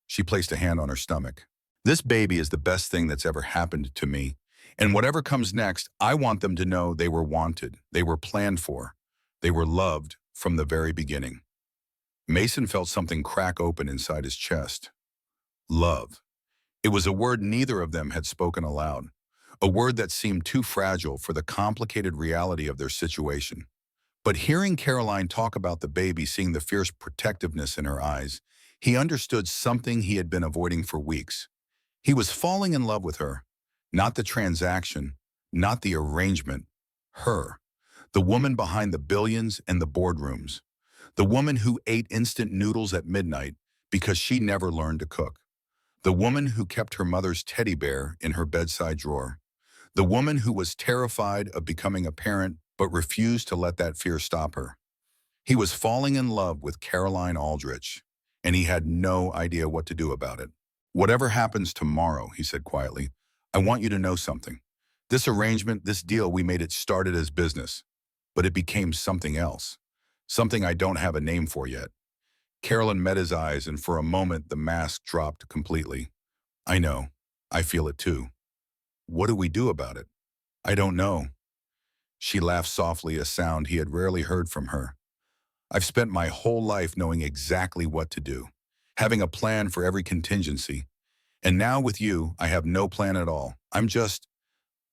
She placed a hand on her stomach. This baby is the best thing that's ever happened to me, and whatever comes next, I want them to know they were wanted, they were planned for, they were loved from the very beginning. Mason felt something crack open inside his chest. Love. It was a word neither of them had spoken aloud, a word that seemed too fragile for the complicated reality of their situation. But hearing Caroline talk about the baby, seeing the fierce protectiveness in her eyes, he understood something he had been avoiding for weeks. He was falling in love with her, not the transaction, not the arrangement, her, the woman behind the billions and the boardrooms, the woman who ate instant noodles at midnight because she never learned to cook, the woman who kept her mother's teddy bear in her bedside drawer, the woman who was terrified of becoming a parent but refused to let that fear stop her. He was falling in love with Caroline Aldrich, and he had no idea what to do about it. Whatever happens tomorrow, he said quietly, I want you to know something. This arrangement, this deal, we made it started as business, but it became something else, something I don't have a name for yet. Carolyn met his eyes, and for a moment the mask dropped completely. I know. I feel it too. What do we do about it? I don't know. She laughed softly, a sound he had rarely heard from her. I've spent my whole life knowing exactly what to do, having a plan for every contingency. And now with you, I have no plan at all. I'm just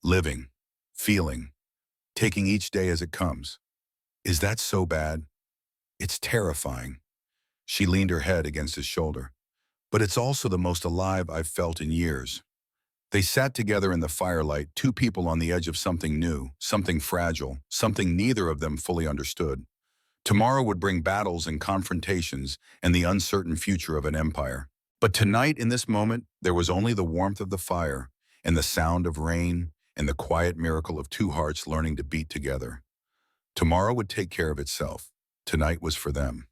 living, feeling, taking each day as it comes. Is that so bad? It's terrifying. She leaned her head against his shoulder. But it's also the most alive I've felt in years. They sat together in the firelight, two people on the edge of something new, something fragile, something neither of them fully understood. Tomorrow would bring battles and confrontations and the uncertain future of an empire. But tonight, in this moment, there was only the warmth of the fire and the sound of rain and the quiet miracle of two hearts learning to beat together. Tomorrow would take care of itself. Tonight was for them.